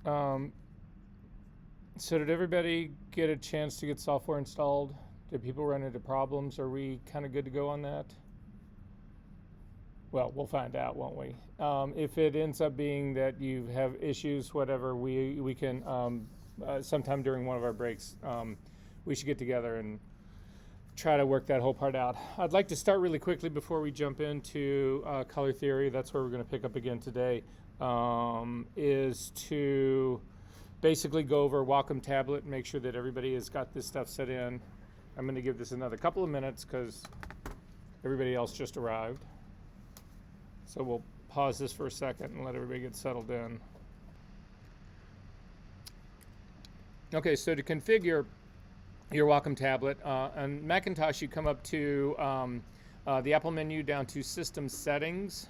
Um, so did everybody get a chance to get software installed? Did people run into problems? Are we kind of good to go on that? Well, we'll find out, won't we? If it ends up being that you have issues, whatever, we can sometime during one of our breaks, we should get together and try to work that whole part out. I'd like to start really quickly before we jump into color theory. That's where we're going to pick up again today. Is to basically go over Wacom tablet and make sure that everybody has got this stuff set in. I'm going to give this another couple of minutes because everybody else just arrived. So we'll pause this for a second and let everybody get settled in. Okay, so to configure your Wacom tablet, on Macintosh you come up to the Apple menu down to System Settings,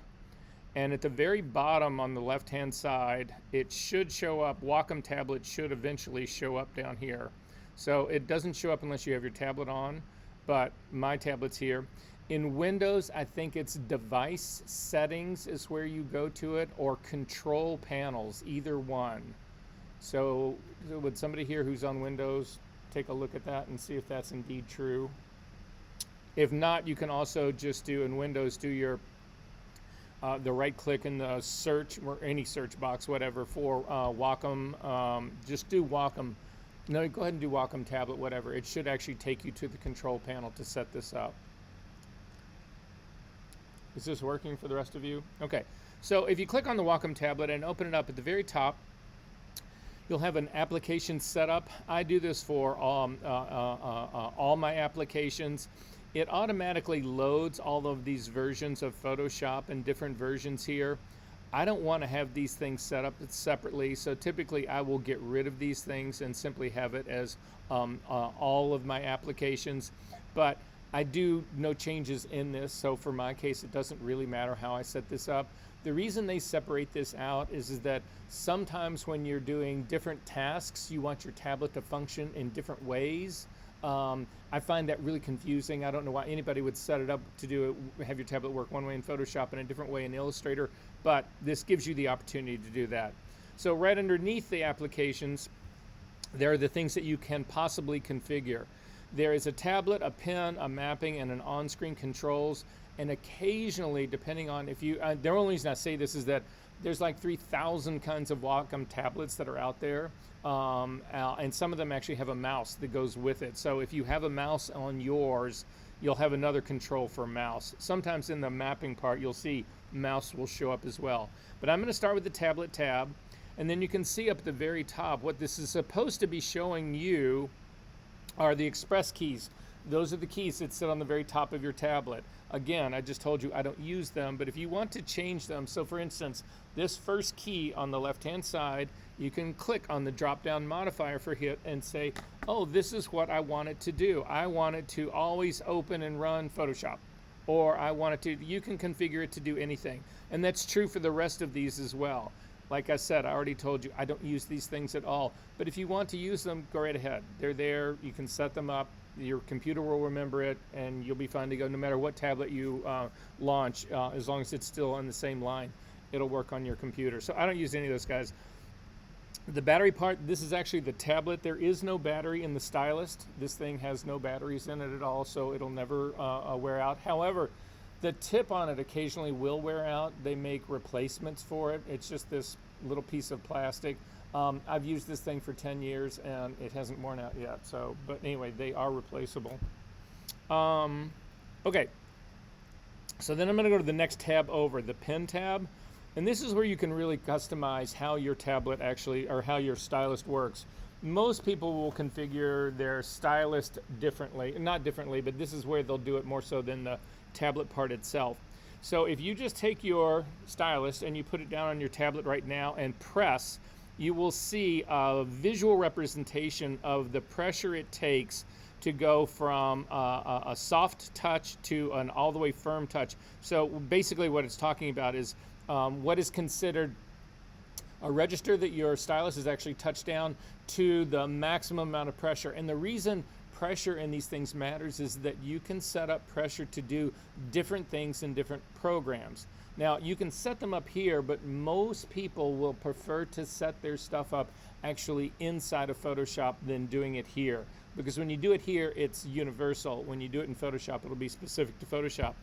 and at the very bottom on the left hand side it should show up, Wacom tablet should eventually show up down here. So it doesn't show up unless you have your tablet on, but my tablet's here. In Windows, I think it's Device Settings is where you go to it, or Control Panels, either one. So would somebody here who's on Windows take a look at that and see if that's indeed true? If not, you can also just do in Windows, do your the right click in the search or any search box, whatever, for Wacom. Just do Wacom. No, go ahead and do Wacom tablet, whatever. It should actually take you to the control panel to set this up. Is this working for the rest of you? Okay, so if you click on the Wacom tablet and open it up at the very top, you'll have an application setup. I do this for all my applications. It automatically loads all of these versions of Photoshop and different versions here. I don't want to have these things set up separately, so typically I will get rid of these things and simply have it as all of my applications. But I do no changes in this, so for my case it doesn't really matter how I set this up. The reason they separate this out is that sometimes when you're doing different tasks, you want your tablet to function in different ways. I find that really confusing. I don't know why anybody would set it up to do it, have your tablet work one way in Photoshop and a different way in Illustrator, but this gives you the opportunity to do that. So right underneath the applications, there are the things that you can possibly configure. There is a tablet, a pen, a mapping, and an on-screen controls. And occasionally, depending on if you, the only reason I say this is that there's like 3,000 kinds of Wacom tablets that are out there. And some of them actually have a mouse that goes with it. So if you have a mouse on yours, you'll have another control for mouse. Sometimes in the mapping part, you'll see mouse will show up as well. But I'm going to start with the tablet tab. And then you can see up at the very top, what this is supposed to be showing you are the express keys. Those are the keys that sit on the very top of your tablet. Again, I just told you I don't use them, but if you want to change them, so for instance, this first key on the left-hand side, you can click on the drop-down modifier for hit and say, oh, this is what I want it to do. I want it to always open and run Photoshop. Or I want it to, you can configure it to do anything. And that's true for the rest of these as well. Like I said, I already told you I don't use these things at all. But if you want to use them, go right ahead. They're there. You can set them up. Your computer will remember it, and you'll be fine to go no matter what tablet you launch, as long as it's still on the same line. It'll work on your computer. So I don't use any of those guys. The battery part, this is actually the tablet. There is no battery in the stylist. This thing has no batteries in it at all, so it'll never wear out. However, the tip on it occasionally will wear out. They make replacements for it. It's just this little piece of plastic. I've used this thing for 10 years and it hasn't worn out yet. So, but anyway, they are replaceable. Okay. So then I'm going to go to the next tab over, the pen tab. And this is where you can really customize how your tablet actually, or how your stylus works. Most people will configure their stylus differently, not differently, but this is where they'll do it more so than the tablet part itself. So if you just take your stylus and you put it down on your tablet right now and press, you will see a visual representation of the pressure it takes to go from a soft touch to an all the way firm touch. So basically what it's talking about is what is considered a register that your stylus is actually touched down to the maximum amount of pressure. And the reason pressure in these things matters is that you can set up pressure to do different things in different programs. Now, you can set them up here, but most people will prefer to set their stuff up actually inside of Photoshop than doing it here. Because when you do it here, it's universal. When you do it in Photoshop, it'll be specific to Photoshop.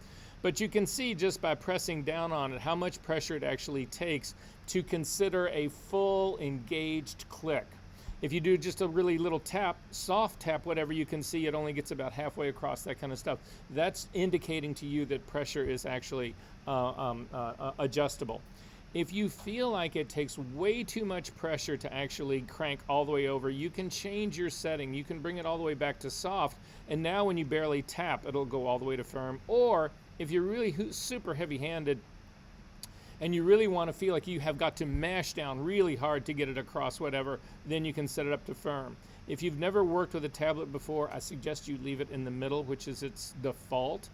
But you can see just by pressing down on it how much pressure it actually takes to consider a full engaged click. If you do just a really little tap, soft tap, whatever, you can see it only gets about halfway across, that kind of stuff. That's indicating to you that pressure is actually adjustable. If you feel like it takes way too much pressure to actually crank all the way over, you can change your setting. You can bring it all the way back to soft, and now when you barely tap, it'll go all the way to firm. Or if you're really super heavy-handed, and you really want to feel like you have got to mash down really hard to get it across whatever, then you can set it up to firm. If you've never worked with a tablet before, I suggest you leave it in the middle, which is its default.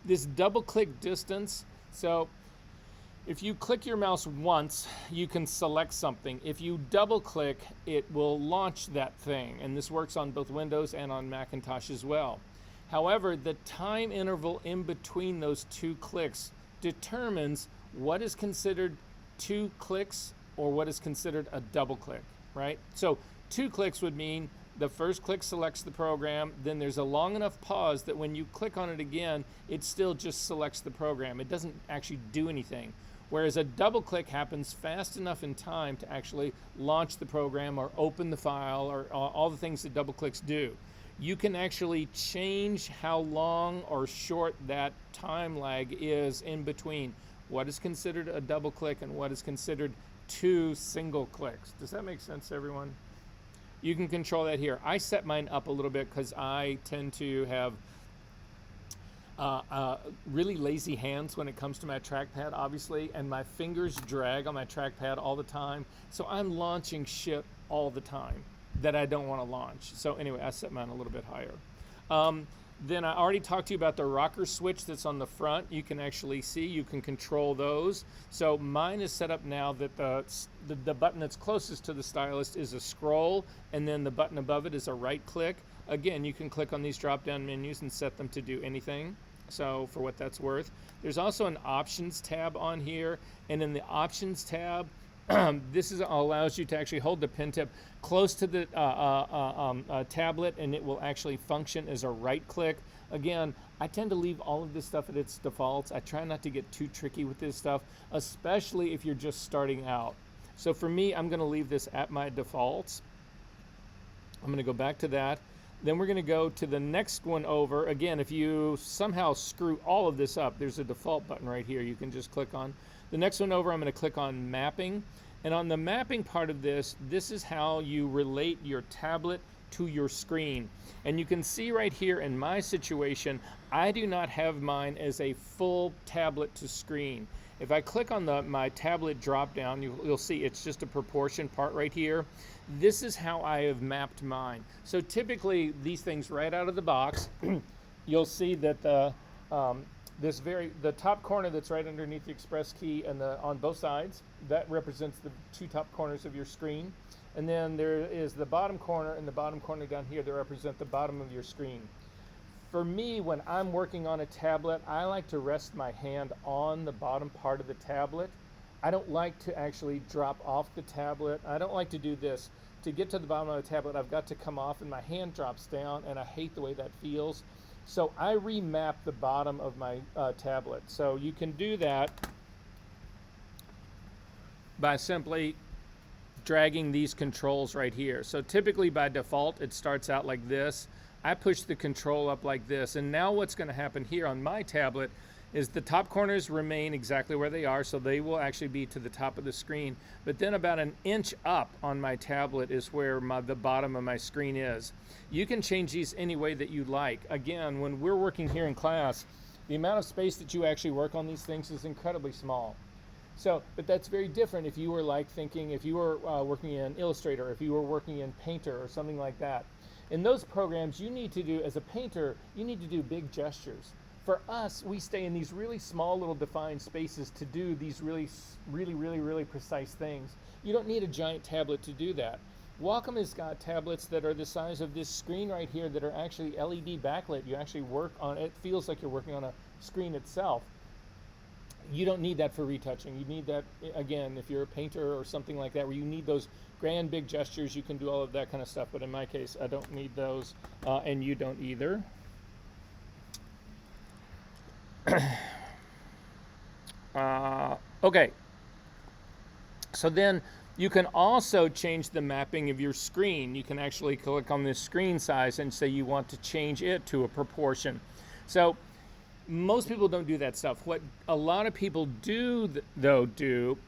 This double click distance, so if you click your mouse once, you can select something. If you double click, it will launch that thing, and this works on both Windows and on Macintosh as well. However, the time interval in between those two clicks determines what is considered 2 clicks or what is considered a double click, right? So 2 clicks would mean the first click selects the program, then there's a long enough pause that when you click on it again, it still just selects the program. It doesn't actually do anything. Whereas a double click happens fast enough in time to actually launch the program or open the file or all the things that double clicks do. You can actually change how long or short that time lag is in between what is considered a double click and what is considered 2 single clicks. Does that make sense to everyone? You can control that here. I set mine up a little bit because I tend to have really lazy hands when it comes to my trackpad, obviously, and my fingers drag on my trackpad all the time. So I'm launching shit all the time that I don't want to launch. So anyway, I set mine a little bit higher. Then I already talked to you about the rocker switch that's on the front. You can actually see, you can control those. So mine is set up now that the button that's closest to the stylus is a scroll, and then the button above it is a right click. Again, you can click on these drop-down menus and set them to do anything. So for what that's worth. There's also an options tab on here, and in the options tab, this allows you to actually hold the pen tip close to the tablet, and it will actually function as a right click. Again, I tend to leave all of this stuff at its defaults. I try not to get too tricky with this stuff, especially if you're just starting out. So for me, I'm going to leave this at my defaults. I'm going to go back to that. Then we're going to go to the next one over. Again, if you somehow screw all of this up, there's a default button right here you can just click on. The next one over, I'm going to click on mapping. And on the mapping part of this, this is how you relate your tablet to your screen. And you can see right here in my situation, I do not have mine as a full tablet to screen. If I click on my tablet drop down, you'll see it's just a proportion part right here. This is how I have mapped mine. So typically these things right out of the box, you'll see that the top corner that's right underneath the express key and on both sides, that represents the 2 top corners of your screen. And then there is the bottom corner and the bottom corner down here that represent the bottom of your screen. For me, when I'm working on a tablet, I like to rest my hand on the bottom part of the tablet. I don't like to actually drop off the tablet. I don't like to do this. To get to the bottom of the tablet, I've got to come off and my hand drops down, and I hate the way that feels. So I remap the bottom of my tablet. So you can do that by simply dragging these controls right here. So typically by default, it starts out like this. I push the control up like this, and now what's going to happen here on my tablet is the top corners remain exactly where they are, so they will actually be to the top of the screen. But then about an inch up on my tablet is where the bottom of my screen is. You can change these any way that you like. Again, when we're working here in class, the amount of space that you actually work on these things is incredibly small. So, but that's very different if you were if you were working in Illustrator, if you were working in Painter or something like that. In those programs, you need to do, as a painter, you need to do big gestures. For us, we stay in these really small little defined spaces to do these really precise things. You don't need a giant tablet to do that. Wacom has got tablets that are the size of this screen right here that are actually LED backlit. You actually work on it. It feels like you're working on a screen itself. You don't need that for retouching. You need that, again, if you're a painter or something like that, where you need those grand big gestures, you can do all of that kind of stuff. But in my case, I don't need those, and you don't either. Okay. So then you can also change the mapping of your screen. You can actually click on this screen size and say you want to change it to a proportion. So most people don't do that stuff. What a lot of people do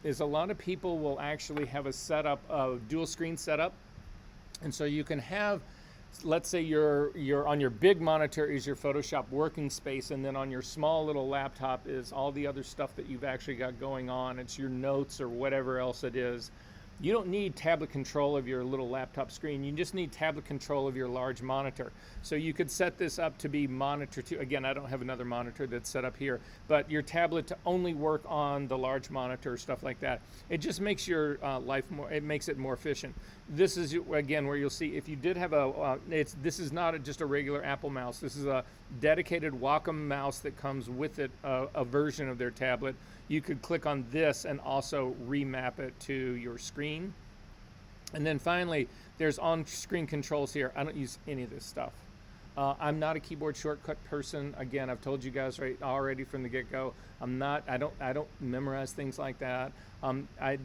is a lot of people will actually have a setup, a dual screen setup. And so you can have, let's say you're on your big monitor is your Photoshop working space, and then on your small little laptop is all the other stuff that you've actually got going on. It's your notes or whatever else it is. You don't need tablet control of your little laptop screen. You just need tablet control of your large monitor. So you could set this up to be monitor 2. Again, I don't have another monitor that's set up here, but your tablet to only work on the large monitor, stuff like that. It just makes your life more, it makes it more efficient. This is, again, where you'll see if you did have this is not just a regular Apple mouse. This is a dedicated Wacom mouse that comes with it, a version of their tablet. You could click on this and also remap it to your screen. And then finally, there's on-screen controls here. I don't use any of this stuff. I'm not a keyboard shortcut person. Again, I've told you guys right already from the get-go. I don't memorize things like that.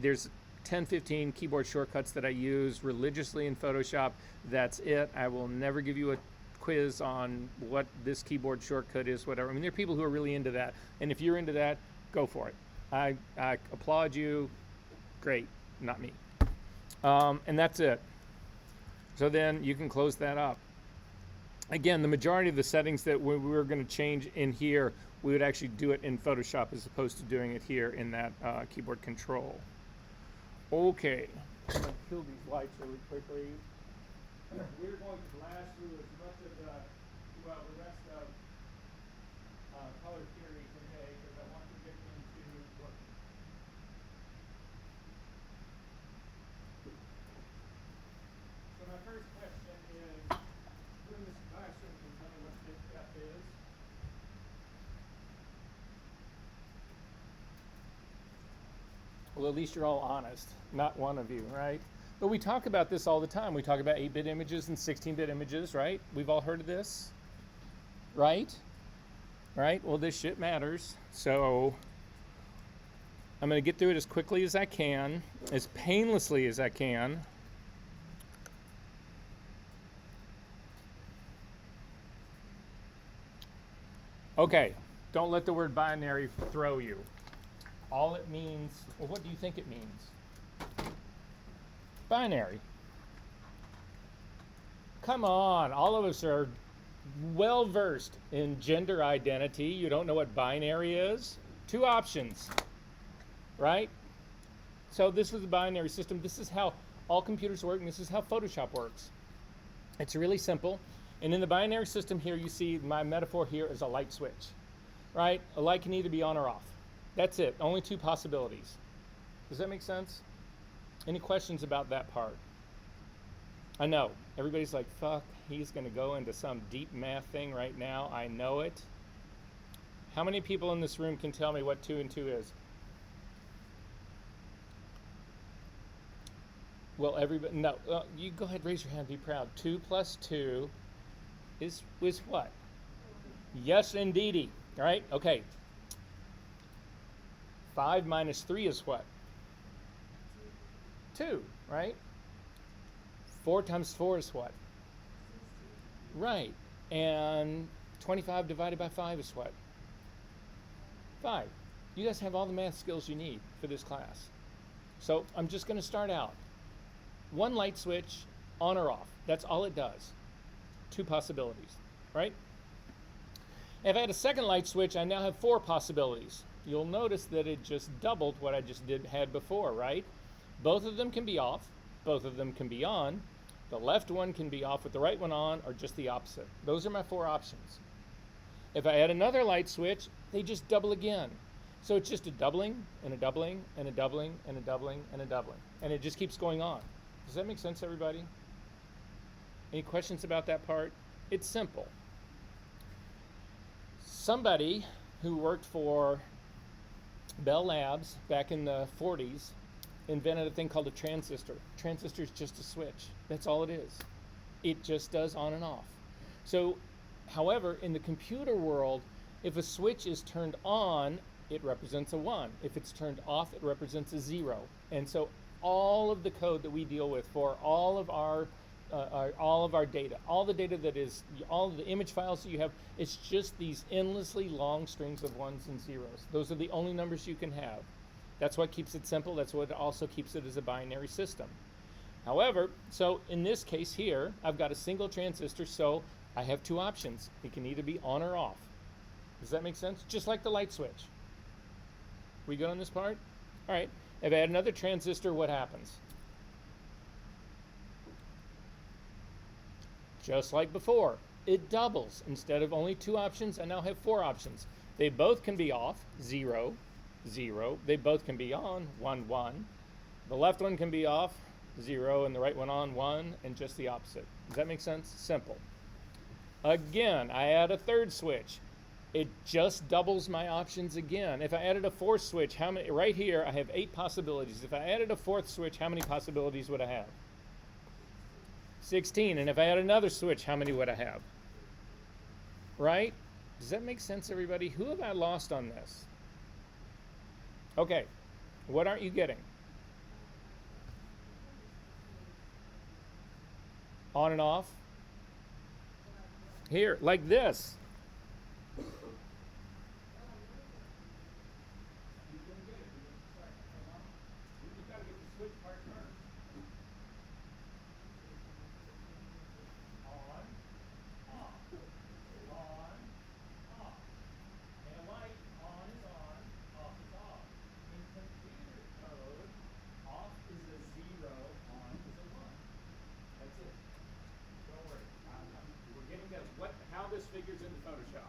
There's 10, 15 keyboard shortcuts that I use religiously in Photoshop. That's it. I will never give you a quiz on what this keyboard shortcut is, whatever. I mean, there are people who are really into that. And if you're into that, go for it. I applaud you. Great. Not me. And that's it. So then you can close that up. Again, the majority of the settings that we were going to change in here, we would actually do it in Photoshop as opposed to doing it here in that keyboard control. Okay. I'm going to kill these lights really quickly. We're going to blast through as much of the rest of color theory today because I want to get into working. So my first question is, who in this classroom can tell me what bit depth is? Well, at least you're all honest. Not one of you, right? But we talk about this all the time. We talk about 8-bit images and 16-bit images, right? We've all heard of this, right? Right? Well, this shit matters. So I'm going to get through it as quickly as I can, as painlessly as I can. Okay, don't let the word binary throw you. All it means, well, what do you think it means? Binary. Come on, all of us are well versed in gender identity. You don't know what binary is? 2 options, right? So this is the binary system. This is how all computers work, and this is how Photoshop works. It's really simple. And in the binary system here, you see my metaphor here is a light switch, right? A light can either be on or off. That's it. Only 2 possibilities. Does that make sense? Any questions about that part? I know. Everybody's like, fuck, he's going to go into some deep math thing right now. I know it. How many people in this room can tell me what 2 and 2 is? Well, everybody, no. You go ahead, raise your hand, be proud. 2 plus 2 is what? Yes, indeedy. All right, okay. 5 minus 3 is what? 2, right? 4 times 4 is what? Right. And 25 divided by 5 is what? 5. You guys have all the math skills you need for this class. So I'm just going to start out. 1 light switch, on or off. That's all it does. 2 possibilities, right? If I had a second light switch, I now have 4 possibilities. You'll notice that it just doubled what I just had before, right? Both of them can be off. Both of them can be on. The left one can be off with the right one on, or just the opposite. Those are my 4 options. If I add another light switch, they just double again. So it's just a doubling, and a doubling, and a doubling, and a doubling, and a doubling. And it just keeps going on. Does that make sense, everybody? Any questions about that part? It's simple. Somebody who worked for Bell Labs, back in the 40s, invented a thing called a transistor. Transistor is just a switch. That's all it is. It just does on and off. So, however, in the computer world, if a switch is turned on, it represents a 1. If it's turned off, it represents a 0. And so all of the code that we deal with for all of our data, all the data that is, all of the image files that you have, it's just these endlessly long strings of 1s and 0s. Those are the only numbers you can have. That's what keeps it simple. That's what also keeps it as a binary system. However, so in this case here, I've got a single transistor, so I have two options. It can either be on or off. Does that make sense? Just like the light switch. We good on this part? All right. If I add another transistor, what happens? Just like before, it doubles. Instead of only two options, I now have four options. They both can be off, 0, 0. They both can be on, 1, 1. The left one can be off, 0, and the right one on, 1, and just the opposite. Does that make sense? Simple. Again, I add a third switch. It just doubles my options again. If I added a fourth switch, how many? Right here, I have 8 possibilities. If I added a fourth switch, how many possibilities would I have? 16. And if I add another switch, how many would I have? Right? Does that make sense, everybody? Who have I lost on this? Okay. What aren't you getting? On and off? Here, like this. How this figures into Photoshop.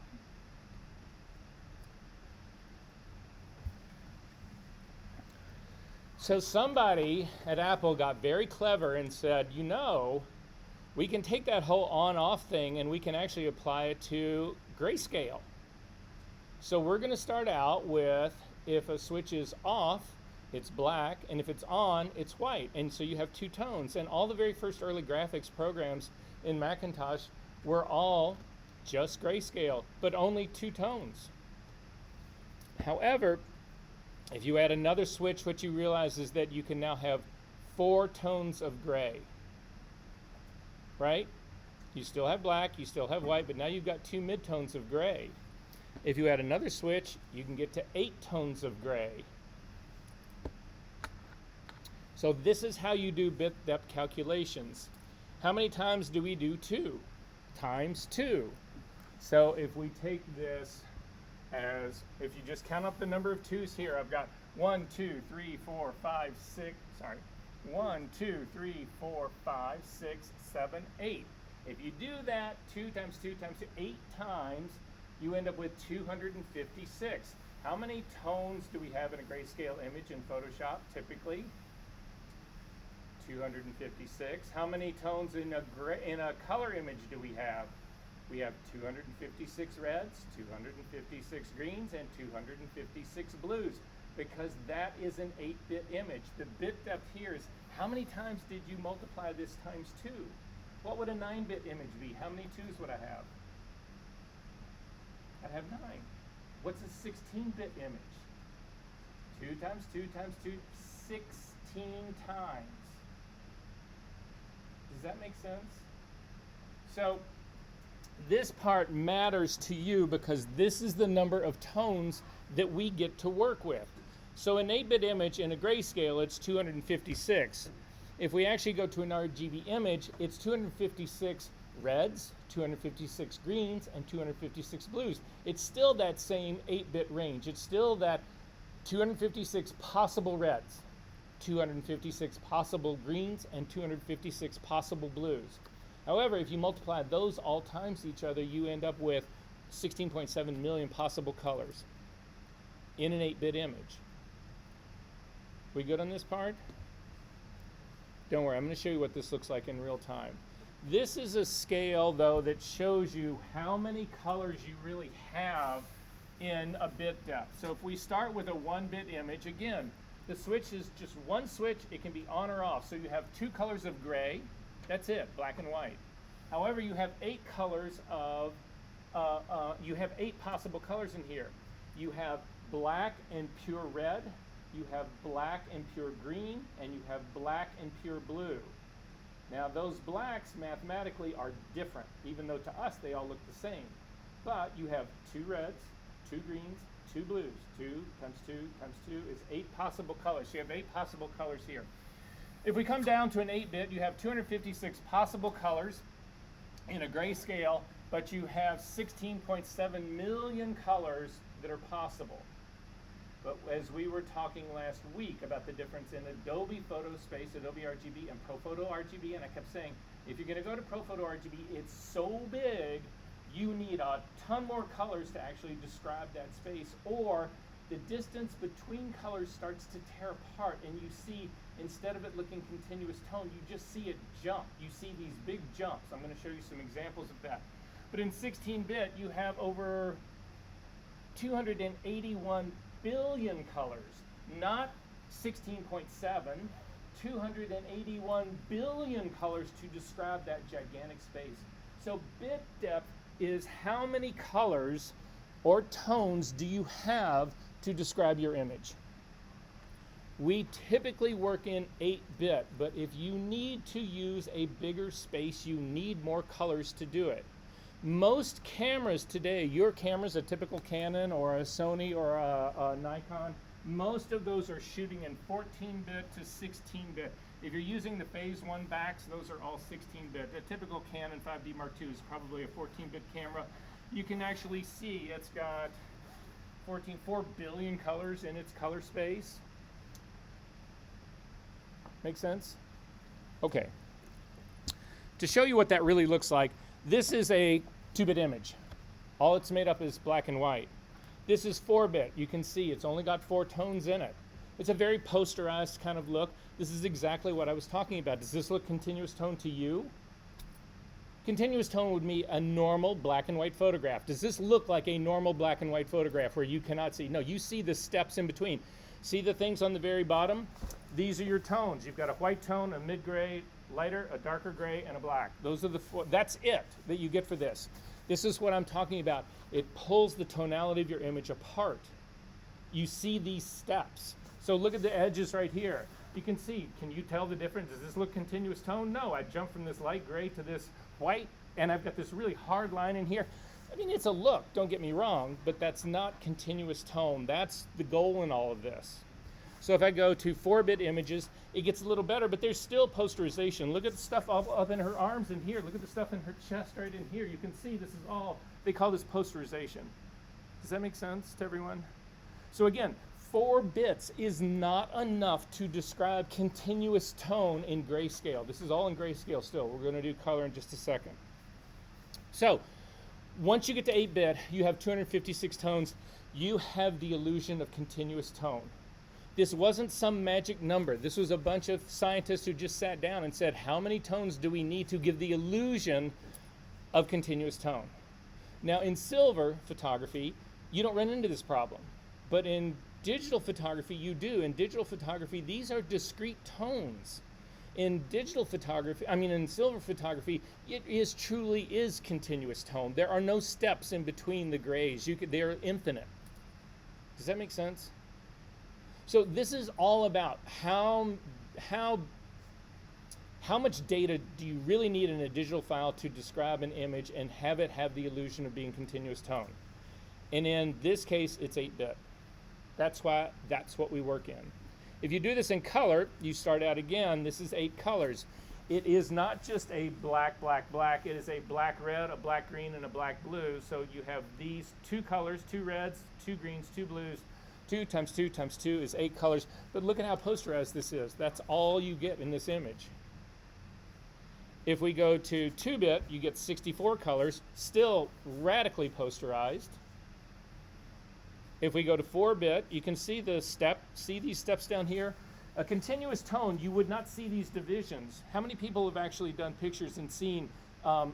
So somebody at Apple got very clever and said, you know, we can take that whole on-off thing and we can actually apply it to grayscale. So we're going to start out with, if a switch is off, it's black, and if it's on, it's white. And so you have two tones. And all the very first early graphics programs in Macintosh were all just grayscale, but only two tones. However, if you add another switch, what you realize is that you can now have 4 tones of gray, right? You still have black, you still have white, but now you've got 2 midtones of gray. If you add another switch, you can get to 8 tones of gray. So this is how you do bit depth calculations. How many times do we do 2? Times 2. So if we take this as, if you just count up the number of 2's here, I've got 1, 2, 3, 4, 5, 6, sorry, 1, 2, 3, 4, 5, 6, 7, 8. If you do that 2 times 2 times 2, 8 times, you end up with 256. How many tones do we have in a grayscale image in Photoshop typically? 256. How many tones in a color image do we have? We have 256 reds, 256 greens, and 256 blues, because that is an 8-bit image. The bit depth here is, how many times did you multiply this times 2? What would a 9-bit image be? How many 2's would I have? I'd have 9. What's a 16-bit image? 2 times 2 times 2, 16 times. Does that make sense? So this part matters to you because this is the number of tones that we get to work with. So an 8-bit image in a grayscale, it's 256. If we actually go to an RGB image, it's 256 reds, 256 greens, and 256 blues. It's still that same 8-bit range. It's still that 256 possible reds, 256 possible greens, and 256 possible blues. However, if you multiply those all times each other, you end up with 16.7 million possible colors in an 8-bit image. We good on this part? Don't worry, I'm going to show you what this looks like in real time. This is a scale, though, that shows you how many colors you really have in a bit depth. So if we start with a 1-bit image, again, the switch is just one switch. It can be on or off. So you have 2 colors of gray. That's it, black and white. However, you have 8 colors of, you have 8 possible colors in here. You have black and pure red, you have black and pure green, and you have black and pure blue. Now those blacks mathematically are different, even though to us they all look the same. But you have 2 reds, 2 greens, 2 blues. 2 times 2 times 2 is 8 possible colors. So you have 8 possible colors here. If we come down to an 8-bit, you have 256 possible colors in a grayscale, but you have 16.7 million colors that are possible. But as we were talking last week about the difference in Adobe Photo Space, Adobe RGB, and ProPhoto RGB, and I kept saying, if you're going to go to ProPhoto RGB, it's so big, you need a ton more colors to actually describe that space, or the distance between colors starts to tear apart, and you see, instead of it looking continuous tone, you just see it jump. You see these big jumps. I'm going to show you some examples of that. But in 16-bit, you have over 281 billion colors, not 16.7, 281 billion colors to describe that gigantic space. So bit depth is how many colors or tones do you have to describe your image. We typically work in 8-bit, but if you need to use a bigger space, you need more colors to do it. Most cameras today, your camera's a typical Canon or a Sony or a Nikon, most of those are shooting in 14-bit to 16-bit. If you're using the Phase 1 backs, those are all 16-bit. A typical Canon 5D Mark II is probably a 14-bit camera. You can actually see it's got 4 billion colors in its color space. Make sense? Okay. To show you what that really looks like, this is a 2-bit image. All it's made up is black and white. This is 4-bit. You can see it's only got 4 tones in it. It's a very posterized kind of look. This is exactly what I was talking about. Does this look continuous tone to you? Continuous tone would be a normal black and white photograph. Does this look like a normal black and white photograph where you cannot see? No, you see the steps in between. See the things on the very bottom? These are your tones. You've got a white tone, a mid-gray, lighter, a darker gray, and a black. Those are the 4. That's it that you get for this. This is what I'm talking about. It pulls the tonality of your image apart. You see these steps. So look at the edges right here. You can see, can you tell the difference? Does this look continuous tone? No, I jumped from this light gray to this white, and I've got this really hard line in here. I mean, it's a look, don't get me wrong, but that's not continuous tone. That's the goal in all of this. So if I go to 4-bit images, it gets a little better, but there's still posterization. Look at the stuff up in her arms in here. Look at the stuff in her chest right in here. You can see this is all, they call this posterization. Does that make sense to everyone? So again, 4 bits is not enough to describe continuous tone in grayscale. This is all in grayscale still. We're going to do color in just a second. So once you get to 8-bit, you have 256 tones. You have the illusion of continuous tone. This wasn't some magic number. This was a bunch of scientists who just sat down and said, how many tones do we need to give the illusion of continuous tone? Now in silver photography, you don't run into this problem. But in digital photography, you do. In digital photography, these are discrete tones. In digital photography, in silver photography, it truly is continuous tone. There are no steps in between the grays. They're infinite. Does that make sense? So this is all about how much data do you really need in a digital file to describe an image and have it have the illusion of being continuous tone. And in this case, it's 8-bit. That's what we work in. If you do this in color, you start out again, this is 8 colors. It is not just a black, black, black. It is a black red, a black green, and a black blue. So you have these 2 colors, 2 reds, 2 greens, 2 blues. 2 times 2 times 2 is 8 colors. But look at how posterized this is. That's all you get in this image. If we go to 2-bit, you get 64 colors, still radically posterized. If we go to 4-bit, you can see the step. See these steps down here? A continuous tone, you would not see these divisions. How many people have actually done pictures and seen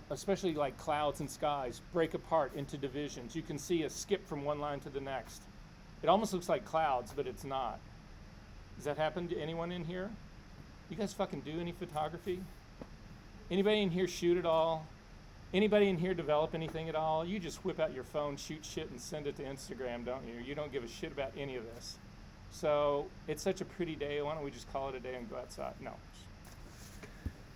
especially like clouds and skies, break apart into divisions. You can see a skip from one line to the next. It almost looks like clouds, but it's not. Does that happen to anyone in here? You guys fucking do any photography? Anybody in here shoot at all? Anybody in here develop anything at all? You just whip out your phone, shoot shit, and send it to Instagram, don't you? You don't give a shit about any of this. So it's such a pretty day. Why don't we just call it a day and go outside? No.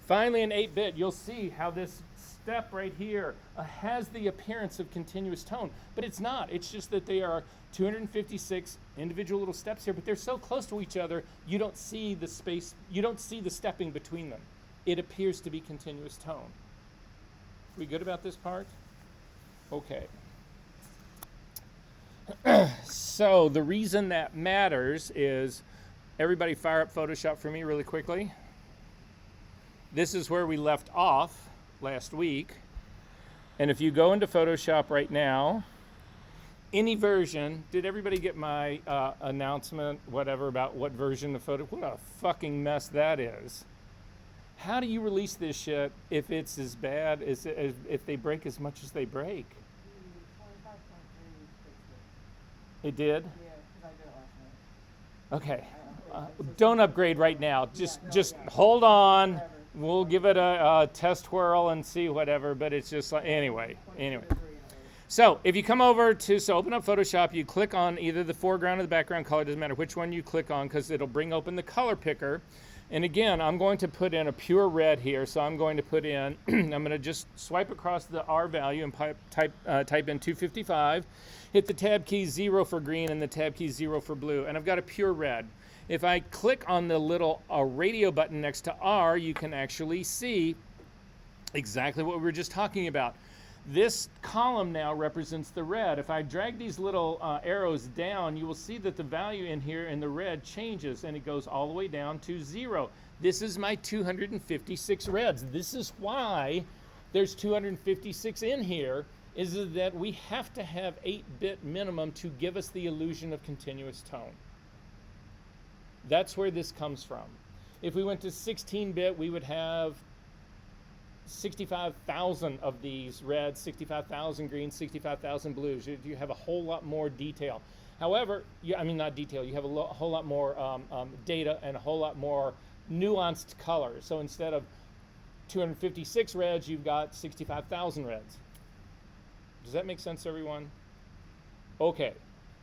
Finally, in 8-bit, you'll see how this step right here has the appearance of continuous tone, but it's not. It's just that they are 256 individual little steps here, but they're so close to each other, you don't see the space, you don't see the stepping between them. It appears to be continuous tone. We good about this part? Okay. So the reason that matters is, everybody fire up Photoshop for me really quickly. This is where we left off last week. And if you go into Photoshop right now, any version, did everybody get my announcement, whatever, about what version of Photoshop? What a fucking mess that is. How do you release this shit if it's as bad as if they break as much as they break? 25.3 fixed it. It did? Yeah, because I did it last night. Okay. Don't upgrade right now. Just hold on. We'll give it a test whirl and see whatever, but it's just like, anyway. So if you come over to, open up Photoshop, you click on either the foreground or the background color, doesn't matter which one you click on, because it'll bring open the color picker. And again, I'm going to put in a pure red here, so I'm going to put in, I'm going to just swipe across the R value and type in 255, hit the tab key 0 for green and the tab key 0 for blue, and I've got a pure red. If I click on the little radio button next to R, you can actually see exactly what we were just talking about. This column now represents the red. If I drag these little arrows down, you will see that the value in here in the red changes, and it goes all the way down to 0. This is my 256 reds. This is why there's 256 in here, is that we have to have 8-bit minimum to give us the illusion of continuous tone. That's where this comes from. If we went to 16-bit, we would have 65,000 of these reds, 65,000 greens, 65,000 blues. You have a whole lot more detail. However, not detail, you have a whole lot more data and a whole lot more nuanced colors. So instead of 256 reds, you've got 65,000 reds. Does that make sense, everyone? Okay.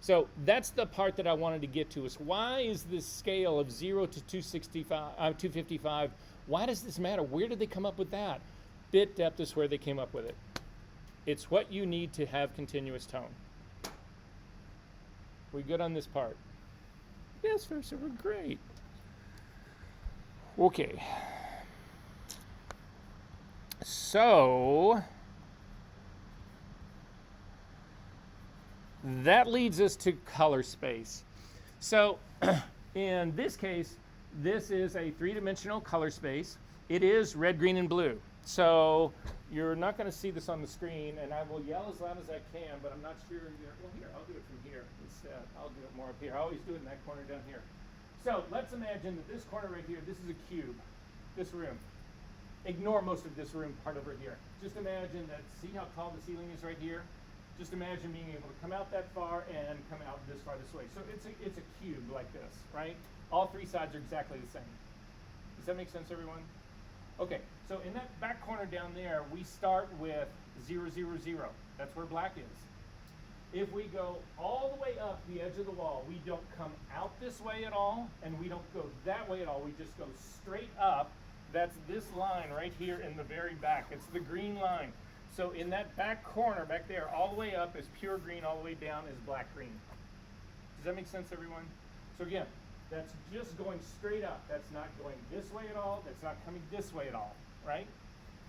So that's the part that I wanted to get to, is why is this scale of 0 to 255, why does this matter? Where did they come up with that? Bit depth is where they came up with it. It's what you need to have continuous tone. We good on this part? Yes, sir, we're great. Okay. So that leads us to color space. So in this case, this is a 3-dimensional color space. It is red, green, and blue. So you're not going to see this on the screen, and I will yell as loud as I can, but I'm not sure. Well, here, I'll do it from here instead. I'll do it more up here. I always do it in that corner down here. So let's imagine that this corner right here, this is a cube, this room. Ignore most of this room part over here. Just imagine that, see how tall the ceiling is right here? Just imagine being able to come out that far and come out this far this way. So it's a cube like this, right? All 3 sides are exactly the same. Does that make sense, everyone? Okay, so in that back corner down there, we start with 0, 0, 0. That's where black is. If we go all the way up the edge of the wall, we don't come out this way at all, and we don't go that way at all. We just go straight up. That's this line right here in the very back. It's the green line. So in that back corner back there, all the way up is pure green, all the way down is black green. Does that make sense, everyone? So again, that's just going straight up. That's not going this way at all. That's not coming this way at all, right?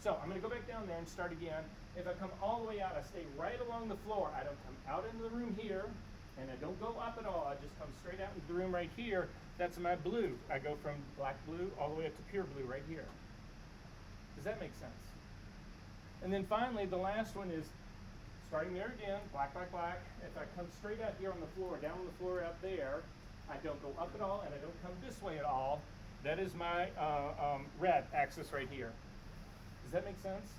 So I'm going to go back down there and start again. If I come all the way out, I stay right along the floor. I don't come out into the room here, and I don't go up at all. I just come straight out into the room right here. That's my blue. I go from black blue all the way up to pure blue right here. Does that make sense? And then finally, the last one is starting there again, black, black, black. If I come straight out here on the floor, down on the floor out there, I don't go up at all, and I don't come this way at all. That is my red axis right here. Does that make sense?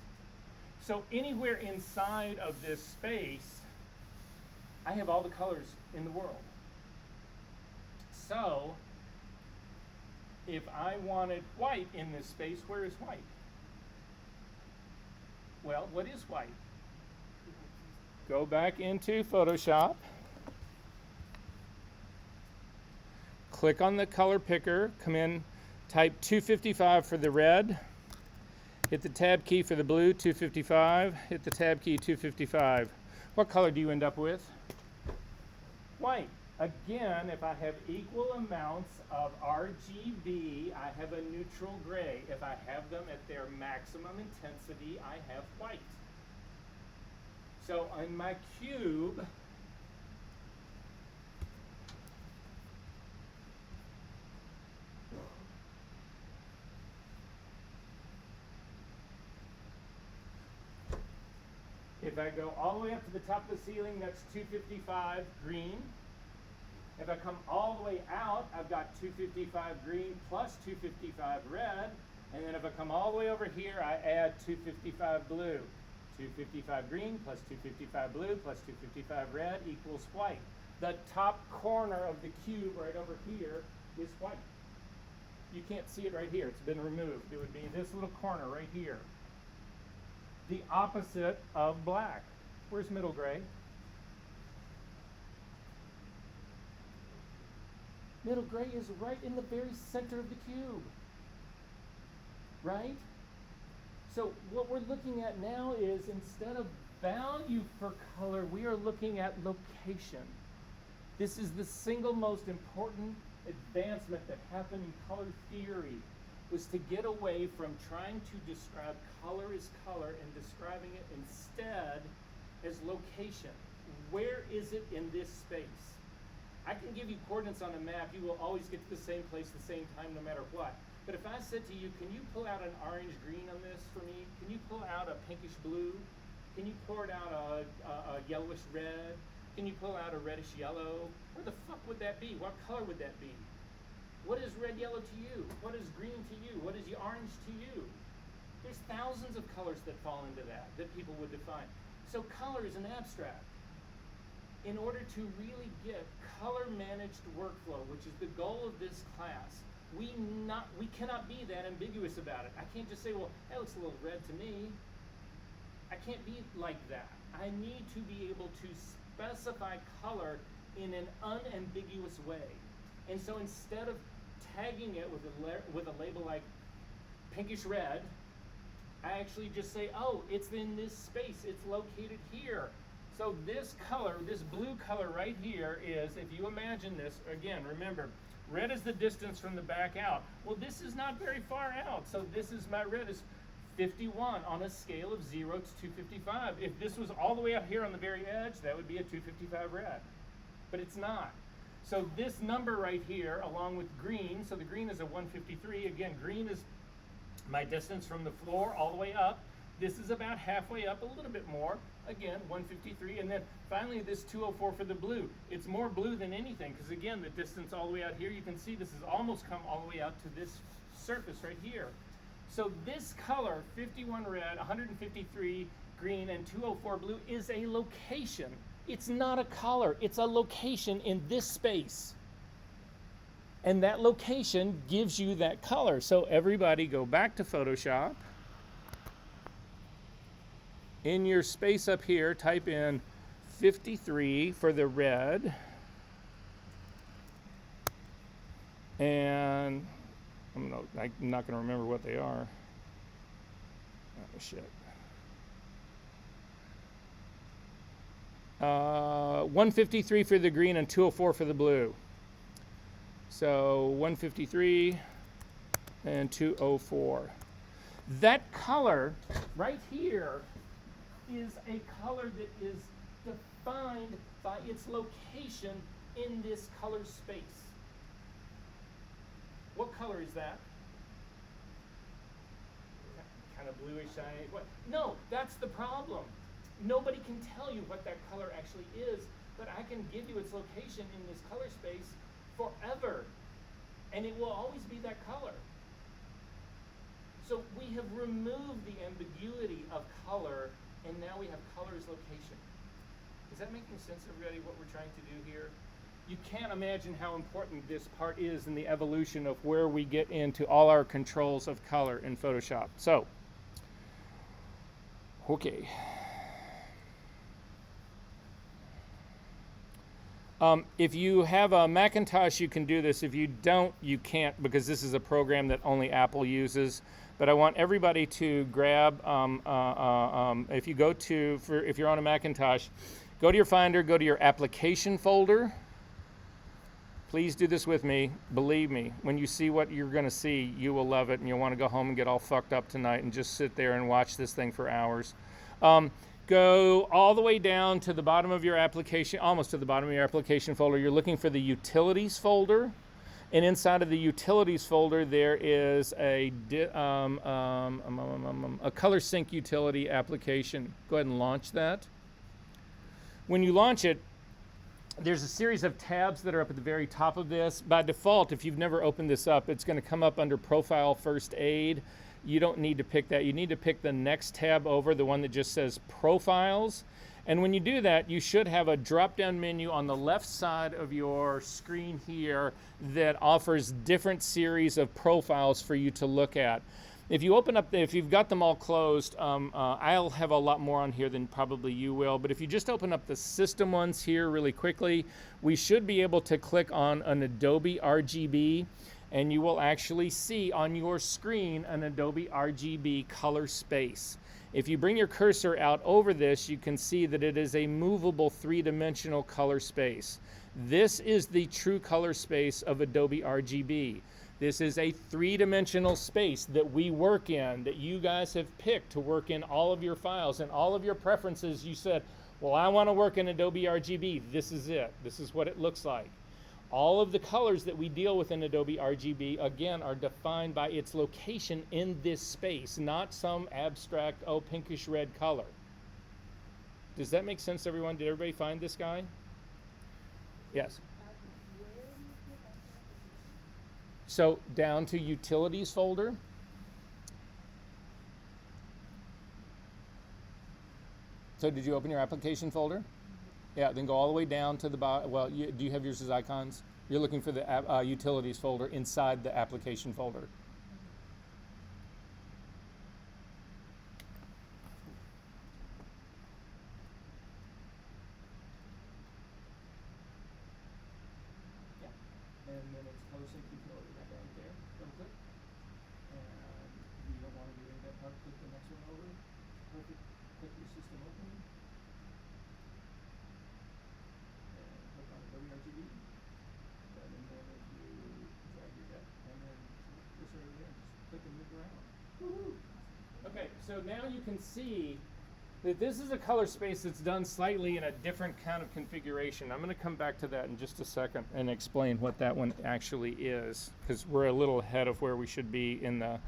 So anywhere inside of this space, I have all the colors in the world. So if I wanted white in this space, where is white? Well, what is white? Go back into Photoshop. Click on the color picker, come in, type 255 for the red, hit the tab key for the blue, 255, hit the tab key, 255. What color do you end up with? White. Again, if I have equal amounts of RGB, I have a neutral gray. If I have them at their maximum intensity, I have white. So in my cube, if I go all the way up to the top of the ceiling, that's 255 green. If I come all the way out, I've got 255 green plus 255 red. And then if I come all the way over here, I add 255 blue. 255 green plus 255 blue plus 255 red equals white. The top corner of the cube right over here is white. You can't see it right here. It's been removed. It would be this little corner right here. The opposite of black. Where's middle gray? Middle gray is right in the very center of the cube. Right? So what we're looking at now is instead of value for color, we are looking at location. This is the single most important advancement that happened in color theory, was to get away from trying to describe color as color and describing it instead as location. Where is it in this space? I can give you coordinates on a map. You will always get to the same place the same time no matter what. But if I said to you, can you pull out an orange green on this for me? Can you pull out a pinkish blue? Can you pour it out a yellowish red? Can you pull out a reddish yellow? Where the fuck would that be? What color would that be? What is red yellow to you? What is green to you? What is orange to you? There's thousands of colors that fall into that people would define. So color is an abstract. In order to really get color managed workflow, which is the goal of this class, we cannot be that ambiguous about it. I can't just say, well, that looks a little red to me. I can't be like that. I need to be able to specify color in an unambiguous way. And so instead of tagging it with a label like pinkish red, I actually just say, oh, it's in this space. It's located here. So this color, this blue color right here is, if you imagine this, again, remember, red is the distance from the back out. Well, this is not very far out. So this is, my red is 51 on a scale of 0 to 255. If this was all the way out here on the very edge, that would be a 255 red. But it's not. So this number right here, along with green, so the green is a 153. Again, green is my distance from the floor all the way up. This is about halfway up, a little bit more. Again, 153, and then finally this 204 for the blue. It's more blue than anything, because again, the distance all the way out here, you can see this has almost come all the way out to this surface right here. So this color, 51 red, 153 green, and 204 blue, is a location. It's not a color, it's a location in this space. And that location gives you that color. So everybody go back to Photoshop. In your space up here, type in 53 for the red. And I'm not going to remember what they are. Oh, shit. 153 for the green and 204 for the blue. So 153 and 204. That color right here is a color that is defined by its location in this color space. What color is that? Kind of bluish, shiny. What? No, that's the problem. Nobody can tell you what that color actually is, but I can give you its location in this color space forever, and it will always be that color. So we have removed the ambiguity of color and now we have colors location. Is that making sense, everybody, what we're trying to do here? You can't imagine how important this part is in the evolution of where we get into all our controls of color in Photoshop. So, okay. If you have a Macintosh, you can do this. If you don't, you can't, because this is a program that only Apple uses. But I want everybody to grab, if you go to, if you're on a Macintosh, go to your Finder, go to your application folder. Please do this with me. Believe me, when you see what you're going to see, you will love it, and you'll want to go home and get all fucked up tonight and just sit there and watch this thing for hours. Go all the way down to the bottom of your application, almost to the bottom of your application folder. You're looking for the Utilities folder, and inside of the Utilities folder, there is a Color Sync utility application. Go ahead and launch that. When you launch it, there's a series of tabs that are up at the very top of this. By default, if you've never opened this up, it's going to come up under Profile First Aid. You don't need to pick that. You need to pick the next tab over, the one that just says Profiles. And when you do that, you should have a drop-down menu on the left side of your screen here that offers different series of profiles for you to look at. If you open up, if you've got them all closed, I'll have a lot more on here than probably you will, but if you just open up the system ones here really quickly, we should be able to click on an Adobe RGB, and you will actually see on your screen an Adobe RGB color space. If you bring your cursor out over this, you can see that it is a movable three-dimensional color space. This is the true color space of Adobe RGB. This is a three-dimensional space that we work in, that you guys have picked to work in all of your files and all of your preferences. You said, well, I want to work in Adobe RGB. This is it. This is what it looks like. All of the colors that we deal with in Adobe RGB, again, are defined by its location in this space, not some abstract, oh, pinkish red color. Does that make sense, everyone? Did everybody find this guy? Yes. So down to Utilities folder. So did you open your application folder? Yeah, then go all the way down to the bottom. Well, do you have yours as icons? You're looking for the Utilities folder inside the application folder. Yeah, and then it's Color Sync utility right down there. Double click. And you don't want to do any of that part, click the next one over. Perfect. Click your system opening. Click on Adobe RGB, and then if you drag your depth and then cursor over there, just click and move around. Woohoo! Okay, so now you can see that this is a color space that's done slightly in a different kind of configuration. I'm going to come back to that in just a second and explain what that one actually is, because we're a little ahead of where we should be in the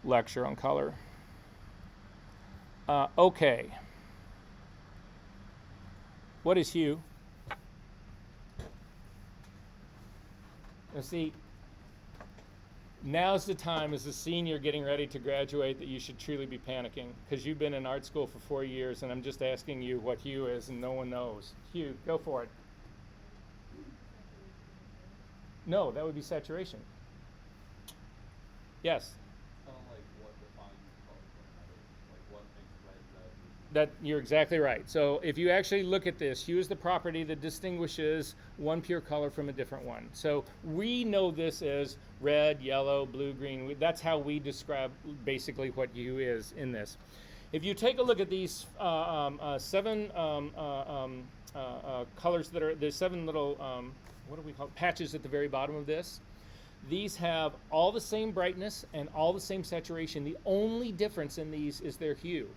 lecture on color. Okay. What is hue? Now see, now's the time as a senior getting ready to graduate that you should truly be panicking, because you've been in art school for 4 years and I'm just asking you what hue is and no one knows. Hue, go for it. No, that would be saturation. Yes? That you're exactly right. So if you actually look at this, hue is the property that distinguishes one pure color from a different one. So we know this as red, yellow, blue, green. That's how we describe basically what hue is in this. If you take a look at these seven colors that are, there's seven little, what do we call it, patches at the very bottom of this. These have all the same brightness and all the same saturation. The only difference in these is their hue.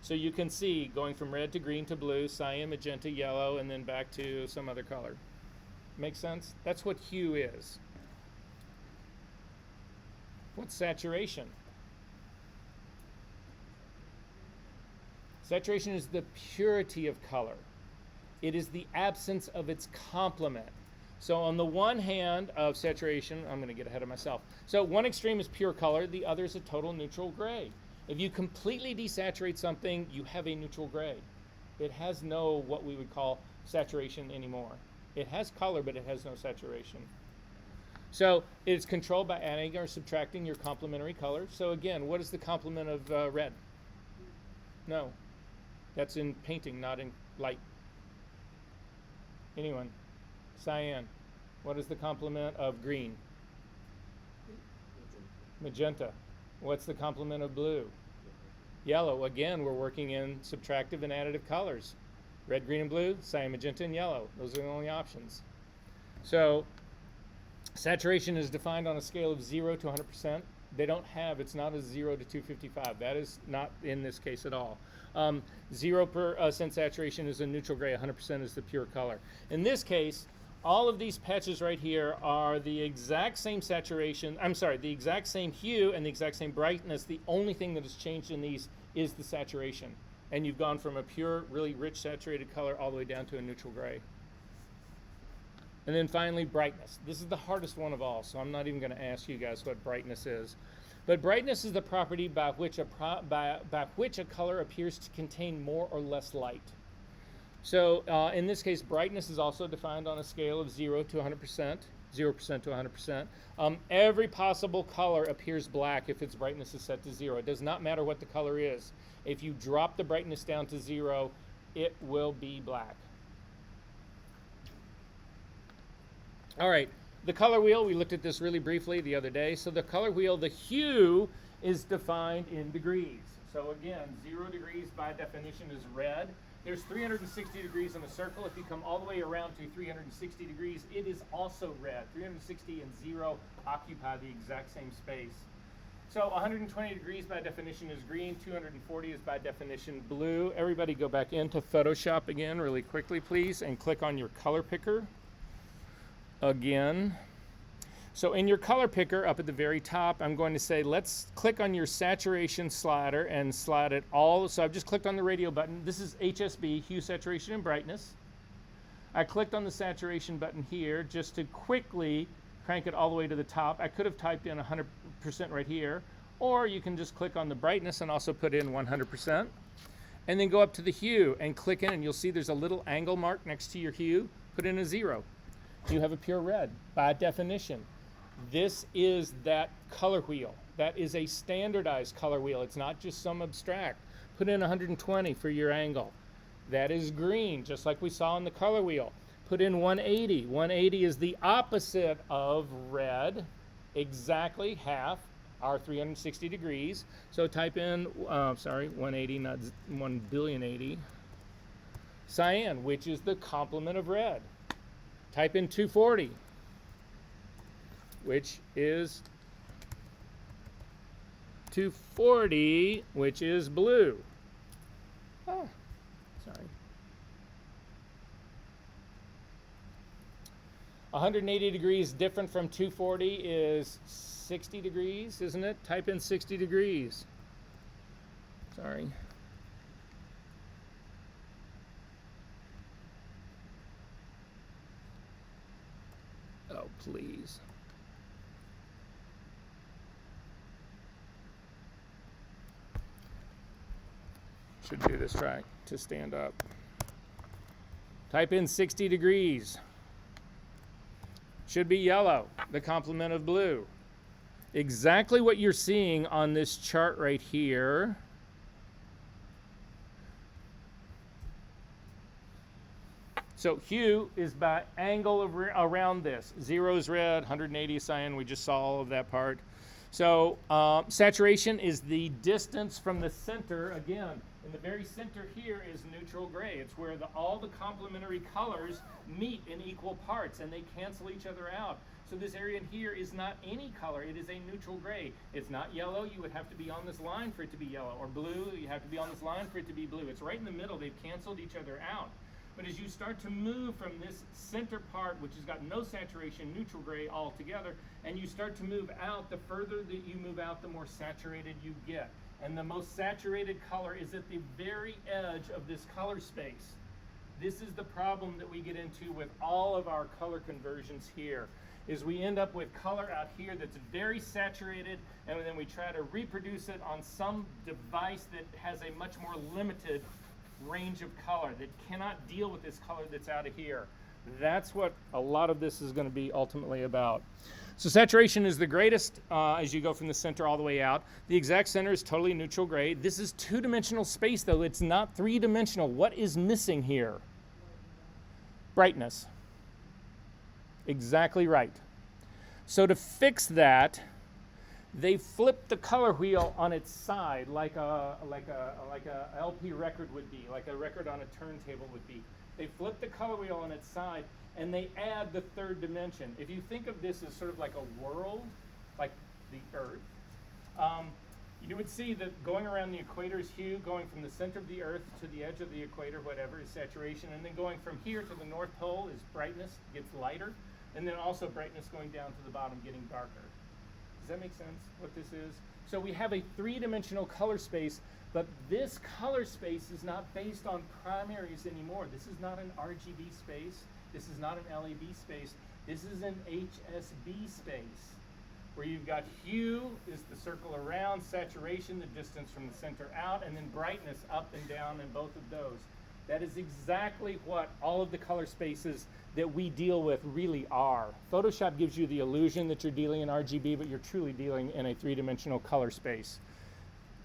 So you can see going from red to green to blue, cyan, magenta, yellow, and then back to some other color. Make sense? That's what hue is. What's saturation? Saturation is the purity of color. It is the absence of its complement. So on the one hand of saturation, I'm going to get ahead of myself. So one extreme is pure color, the other is a total neutral gray. If you completely desaturate something, you have a neutral gray. It has no what we would call saturation anymore. It has color, but it has no saturation. So it's controlled by adding or subtracting your complementary color. So again, what is the complement of red? No. That's in painting, not in light. Anyone? Cyan. What is the complement of green? Magenta. What's the complement of blue? Yellow. Again, we're working in subtractive and additive colors. Red, green, and blue, cyan, magenta, and yellow. Those are the only options. So saturation is defined on a scale of 0 to 100%. They don't have, it's not a 0 to 255. That is not in this case at all. 0% saturation is a neutral gray, 100% is the pure color. In this case, all of these patches right here are the exact same saturation, the exact same hue and the exact same brightness. The only thing that has changed in these is the saturation. And you've gone from a pure, really rich saturated color all the way down to a neutral gray. And then finally, brightness. This is the hardest one of all, so I'm not even going to ask you guys what brightness is. But brightness is the property by which a color appears to contain more or less light. So in this case, brightness is also defined on a scale of 0 to 100%, 0% to 100%. Every possible color appears black if its brightness is set to 0. It does not matter what the color is. If you drop the brightness down to 0, it will be black. All right, the color wheel, we looked at this really briefly the other day. So the color wheel, the hue is defined in degrees. So again, 0 degrees by definition is red. There's 360 degrees in a circle. If you come all the way around to 360 degrees, it is also red. 360 and 0 occupy the exact same space. So 120 degrees by definition is green. 240 is by definition blue. Everybody go back into Photoshop again really quickly, please, and click on your color picker again. So in your color picker up at the very top, I'm going to say, let's click on your saturation slider and slide it all. So I've just clicked on the radio button. This is HSB, hue, saturation, and brightness. I clicked on the saturation button here just to quickly crank it all the way to the top. I could have typed in 100% right here, or you can just click on the brightness and also put in 100%. And then go up to the hue and click in, and you'll see there's a little angle mark next to your hue. Put in a 0. You have a pure red by definition. This is that color wheel. That is a standardized color wheel. It's not just some abstract. Put in 120 for your angle. That is green, just like we saw in the color wheel. Put in 180. 180 is the opposite of red, exactly half our 360 degrees. So type in, 180, not 1,080,000,080. Cyan, which is the complement of red. Type in 240. Which is 240, which is blue. Oh, sorry. 180 degrees different from 240 is 60 degrees, isn't it? Type in 60 degrees. Sorry. Oh, please. Should do this track to stand up. Type in 60 degrees. Should be yellow, the complement of blue. Exactly what you're seeing on this chart right here. So hue is by angle around this. 0 is red, 180 is cyan. We just saw all of that part. So saturation is the distance from the center. Again, in the very center here is neutral gray. It's where all the complementary colors meet in equal parts and they cancel each other out. So this area in here is not any color. It is a neutral gray. It's not yellow. You would have to be on this line for it to be yellow. Or blue, you have to be on this line for it to be blue. It's right in the middle. They've canceled each other out. But as you start to move from this center part, which has got no saturation, neutral gray altogether, and you start to move out, the further that you move out, the more saturated you get. And the most saturated color is at the very edge of this color space. This is the problem that we get into with all of our color conversions here, is we end up with color out here that's very saturated, and then we try to reproduce it on some device that has a much more limited range of color, that cannot deal with this color that's out of here. That's what a lot of this is going to be ultimately about. So saturation is the greatest as you go from the center all the way out. The exact center is totally neutral gray. This is two-dimensional space, though. It's not three-dimensional. What is missing here? Brightness. Exactly right. So to fix that, they flip the color wheel on its side like a LP record would be, like a record on a turntable would be. They flip the color wheel on its side, and they add the third dimension. If you think of this as sort of like a world, like the Earth, you would see that going around the equator is hue, going from the center of the Earth to the edge of the equator, whatever, is saturation, and then going from here to the North Pole is brightness, gets lighter, and then also brightness going down to the bottom, getting darker. Does that make sense, what this is? So we have a three-dimensional color space, but this color space is not based on primaries anymore. This is not an RGB space. This is not an LED space. This is an HSB space, where you've got hue is the circle around, saturation, the distance from the center out, and then brightness up and down in both of those. That is exactly what all of the color spaces that we deal with really are. Photoshop gives you the illusion that you're dealing in RGB, but you're truly dealing in a three-dimensional color space.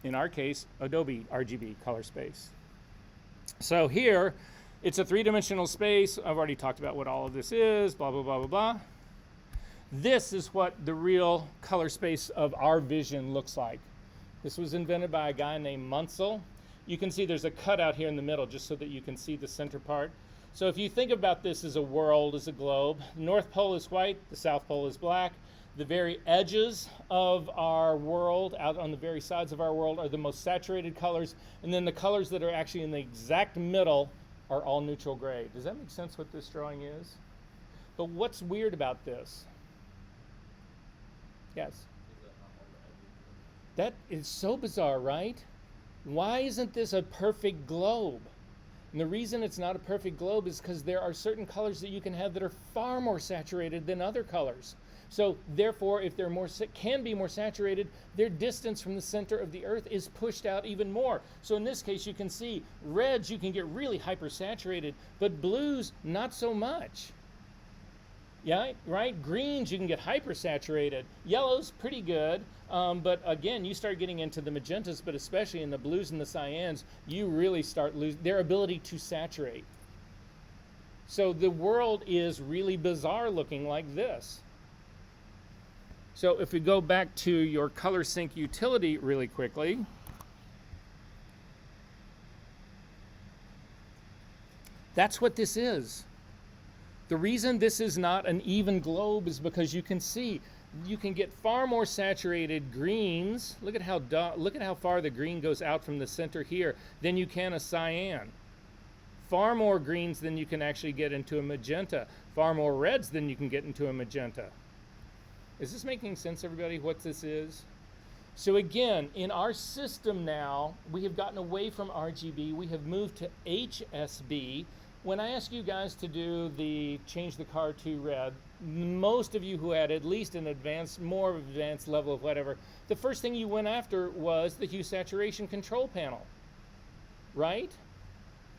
In our case, Adobe RGB color space. So here, it's a three-dimensional space. I've already talked about what all of this is, blah, blah, blah, blah, blah. This is what the real color space of our vision looks like. This was invented by a guy named Munsell. You can see there's a cutout here in the middle just so that you can see the center part. So if you think about this as a world, as a globe, the North Pole is white, the South Pole is black. The very edges of our world, out on the very sides of our world, are the most saturated colors, and then the colors that are actually in the exact middle are all neutral gray. Does that make sense what this drawing is? But what's weird about this? Yes? That is so bizarre, right? Why isn't this a perfect globe? And the reason it's not a perfect globe is because there are certain colors that you can have that are far more saturated than other colors. So therefore, if they're can be more saturated, their distance from the center of the Earth is pushed out even more. So in this case, you can see reds, you can get really hypersaturated, but blues, not so much. Yeah, right? Greens, you can get hypersaturated. Yellows, pretty good. But again, you start getting into the magentas, but especially in the blues and the cyans, you really start losing their ability to saturate. So the world is really bizarre looking like this. So if we go back to your color sync utility really quickly, that's what this is. The reason this is not an even globe is because you can see you can get far more saturated greens. Look at how far the green goes out from the center here than you can a cyan. Far more greens than you can actually get into a magenta. Far more reds than you can get into a magenta. Is this making sense, everybody, what this is? So again, in our system now, we have gotten away from RGB. We have moved to HSB. When I ask you guys to do change the car to red, most of you who had at least an more advanced level of whatever, the first thing you went after was the hue saturation control panel, right?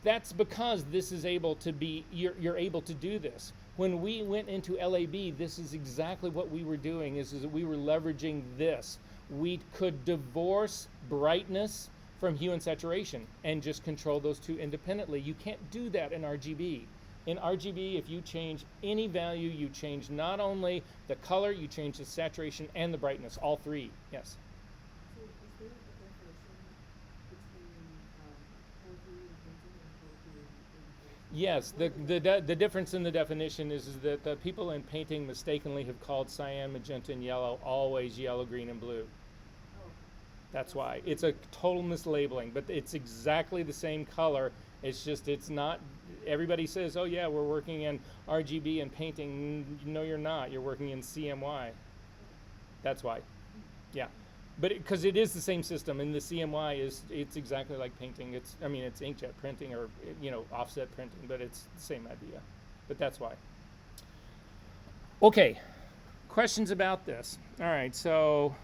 That's because this is able to be, you're able to do this. When we went into LAB, this is exactly what we were doing, is that we were leveraging this. We could divorce brightness from hue and saturation and just control those two independently. You can't do that in RGB. In RGB, if you change any value, you change not only the color, you change the saturation and the brightness, all three. Yes? So is there a definition between poetry and painting and poetry and Yes, the difference in the definition is that the people in painting mistakenly have called cyan, magenta, and yellow always yellow, green, and blue. Oh, That's why. It's a total mislabeling, but it's exactly the same color. It's just, it's not, everybody says, oh yeah, we're working in RGB and painting. No, you're not. You're working in CMY. That's why. Yeah. But because it is the same system, and the CMY it's exactly like painting. It's inkjet printing or offset printing, but it's the same idea. But that's why. Okay, questions about this? All right, so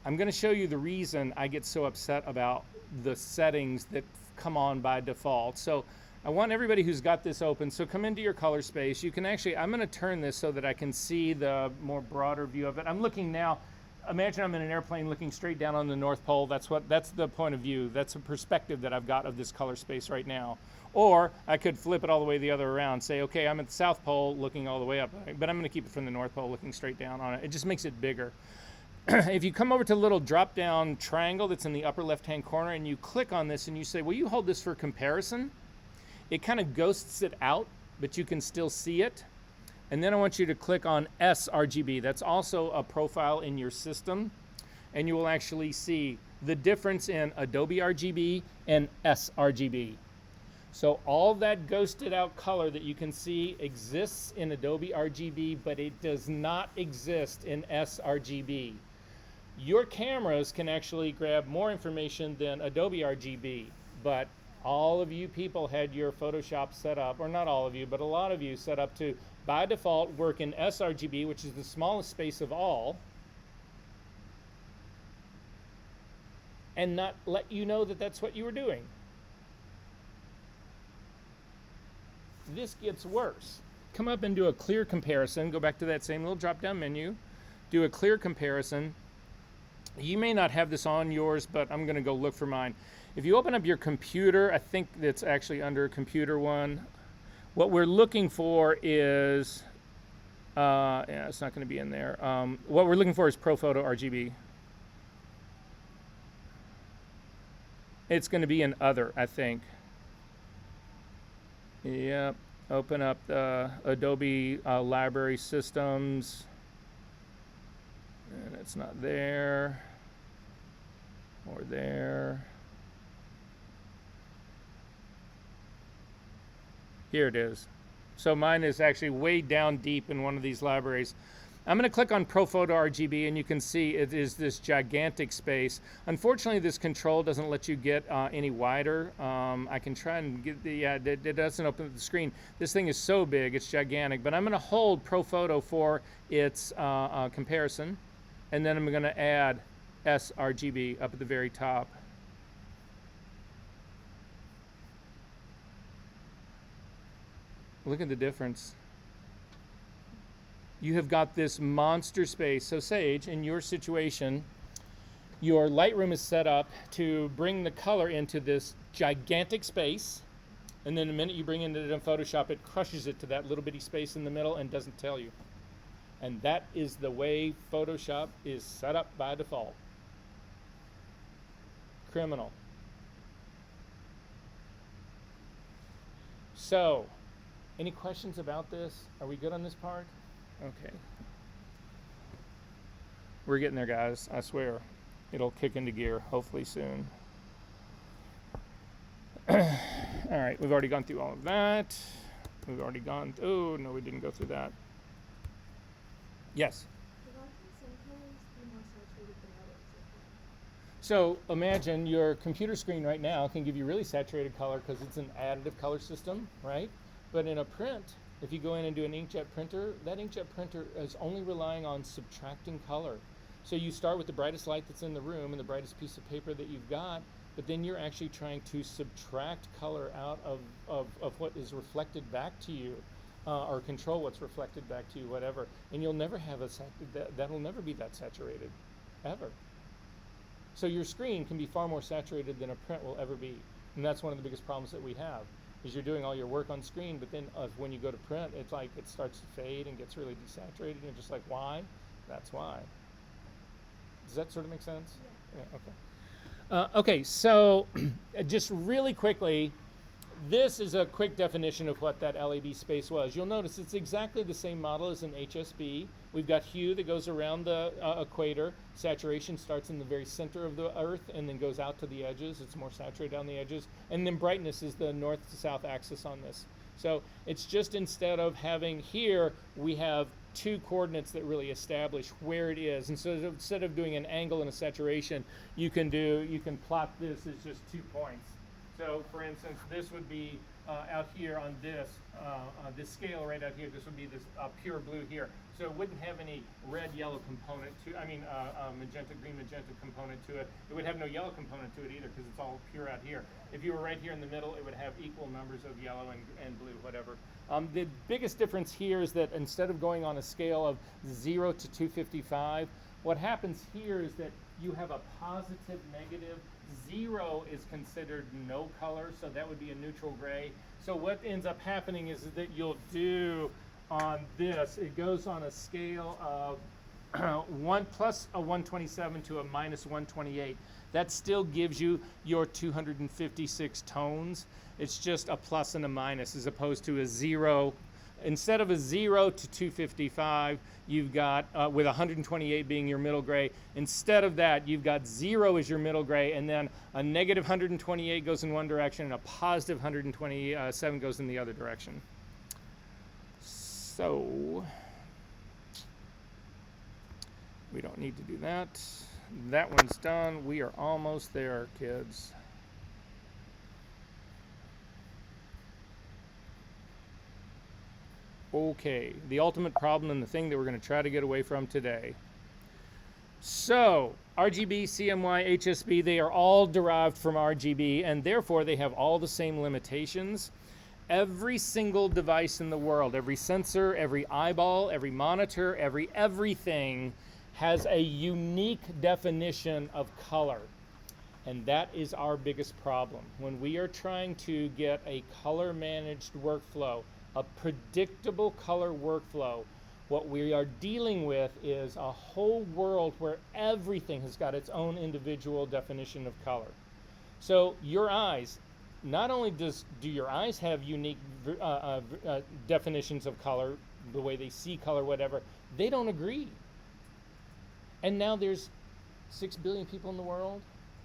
I'm going to show you the reason I get so upset about the settings that come on by default. So I want everybody who's got this open, so come into your color space. You can actually, I'm going to turn this so that I can see the more broader view of it. I'm looking now. Imagine I'm in an airplane looking straight down on the North Pole. That's the point of view. That's a perspective that I've got of this color space right now. Or I could flip it all the way the other around. Say, okay, I'm at the South Pole looking all the way up, but I'm going to keep it from the North Pole looking straight down on it. It just makes it bigger. If you come over to the little drop-down triangle that's in the upper left-hand corner and you click on this and you say, will you hold this for comparison? It kind of ghosts it out, but you can still see it. And then I want you to click on sRGB. That's also a profile in your system. And you will actually see the difference in Adobe RGB and sRGB. So all that ghosted out color that you can see exists in Adobe RGB, but it does not exist in sRGB. Your cameras can actually grab more information than Adobe RGB, but all of you people had your Photoshop set up, or not all of you, but a lot of you set up to, by default, work in sRGB, which is the smallest space of all, and not let you know that that's what you were doing. This gets worse. Come up and do a clear comparison. Go back to that same little drop-down menu. Do a clear comparison. You may not have this on yours, but I'm going to go look for mine. If you open up your computer, I think that's actually under computer one. What we're looking for is, yeah, it's not going to be in there. What we're looking for is ProPhoto RGB. It's going to be in other, I think. Yep. Open up the Adobe Library Systems. And it's not there. Or there. Here it is. So mine is actually way down deep in one of these libraries. I'm going to click on ProPhoto RGB and you can see it is this gigantic space. Unfortunately, this control doesn't let you get any wider. I can try and get the, yeah, it doesn't open up the screen. This thing is so big, it's gigantic. But I'm going to hold ProPhoto for its comparison. And then I'm going to add sRGB up at the very top. Look at the difference. You have got this monster space. So Sage, in your situation, your Lightroom is set up to bring the color into this gigantic space. And then the minute you bring it into Photoshop, it crushes it to that little bitty space in the middle and doesn't tell you. And that is the way Photoshop is set up by default. Criminal. So, any questions about this? Are we good on this part? Okay. We're getting there, guys. I swear. It'll kick into gear, hopefully soon. All right, we've already gone through all of that. We've already gone, oh, no, we didn't go through that. Yes? Why can some colors be more saturated than others? So imagine your computer screen right now can give you really saturated color because it's an additive color system, right? But in a print, if you go in and do an inkjet printer, that inkjet printer is only relying on subtracting color. So you start with the brightest light that's in the room and the brightest piece of paper that you've got, but then you're actually trying to subtract color out of what is reflected back to you, or control what's reflected back to you, whatever. And you'll never have that'll never be that saturated, ever. So your screen can be far more saturated than a print will ever be. And that's one of the biggest problems that we have. Is you're doing all your work on screen, but then when you go to print, it's like it starts to fade and gets really desaturated, and you're just like, why? That's why. Does that sort of make sense? Yeah. Yeah, okay. Okay, so just really quickly, this is a quick definition of what that LAB space was. You'll notice it's exactly the same model as an HSB. We've got hue that goes around the equator. Saturation starts in the very center of the Earth and then goes out to the edges. It's more saturated on the edges. And then brightness is the north to south axis on this. So it's just instead of having here, we have two coordinates that really establish where it is. And so instead of doing an angle and a saturation, you can plot this as just 2 points. So for instance, this would be out here on this scale right out here. This would be this pure blue here. So it wouldn't have any red yellow component to, magenta green magenta component to it. It would have no yellow component to it either because it's all pure out here. If you were right here in the middle, it would have equal numbers of yellow and blue, whatever. The biggest difference here is that instead of going on a scale of 0 to 255, what happens here is that you have a positive, negative. 0 is considered no color, so that would be a neutral gray. So what ends up happening is that you'll do on this, it goes on a scale of 1 plus a 127 to a minus 128. That still gives you your 256 tones. It's just a plus and a minus as opposed to a 0. Instead of a 0 to 255, you've got, with 128 being your middle gray, instead of that, you've got 0 as your middle gray, and then a negative 128 goes in one direction, and a positive 127 goes in the other direction. So, we don't need to do that. That one's done. We are almost there, kids. Okay, the ultimate problem and the thing that we're going to try to get away from today. So, RGB, CMY, HSB, they are all derived from RGB, and therefore they have all the same limitations. Every single device in the world, every sensor, every eyeball, every monitor, everything has a unique definition of color. And that is our biggest problem. When we are trying to get a color managed workflow, a predictable color workflow, what we are dealing with is a whole world where everything has got its own individual definition of color. So your eyes, not only do your eyes have unique definitions of color, the way they see color, whatever, they don't agree. And now there's 6 billion people in the world,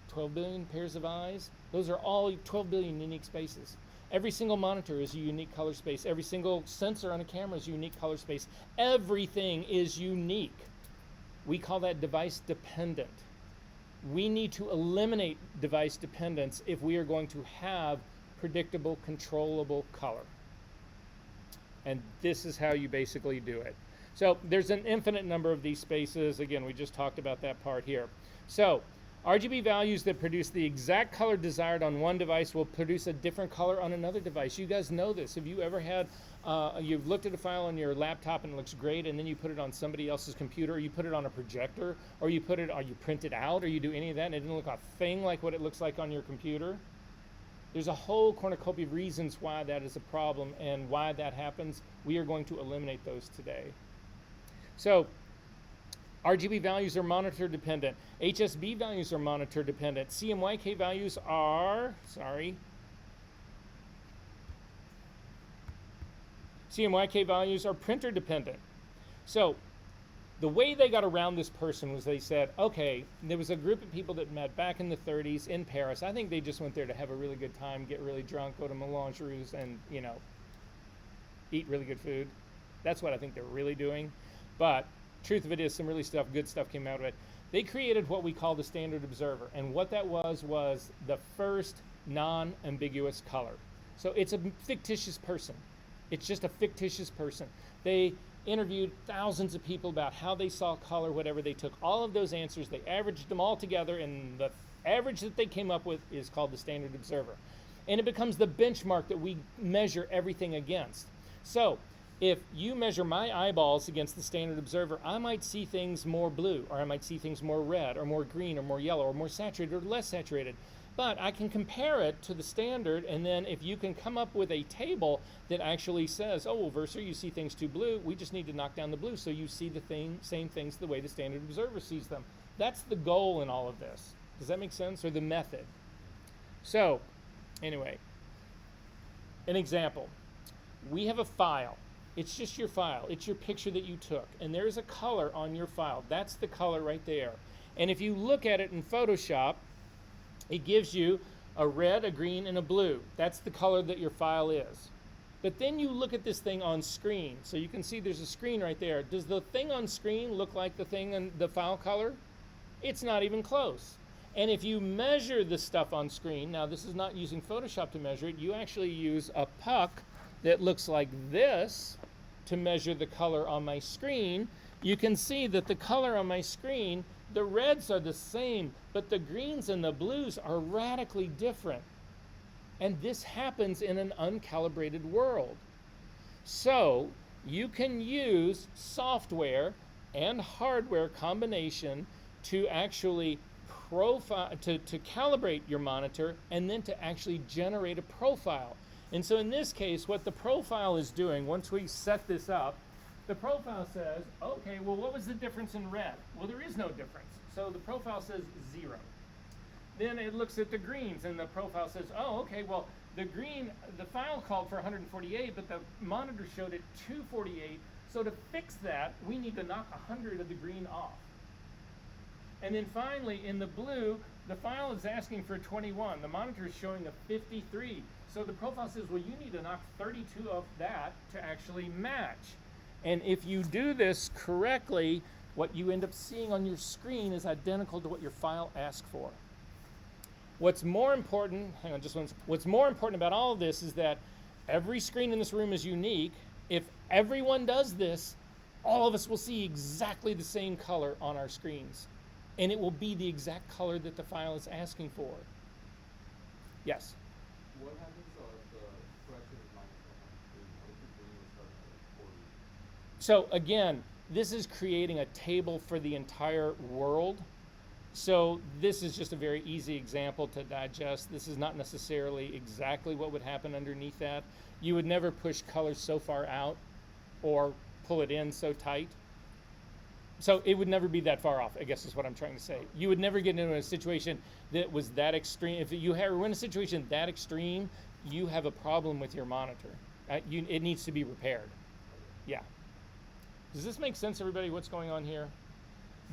12 billion pairs of eyes. Those are all 12 billion unique spaces. Every single monitor is a unique color space. Every single sensor on a camera is a unique color space. Everything is unique. We call that device dependent. We need to eliminate device dependence if we are going to have predictable, controllable color. And this is how you basically do it. So there's an infinite number of these spaces. Again, we just talked about that part here. So RGB values that produce the exact color desired on one device will produce a different color on another device. You guys know this. Have you ever had, you've looked at a file on your laptop and it looks great, and then you put it on somebody else's computer, or you put it on a projector, or you print it out, or you do any of that, and it didn't look a thing like what it looks like on your computer? There's a whole cornucopia of reasons why that is a problem and why that happens. We are going to eliminate those today. So, RGB values are monitor dependent. HSB values are monitor dependent. CMYK values are, CMYK values are printer dependent. So the way they got around this person was they said, okay, there was a group of people that met back in the 30s in Paris. I think they just went there to have a really good time, get really drunk, go to melangeries, and, eat really good food. That's what I think they're really doing. But truth of it is, some really good stuff came out of it. They created what we call the standard observer, and what that was the first non-ambiguous color. So it's a fictitious person. It's just a fictitious person. They interviewed thousands of people about how they saw color, whatever. They took all of those answers, they averaged them all together, and the average that they came up with is called the standard observer. And it becomes the benchmark that we measure everything against. So if you measure my eyeballs against the standard observer, I might see things more blue, or I might see things more red, or more green, or more yellow, or more saturated, or less saturated. But I can compare it to the standard, and then if you can come up with a table that actually says, oh, well, Verser, you see things too blue, we just need to knock down the blue so you see the same things the way the standard observer sees them. That's the goal in all of this. Does that make sense? Or the method? So, anyway, an example. We have a file. It's just your file. It's your picture that you took. And there's a color on your file. That's the color right there. And if you look at it in Photoshop, it gives you a red, a green, and a blue. That's the color that your file is. But then you look at this thing on screen. So you can see there's a screen right there. Does the thing on screen look like the thing in the file color? It's not even close. And if you measure the stuff on screen, now this is not using Photoshop to measure it, you actually use a puck that looks like this to measure the color on my screen. You can see that the color on my screen, the reds are the same, but the greens and the blues are radically different. And this happens in an uncalibrated world. So you can use software and hardware combination to actually profile, to calibrate your monitor, and then to actually generate a profile. And so in this case, what the profile is doing, once we set this up, the profile says, okay, well, what was the difference in red? Well, there is no difference. So the profile says 0. Then it looks at the greens, and the profile says, oh, okay, well, the green, the file called for 148, but the monitor showed it 248. So to fix that, we need to knock 100 of the green off. And then finally, in the blue, the file is asking for 21. The monitor is showing a 53. So the profile says, well, you need to knock 32 of that to actually match. And if you do this correctly, what you end up seeing on your screen is identical to what your file asked for. What's more important, hang on just one second. What's more important about all of this is that every screen in this room is unique. If everyone does this, all of us will see exactly the same color on our screens. And it will be the exact color that the file is asking for. Yes? What happens if the correction is -100? What if the green starts at 40? So again, this is creating a table for the entire world. So this is just a very easy example to digest. This is not necessarily exactly what would happen underneath that. You would never push color so far out or pull it in so tight. So it would never be that far off, I guess is what I'm trying to say. You would never get into a situation that was that extreme. If you were in a situation that extreme, you have a problem with your monitor. It needs to be repaired. Yeah. Does this make sense, everybody, what's going on here?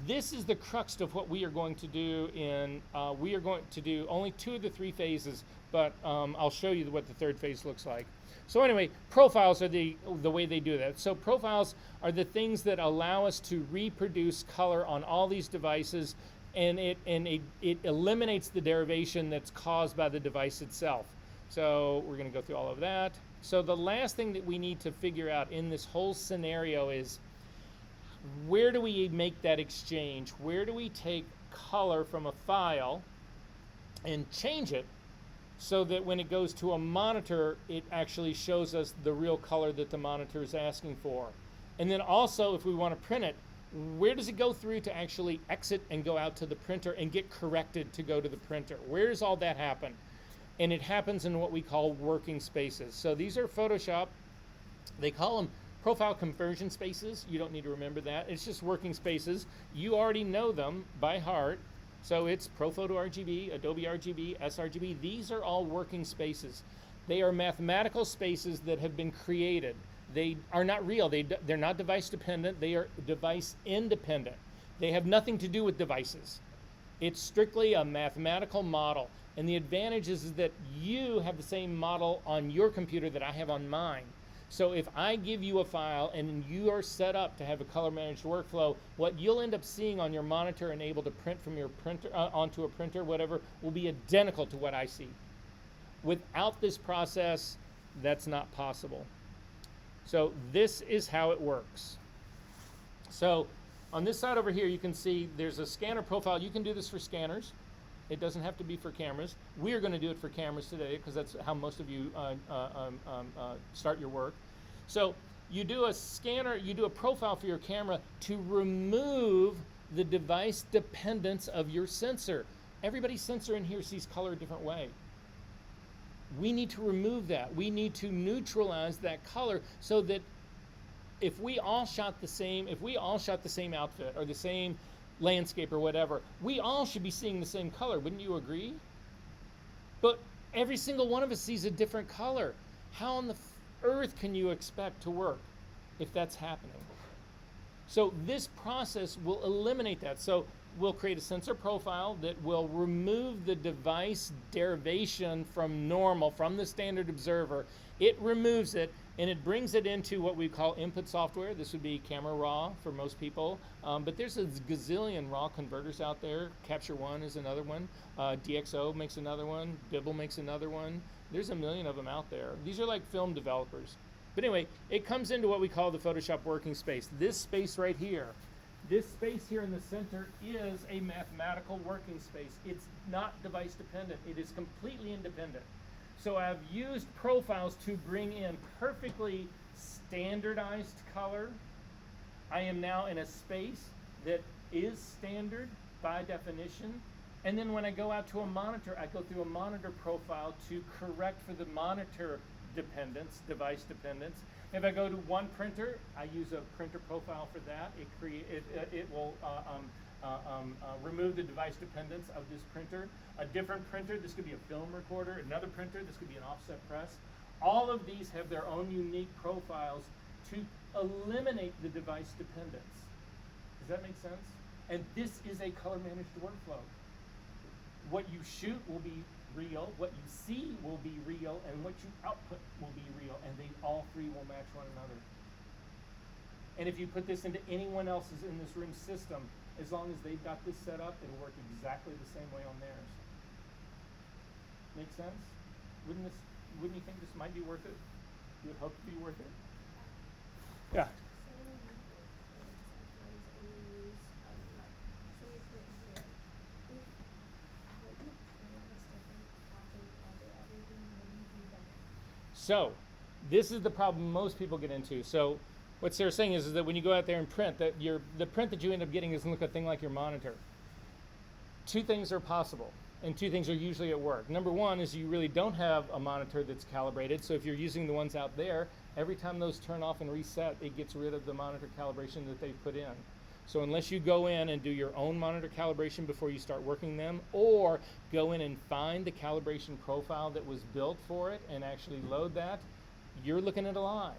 This is the crux of what we are going to do in, we are going to do only 2 of the 3 phases, but I'll show you what the 3rd phase looks like. So anyway, profiles are the way they do that. So profiles are the things that allow us to reproduce color on all these devices, and it eliminates the derivation that's caused by the device itself. So we're going to go through all of that. So the last thing that we need to figure out in this whole scenario is, where do we make that exchange? Where do we take color from a file and change it so that when it goes to a monitor, it actually shows us the real color that the monitor is asking for? And then also, if we want to print it, where does it go through to actually exit and go out to the printer and get corrected to go to the printer? Where does all that happen? And it happens in what we call working spaces. So these are Photoshop. They call them profile conversion spaces. You don't need to remember that. It's just working spaces. You already know them by heart. So it's ProPhoto RGB, Adobe RGB, sRGB. These are all working spaces. They are mathematical spaces that have been created. They are not real. They're not device dependent. They are device independent. They have nothing to do with devices. It's strictly a mathematical model. And the advantage is that you have the same model on your computer that I have on mine. So if I give you a file and you are set up to have a color managed workflow, what you'll end up seeing on your monitor and able to print from your printer onto a printer, whatever, will be identical to what I see. Without this process, that's not possible. So this is how it works. So on this side over here, you can see there's a scanner profile. You can do this for scanners. It doesn't have to be for cameras. We are going to do it for cameras today because that's how most of you start your work. So you do a scanner, you do a profile for your camera to remove the device dependence of your sensor. Everybody's sensor in here sees color a different way. We need to remove that. We need to neutralize that color so that if we all shot the same outfit or the same landscape or whatever, we all should be seeing the same color. Wouldn't you agree? But every single one of us sees a different color. How on the earth can you expect to work if that's happening? So this process will eliminate that. So we'll create a sensor profile that will remove the device derivation from normal, from the standard observer, It removes it, and it brings it into what we call input software. This would be Camera Raw for most people, but there's a gazillion raw converters out there. Capture One is another one. DxO makes another one. Bibble makes another one. There's a million of them out there. These are like film developers. But anyway, it comes into what we call the Photoshop working space. This space right here, this space here in the center is a mathematical working space. It's not device dependent. It is completely independent. So I've used profiles to bring in perfectly standardized color. I am now in a space that is standard by definition. And then when I go out to a monitor, I go through a monitor profile to correct for the monitor dependence, device dependence. If I go to one printer, I use a printer profile for that. It will remove the device dependence of this printer. A different printer, this could be a film recorder. Another printer, this could be an offset press. All of these have their own unique profiles to eliminate the device dependence. Does that make sense? And this is a color managed workflow. What you shoot will be real, what you see will be real, and what you output will be real, and they all three will match one another. And if you put this into anyone else's in this room system, as long as they've got this set up, it'll work exactly the same way on theirs. Make sense? Wouldn't you think this might be worth it? You would hope to be worth it? Yeah. So, this is the problem most people get into. So, what Sarah's saying is that when you go out there and print, that the print that you end up getting doesn't look a thing like your monitor. Two things are possible, and two things are usually at work. Number one is you really don't have a monitor that's calibrated, so if you're using the ones out there, every time those turn off and reset, it gets rid of the monitor calibration that they've put in. So unless you go in and do your own monitor calibration before you start working them, or go in and find the calibration profile that was built for it and actually load that, you're looking at a lie.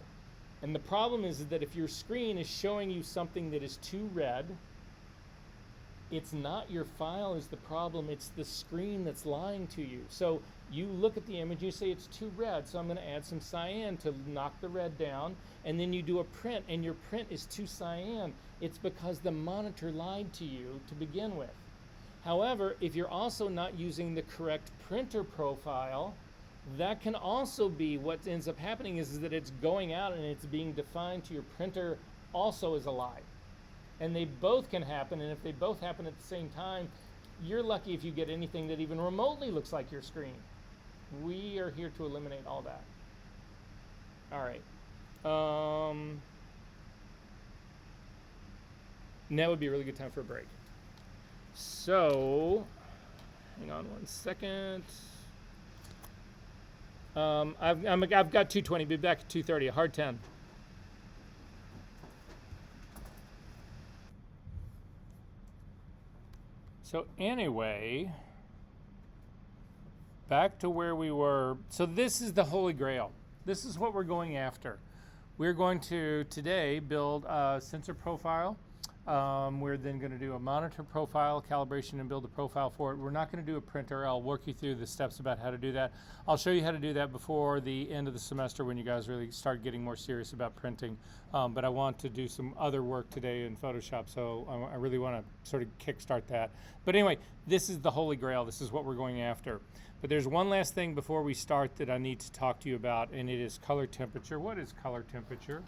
And the problem is that if your screen is showing you something that is too red, it's not your file is the problem, it's the screen that's lying to you. So you look at the image, you say it's too red, so I'm going to add some cyan to knock the red down, and then you do a print, and your print is too cyan. It's because the monitor lied to you to begin with. However, if you're also not using the correct printer profile, that can also be what ends up happening is that it's going out and it's being defined to your printer also as a lie. And they both can happen, and if they both happen at the same time, you're lucky if you get anything that even remotely looks like your screen. We are here to eliminate all that. All right. Now would be a really good time for a break. So, hang on one second. I've got 2:20. Be back at 2:30. A hard 10. So anyway, back to where we were. So this is the Holy Grail. This is what we're going after. We're going to today build a sensor profile. We're then going to do a monitor profile, calibration, and build a profile for it. We're not going to do a printer. I'll work you through the steps about how to do that. I'll show you how to do that before the end of the semester when you guys really start getting more serious about printing. But I want to do some other work today in Photoshop, so I really want to sort of kickstart that. But anyway, this is the Holy Grail. This is what we're going after. But there's one last thing before we start that I need to talk to you about, and it is color temperature. What is color temperature?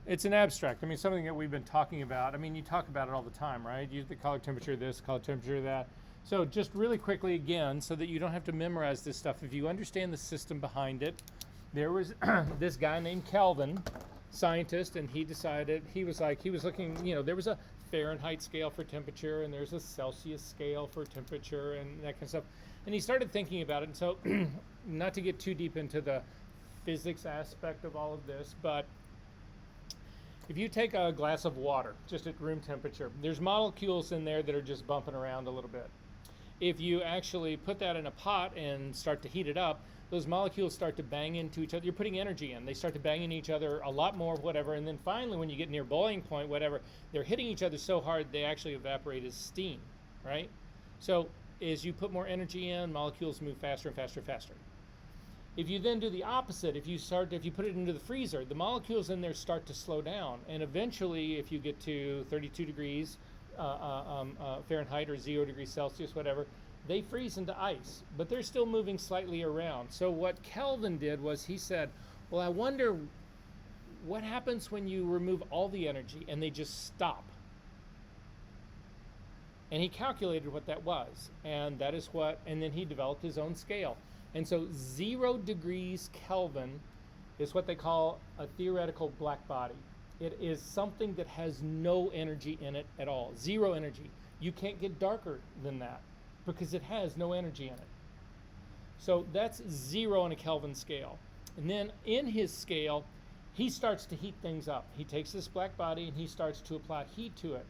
It's an abstract. I mean, something that we've been talking about. I mean, you talk about it all the time, right? Use the color temperature of this, color temperature of that. So just really quickly again, so that you don't have to memorize this stuff, if you understand the system behind it, there was this guy named Kelvin, scientist, and he decided, he was looking, there was a Fahrenheit scale for temperature, and there's a Celsius scale for temperature, and that kind of stuff. And he started thinking about it, and so, not to get too deep into the physics aspect of all of this, but if you take a glass of water, just at room temperature, there's molecules in there that are just bumping around a little bit. If you actually put that in a pot and start to heat it up, those molecules start to bang into each other. You're putting energy in. They start to bang into each other a lot more, whatever, and then finally when you get near boiling point, whatever, they're hitting each other so hard they actually evaporate as steam, right? So as you put more energy in, molecules move faster and faster and faster. If you then do the opposite, if you put it into the freezer, the molecules in there start to slow down, and eventually, if you get to 32 degrees Fahrenheit or 0 degrees Celsius, whatever, they freeze into ice, but they're still moving slightly around. So what Kelvin did was he said, well, I wonder what happens when you remove all the energy and they just stop. And he calculated what that was, and that is what, and then he developed his own scale. And so 0 degrees Kelvin is what they call a theoretical black body. It is something that has no energy in it at all, 0 energy. You can't get darker than that because it has no energy in it. So that's 0 on a Kelvin scale. And then in his scale, he starts to heat things up. He takes this black body and he starts to apply heat to it.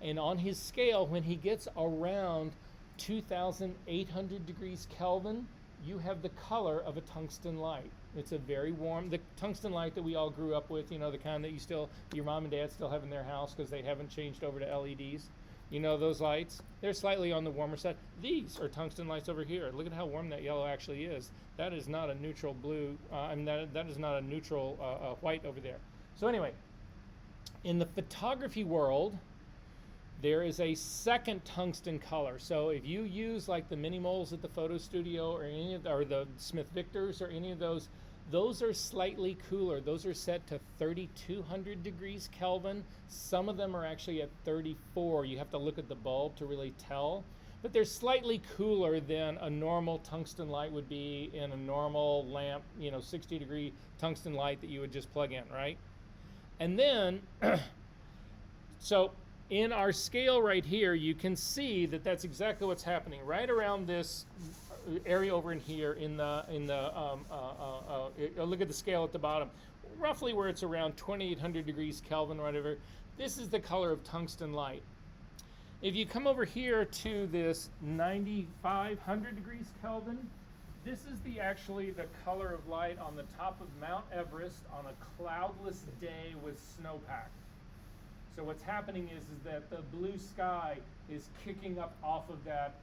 And on his scale, when he gets around 2,800 degrees Kelvin, you have the color of a tungsten light. It's a very warm, the tungsten light that we all grew up with, you know, the kind that your mom and dad still have in their house because they haven't changed over to LEDs. You know those lights? They're slightly on the warmer side. These are tungsten lights over here. Look at how warm that yellow actually is. That is not a neutral blue, that is not a neutral white over there. So anyway, in the photography world, there is a second tungsten color. So if you use like the mini moles at the photo studio or or the Smith Victors or any of those are slightly cooler. Those are set to 3,200 degrees Kelvin. Some of them are actually at 34. You have to look at the bulb to really tell. But they're slightly cooler than a normal tungsten light would be in a normal lamp, 60-degree tungsten light that you would just plug in, right? And then, so in our scale right here, you can see that that's exactly what's happening right around this area over in here look at the scale at the bottom, roughly where it's around 2,800 degrees Kelvin or whatever. This is the color of tungsten light. If you come over here to this 9,500 degrees Kelvin, this is actually the color of light on the top of Mount Everest on a cloudless day with snowpack. So what's happening is that the blue sky is kicking up off of that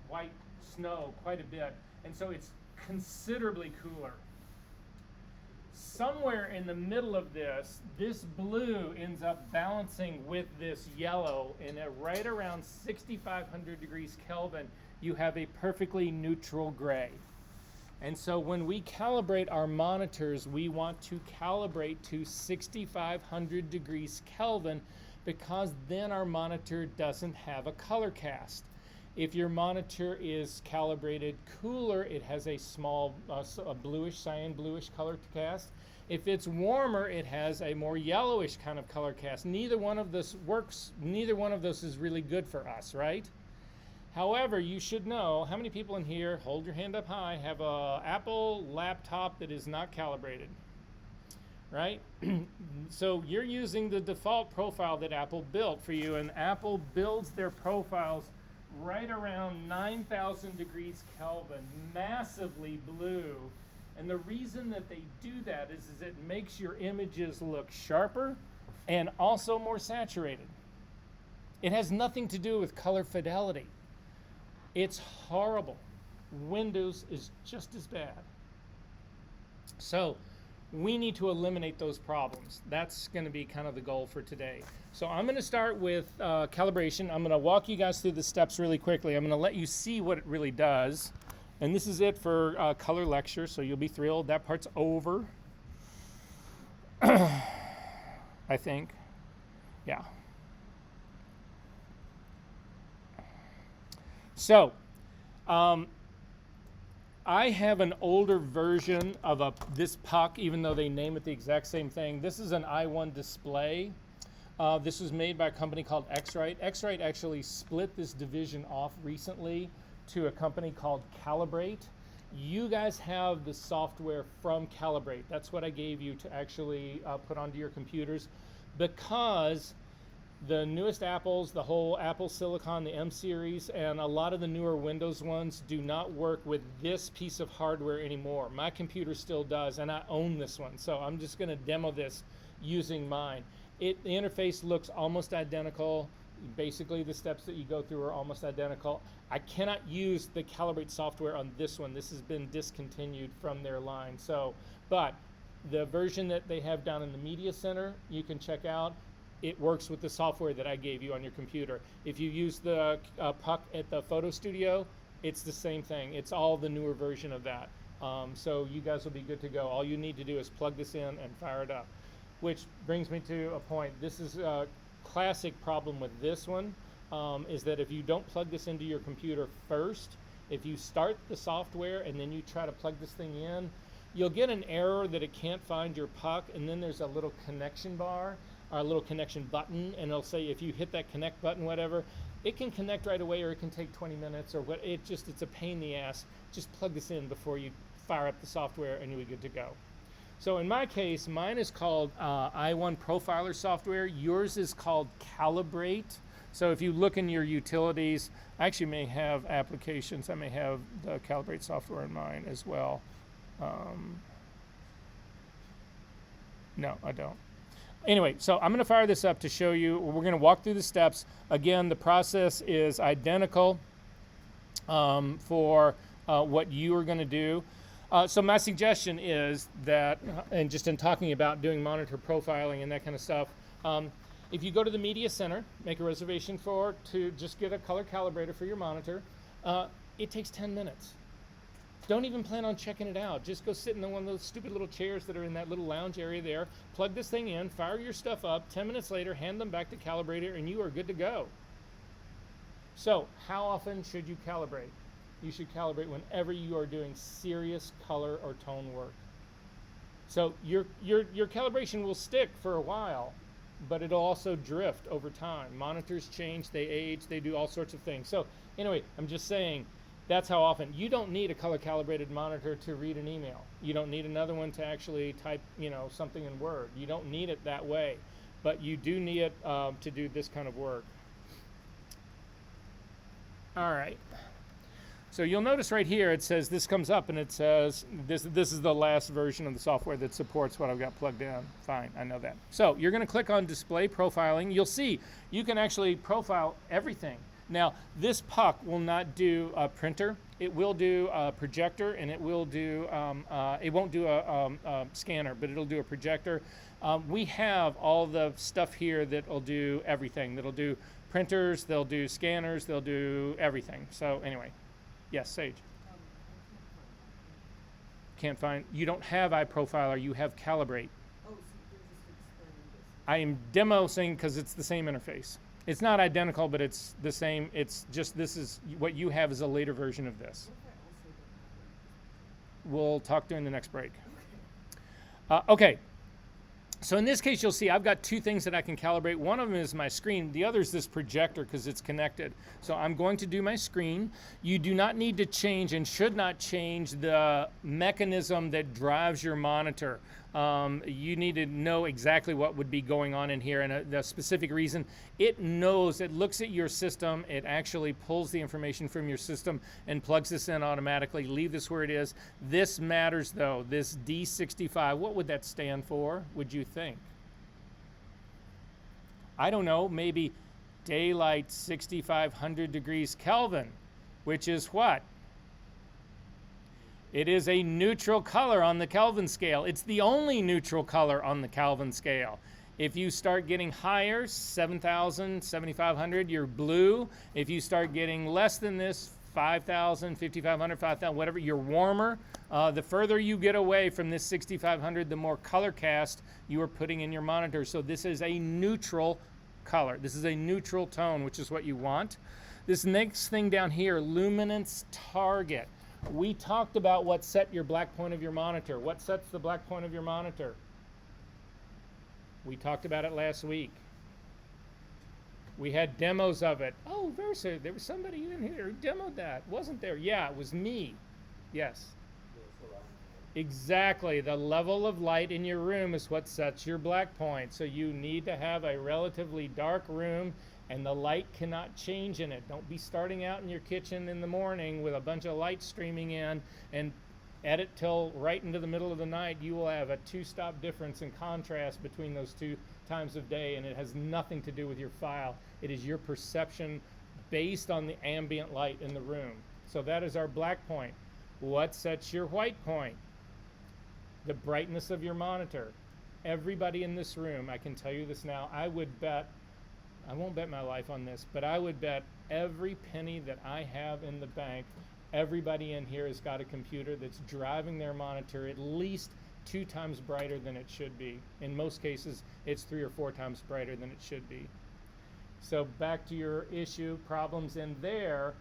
white snow quite a bit, and so it's considerably cooler. Somewhere in the middle of this blue ends up balancing with this yellow, and at right around 6,500 degrees Kelvin, you have a perfectly neutral gray. And so when we calibrate our monitors, we want to calibrate to 6,500 degrees Kelvin because then our monitor doesn't have a color cast. If your monitor is calibrated cooler, it has a small a bluish, cyan bluish color cast. If it's warmer, it has a more yellowish kind of color cast. Neither one of those works, neither one of those is really good for us, right? However, you should know, how many people in here, hold your hand up high, have an Apple laptop that is not calibrated, right? So you're using the default profile that Apple built for you, and Apple builds their profiles right around 9,000 degrees Kelvin, massively blue. And the reason that they do that is it makes your images look sharper and also more saturated. It has nothing to do with color fidelity. It's horrible. Windows is just as bad. So we need to eliminate those problems. That's going to be kind of the goal for today. So I'm going to start with calibration. I'm going to walk you guys through the steps really quickly. I'm going to let you see what it really does. And this is it for color lecture, so you'll be thrilled. That part's over, I think. Yeah. So, I have an older version of this puck, even though they name it the exact same thing. This is an i1 display. This was made by a company called X-Rite. X-Rite actually split this division off recently to a company called Calibrate. You guys have the software from Calibrate. That's what I gave you to actually put onto your computers, because the newest Apples, the whole Apple Silicon, the M series, and a lot of the newer Windows ones do not work with this piece of hardware anymore. My computer still does, and I own this one, so I'm just going to demo this using mine. The interface looks almost identical. Basically, the steps that you go through are almost identical. I cannot use the Calibrate software on this one. This has been discontinued from their line. So, but the version that they have down in the Media Center, you can check out. It works with the software that I gave you on your computer. If you use the puck at the photo studio, it's the same thing. It's all the newer version of that. So you guys will be good to go. All you need to do is plug this in and fire it up. Which brings me to a point. This is a classic problem with this one, is that if you don't plug this into your computer first, if you start the software and then you try to plug this thing in, you'll get an error that it can't find your puck, and then there's a little connection bar, or a little connection button, and it'll say if you hit that connect button, whatever, it can connect right away, or it can take 20 minutes, or what. It's a pain in the ass. Just plug this in before you fire up the software, and you'll be good to go. So in my case, mine is called i1 Profiler software. Yours is called Calibrate. So if you look in your utilities, I actually may have applications. I may have the Calibrate software in mine as well. No, I don't. Anyway, so I'm going to fire this up to show you. We're going to walk through the steps. Again, the process is identical for what you are going to do. So my suggestion is that, and just in talking about doing monitor profiling and that kind of stuff, if you go to the Media Center, make a reservation to just get a color calibrator for your monitor, it takes 10 minutes. Don't even plan on checking it out. Just go sit in one of those stupid little chairs that are in that little lounge area there, plug this thing in, fire your stuff up, 10 minutes later, hand them back to calibrator, and you are good to go. So how often should you calibrate? You should calibrate whenever you are doing serious color or tone work. So your calibration will stick for a while, but it'll also drift over time. Monitors change, they age, they do all sorts of things. So anyway, I'm just saying, that's how often. You don't need a color calibrated monitor to read an email. You don't need another one to actually type, something in Word. You don't need it that way, but you do need it to do this kind of work. All right. So you'll notice right here it says this comes up and it says this is the last version of the software that supports what I've got plugged in. Fine, I know that. So you're going to click on Display Profiling. You'll see you can actually profile everything. Now this puck will not do a printer. It will do a projector, and it will do it won't do a scanner, but it'll do a projector. We have all the stuff here that will do everything. That'll do printers, they'll do scanners, they'll do everything. So anyway. Yes, Sage. Can't find. You don't have iProfiler. You have Calibrate. Oh, so you're just explaining this. I am demoing because it's the same interface. It's not identical, but it's the same. It's just this is what you have is a later version of this. What if I also don't have We'll talk during the next break. Okay. So in this case, you'll see I've got two things that I can calibrate. One of them is my screen. The other is this projector because it's connected. So I'm going to do my screen. You do not need to change and should not change the mechanism that drives your monitor. You need to know exactly what would be going on in here, and the specific reason. It knows, it looks at your system, it actually pulls the information from your system and plugs this in automatically. Leave this where it is. This matters though, this D65, what would that stand for, would you think? I don't know, maybe daylight 6,500 degrees Kelvin, which is what? It is a neutral color on the Kelvin scale. It's the only neutral color on the Kelvin scale. If you start getting higher, 7,000, 7,500, you're blue. If you start getting less than this, 5,000, 5,500, 5,000, whatever, you're warmer. The further you get away from this 6,500, the more color cast you are putting in your monitor. So this is a neutral color. This is a neutral tone, which is what you want. This next thing down here, luminance target. We talked about what set your black point of your monitor. What sets the black point of your monitor? We talked about it last week. We had demos of it. Oh, Versa, there was somebody in here who demoed that. Wasn't there? Yeah, it was me. Yes. Exactly. The level of light in your room is what sets your black point. So you need to have a relatively dark room, and the light cannot change in it. Don't be starting out in your kitchen in the morning with a bunch of light streaming in and edit till right into the middle of the night, you will have a 2-stop difference in contrast between those 2 times of day, and it has nothing to do with your file. It is your perception based on the ambient light in the room. So that is our black point. What sets your white point? The brightness of your monitor. Everybody in this room, I can tell you this now, I would bet, I won't bet my life on this, but I would bet every penny that I have in the bank, everybody in here has got a computer that's driving their monitor at least 2 times brighter than it should be. In most cases, it's 3 or 4 times brighter than it should be. So back to your issue, problems in there,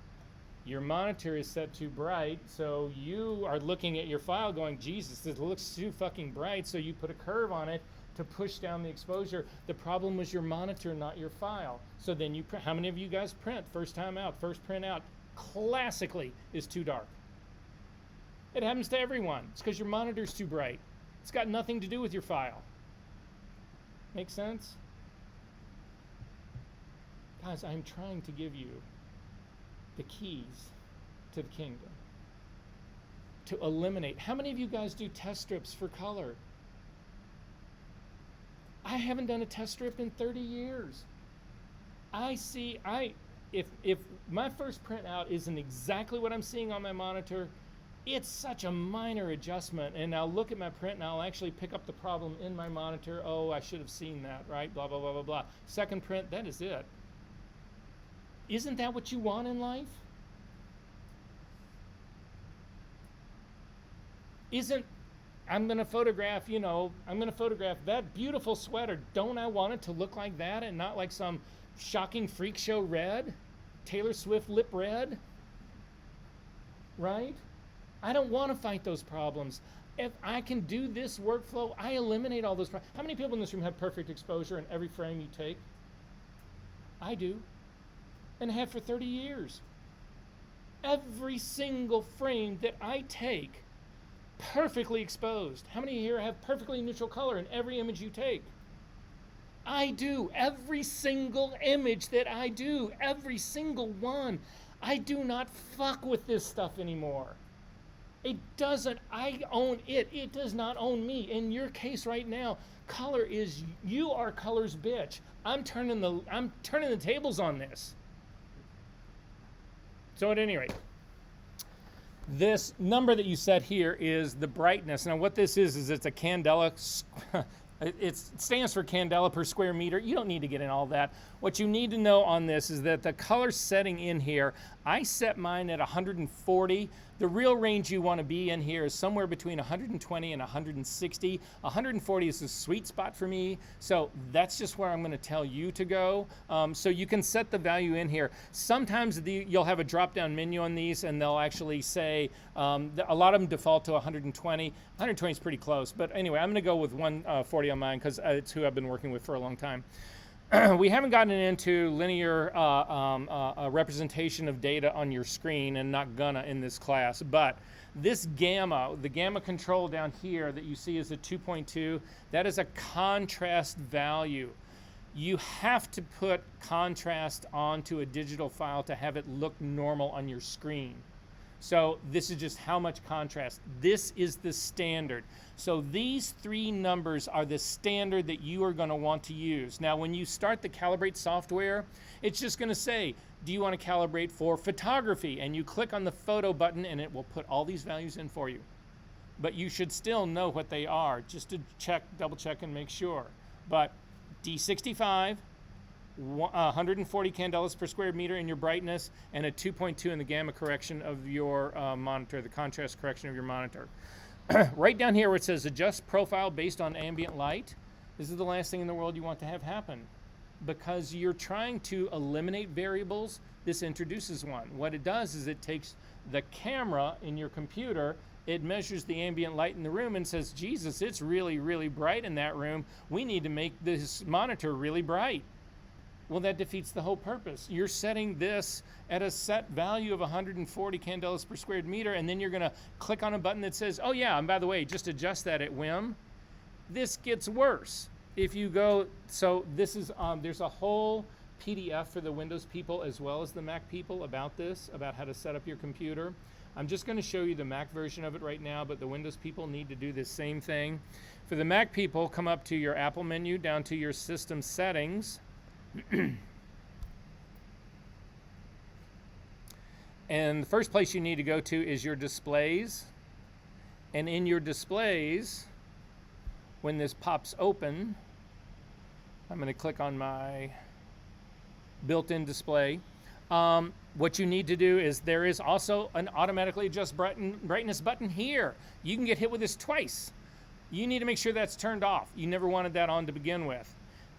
your monitor is set too bright, so you are looking at your file going, Jesus, this looks too fucking bright, so you put a curve on it to push down the exposure. The problem was your monitor, not your file. So then you print. How many of you guys print first time out? First print out classically is too dark. It happens to everyone. It's because your monitor's too bright. It's got nothing to do with your file. Make sense? Guys, I'm trying to give you the keys to the kingdom. To eliminate. How many of you guys do test strips for color? I haven't done a test strip in 30 years. If my first printout isn't exactly what I'm seeing on my monitor, it's such a minor adjustment, and I'll look at my print and I'll actually pick up the problem in my monitor. Oh, I should have seen that, right? Blah, blah, blah, blah, blah. Second print, that is it. Isn't that what you want in life? I'm going to photograph that beautiful sweater. Don't I want it to look like that and not like some shocking freak show red? Taylor Swift lip red? Right? I don't want to fight those problems. If I can do this workflow, I eliminate all those problems. How many people in this room have perfect exposure in every frame you take? I do. And have for 30 years. Every single frame that I take, perfectly exposed. How many here have perfectly neutral color in every image you take? I do. Every single image that I do, every single one. I do not fuck with this stuff anymore. It doesn't, I own it. It does not own me. In your case right now, color is, you are color's bitch. I'm turning the tables on this. So at any rate, this number that you set here is the brightness. Now what this is it's a candela. It stands for candela per square meter. You don't need to get in all that. What you need to know on this is that the color setting in here, I set mine at 140. The real range you want to be in here is somewhere between 120 and 160. 140 is the sweet spot for me, so that's just where I'm going to tell you to go. So you can set the value in here. Sometimes you'll have a drop-down menu on these, and they'll actually say, a lot of them default to 120. 120 is pretty close, but anyway, I'm going to go with 140 on mine because it's who I've been working with for a long time. We haven't gotten into linear representation of data on your screen, and not gonna in this class, but this gamma, the gamma control down here that you see is a 2.2, that is a contrast value. You have to put contrast onto a digital file to have it look normal on your screen. So this is just how much contrast. This is the standard. So these 3 numbers are the standard that you are going to want to use. Now when you start the calibrate software, it's just going to say, do you want to calibrate for photography? And you click on the photo button and it will put all these values in for you. But you should still know what they are, just to check, double check and make sure. But D65, 140 candelas per square meter in your brightness, and a 2.2 in the gamma correction of your monitor, the contrast correction of your monitor. Right down here where it says adjust profile based on ambient light, this is the last thing in the world you want to have happen. Because you're trying to eliminate variables, this introduces one. What it does is it takes the camera in your computer, it measures the ambient light in the room and says, Jesus, it's really, really bright in that room. We need to make this monitor really bright. Well, that defeats the whole purpose. You're setting this at a set value of 140 candelas per square meter, and then you're going to click on a button that says, oh yeah, and by the way, just adjust that at whim. This gets worse. If you go, so this is, there's a whole PDF for the Windows people as well as the Mac people about this, about how to set up your computer. I'm just going to show you the Mac version of it right now, but the Windows people need to do the same thing. For the Mac people, come up to your Apple menu, down to your system settings. And the first place you need to go to is your displays. And in your displays, when this pops open, I'm going to click on my built-in display. What you need to do is there is also an automatically adjust brightness button here. You can get hit with this twice. You need to make sure that's turned off. You never wanted that on to begin with.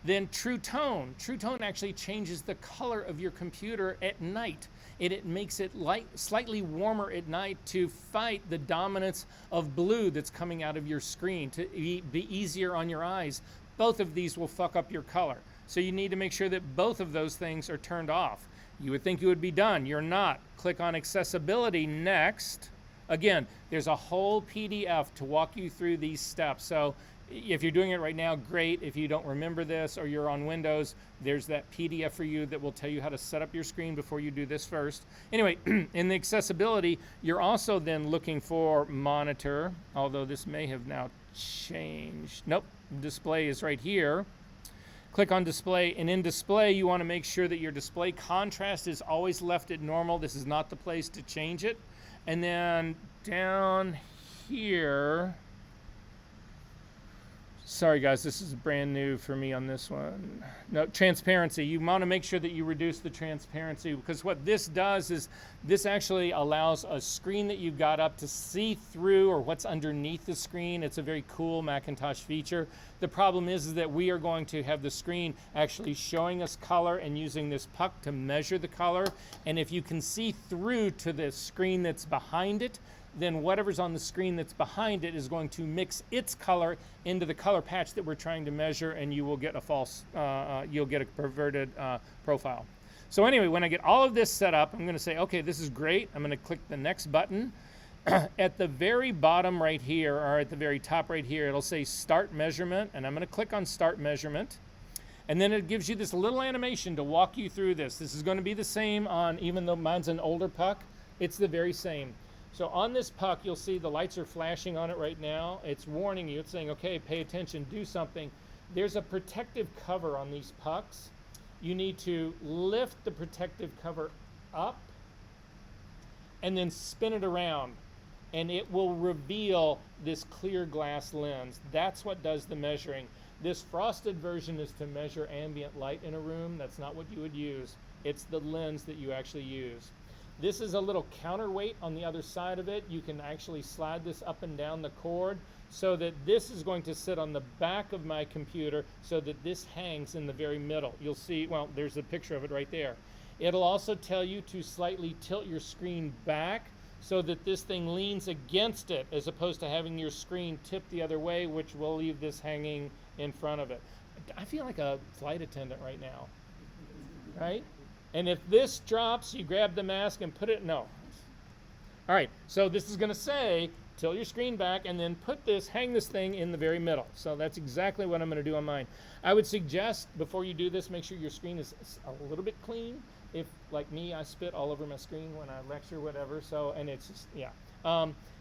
Then True Tone. True Tone actually changes the color of your computer at night. It makes it slightly warmer at night to fight the dominance of blue that's coming out of your screen, to be easier on your eyes. Both of these will fuck up your color. So you need to make sure that both of those things are turned off. You would think you would be done. You're not. Click on Accessibility next. Again, there's a whole PDF to walk you through these steps. So if you're doing it right now, great. If you don't remember this or you're on Windows, there's that PDF for you that will tell you how to set up your screen before you do this first. Anyway, in the accessibility, you're also then looking for monitor, although this may have now changed. Nope, display is right here. Click on display, and in display, you want to make sure that your display contrast is always left at normal. This is not the place to change it. And then down here, sorry guys, this is brand new for me on this one. No, transparency. You want to make sure that you reduce the transparency, because what this does is this actually allows a screen that you've got up to see through or what's underneath the screen. It's a very cool Macintosh feature. The problem is that we are going to have the screen actually showing us color and using this puck to measure the color. And if you can see through to the screen that's behind it, then whatever's on the screen that's behind it is going to mix its color into the color patch that we're trying to measure, and you will get a false, you'll get a perverted profile. So anyway, when I get all of this set up, I'm going to say, okay, this is great. I'm going to click the next button. At the very bottom right here, or at the very top right here, it'll say Start Measurement, and I'm going to click on Start Measurement. And then it gives you this little animation to walk you through this. This is going to be the same on, even though mine's an older puck, it's the very same. So on this puck, you'll see the lights are flashing on it right now. It's warning you. It's saying, okay, pay attention, do something. There's a protective cover on these pucks. You need to lift the protective cover up and then spin it around, and it will reveal this clear glass lens. That's what does the measuring. This frosted version is to measure ambient light in a room. That's not what you would use. It's the lens that you actually use. This is a little counterweight on the other side of it. You can actually slide this up and down the cord so that this is going to sit on the back of my computer so that this hangs in the very middle. You'll see, well, there's a picture of it right there. It'll also tell you to slightly tilt your screen back so that this thing leans against it, as opposed to having your screen tipped the other way, which will leave this hanging in front of it. I feel like a flight attendant right now, right? And if this drops, you grab the mask and put it, no. All right, so this is gonna say, tilt your screen back and then hang this thing in the very middle. So that's exactly what I'm gonna do on mine. I would suggest, before you do this, make sure your screen is a little bit clean. If, like me, I spit all over my screen when I lecture, whatever, so, and it's just, yeah.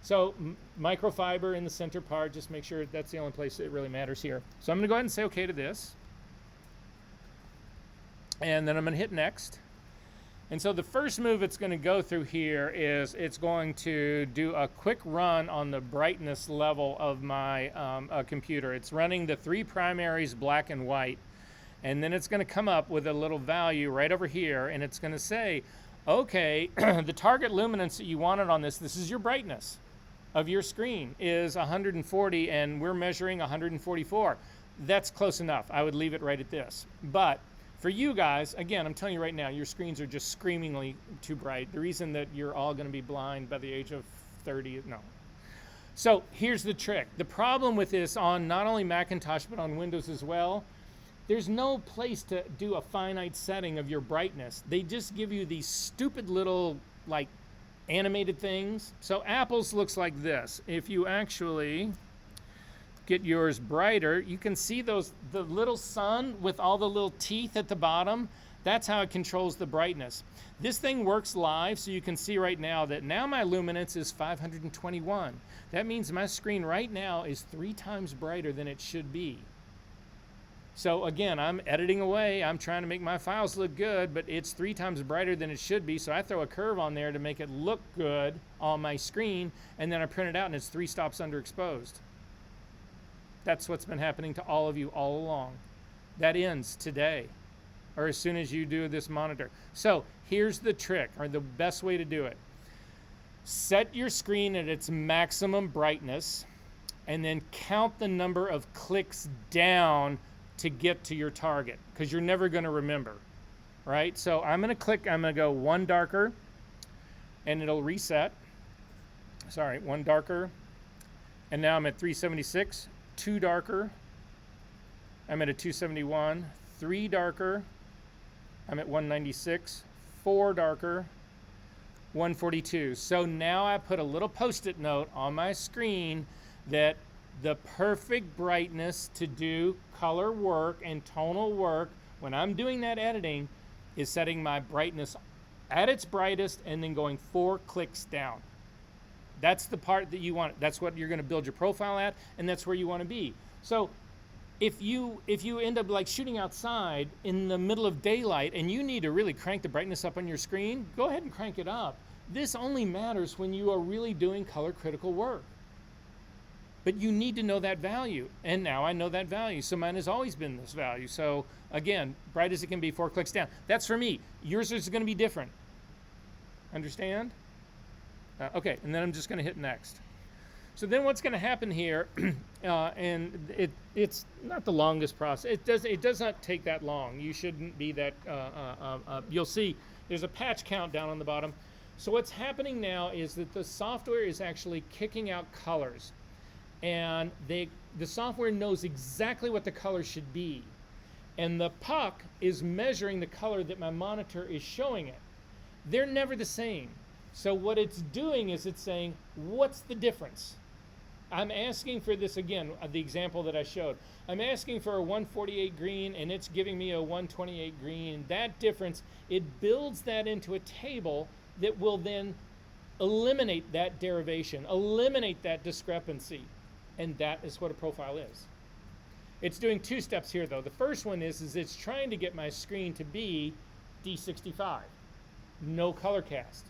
So microfiber in the center part, just make sure that's the only place it really matters here. So I'm gonna go ahead and say okay to this. And then I'm gonna hit next. And so the first move it's going to go through here is it's going to do a quick run on the brightness level of my computer. It's running the three primaries, black and white. And then it's going to come up with a little value right over here, and it's going to say, okay, the target luminance that you wanted on this is your brightness of your screen is 140, and we're measuring 144. That's close enough. I would leave it right at this. But for you guys, again, I'm telling you right now, your screens are just screamingly too bright. The reason that you're all going to be blind by the age of 30, no. So here's the trick. The problem with this on not only Macintosh, but on Windows as well, there's no place to do a finite setting of your brightness. They just give you these stupid little, like, animated things. So Apple's looks like this. If you actually get yours brighter, you can see the little sun with all the little teeth at the bottom. That's how it controls the brightness. This thing works live, so you can see right now that now my luminance is 521. That means my screen right now is 3 times brighter than it should be. So again, I'm editing away, I'm trying to make my files look good, but it's 3 times brighter than it should be, so I throw a curve on there to make it look good on my screen, and then I print it out and it's 3 stops underexposed. That's what's been happening to all of you all along. That ends today, or as soon as you do this monitor. So here's the trick, or the best way to do it. Set your screen at its maximum brightness, and then count the number of clicks down to get to your target, because you're never going to remember, right? So I'm going to go 1 darker, and it'll reset. Sorry, 1 darker, and now I'm at 376. 2 darker, I'm at a 271. 3 darker, I'm at 196. 4 darker, 142. So now I put a little post-it note on my screen that the perfect brightness to do color work and tonal work when I'm doing that editing is setting my brightness at its brightest and then going 4 clicks down. That's the part that you want. That's what you're going to build your profile at, and that's where you want to be. So if you end up like shooting outside in the middle of daylight and you need to really crank the brightness up on your screen, go ahead and crank it up. This only matters when you are really doing color critical work. But you need to know that value, and now I know that value, so mine has always been this value. So again, bright as it can be, 4 clicks down. That's for me. Yours is going to be different. Understand? Okay, and then I'm just going to hit next. So then what's going to happen here, and it's not the longest process. It does not take that long. You shouldn't be that. You'll see there's a patch count down on the bottom. So what's happening now is that the software is actually kicking out colors, and the software knows exactly what the color should be, and the puck is measuring the color that my monitor is showing it. They're never the same. So what it's doing is it's saying, what's the difference? I'm asking for this again, the example that I showed. I'm asking for a 148 green and it's giving me a 128 green. That difference, it builds that into a table that will then eliminate that derivation, eliminate that discrepancy. And that is what a profile is. It's doing 2 steps here though. The first one is it's trying to get my screen to be D65, no color cast.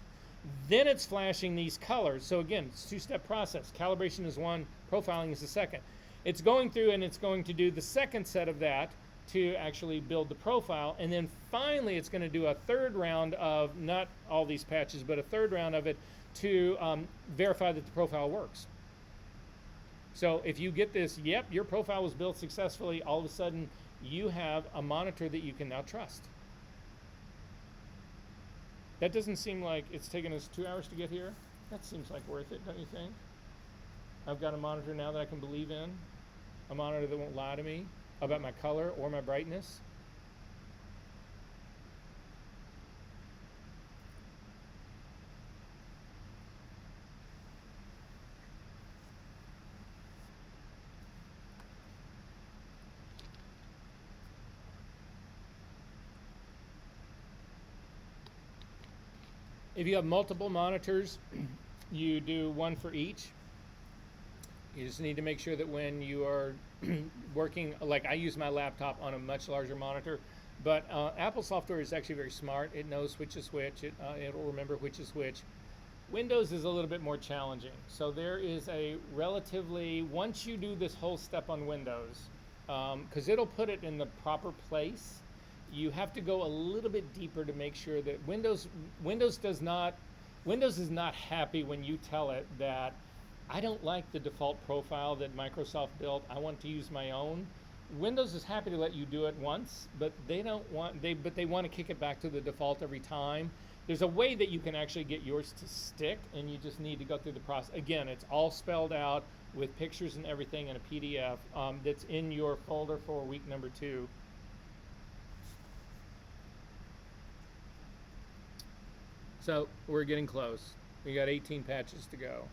Then it's flashing these colors. So again, it's a 2-step process. Calibration is one, profiling is the second. It's going through and it's going to do the second set of that to actually build the profile. And then finally, it's going to do a 3rd round of, not all these patches, but a 3rd round of it to verify that the profile works. So if you get this, yep, your profile was built successfully, all of a sudden you have a monitor that you can now trust. That doesn't seem like it's taken us 2 hours to get here. That seems like worth it, don't you think? I've got a monitor now that I can believe in, a monitor that won't lie to me about my color or my brightness. If you have multiple monitors, you do one for each. You just need to make sure that when you are working, like I use my laptop on a much larger monitor, but Apple software is actually very smart. It knows which is which. It'll remember which is which. Windows is a little bit more challenging. So there is a relatively, once you do this whole step on Windows, because it'll put it in the proper place, you have to go a little bit deeper to make sure that Windows is not happy when you tell it that I don't like the default profile that Microsoft built. I want to use my own. Windows is happy to let you do it once, but they want to kick it back to the default every time. There's a way that you can actually get yours to stick, and you just need to go through the process. Again, it's all spelled out with pictures and everything in a PDF that's in your folder for week number 2. So we're getting close. We got 18 patches to go.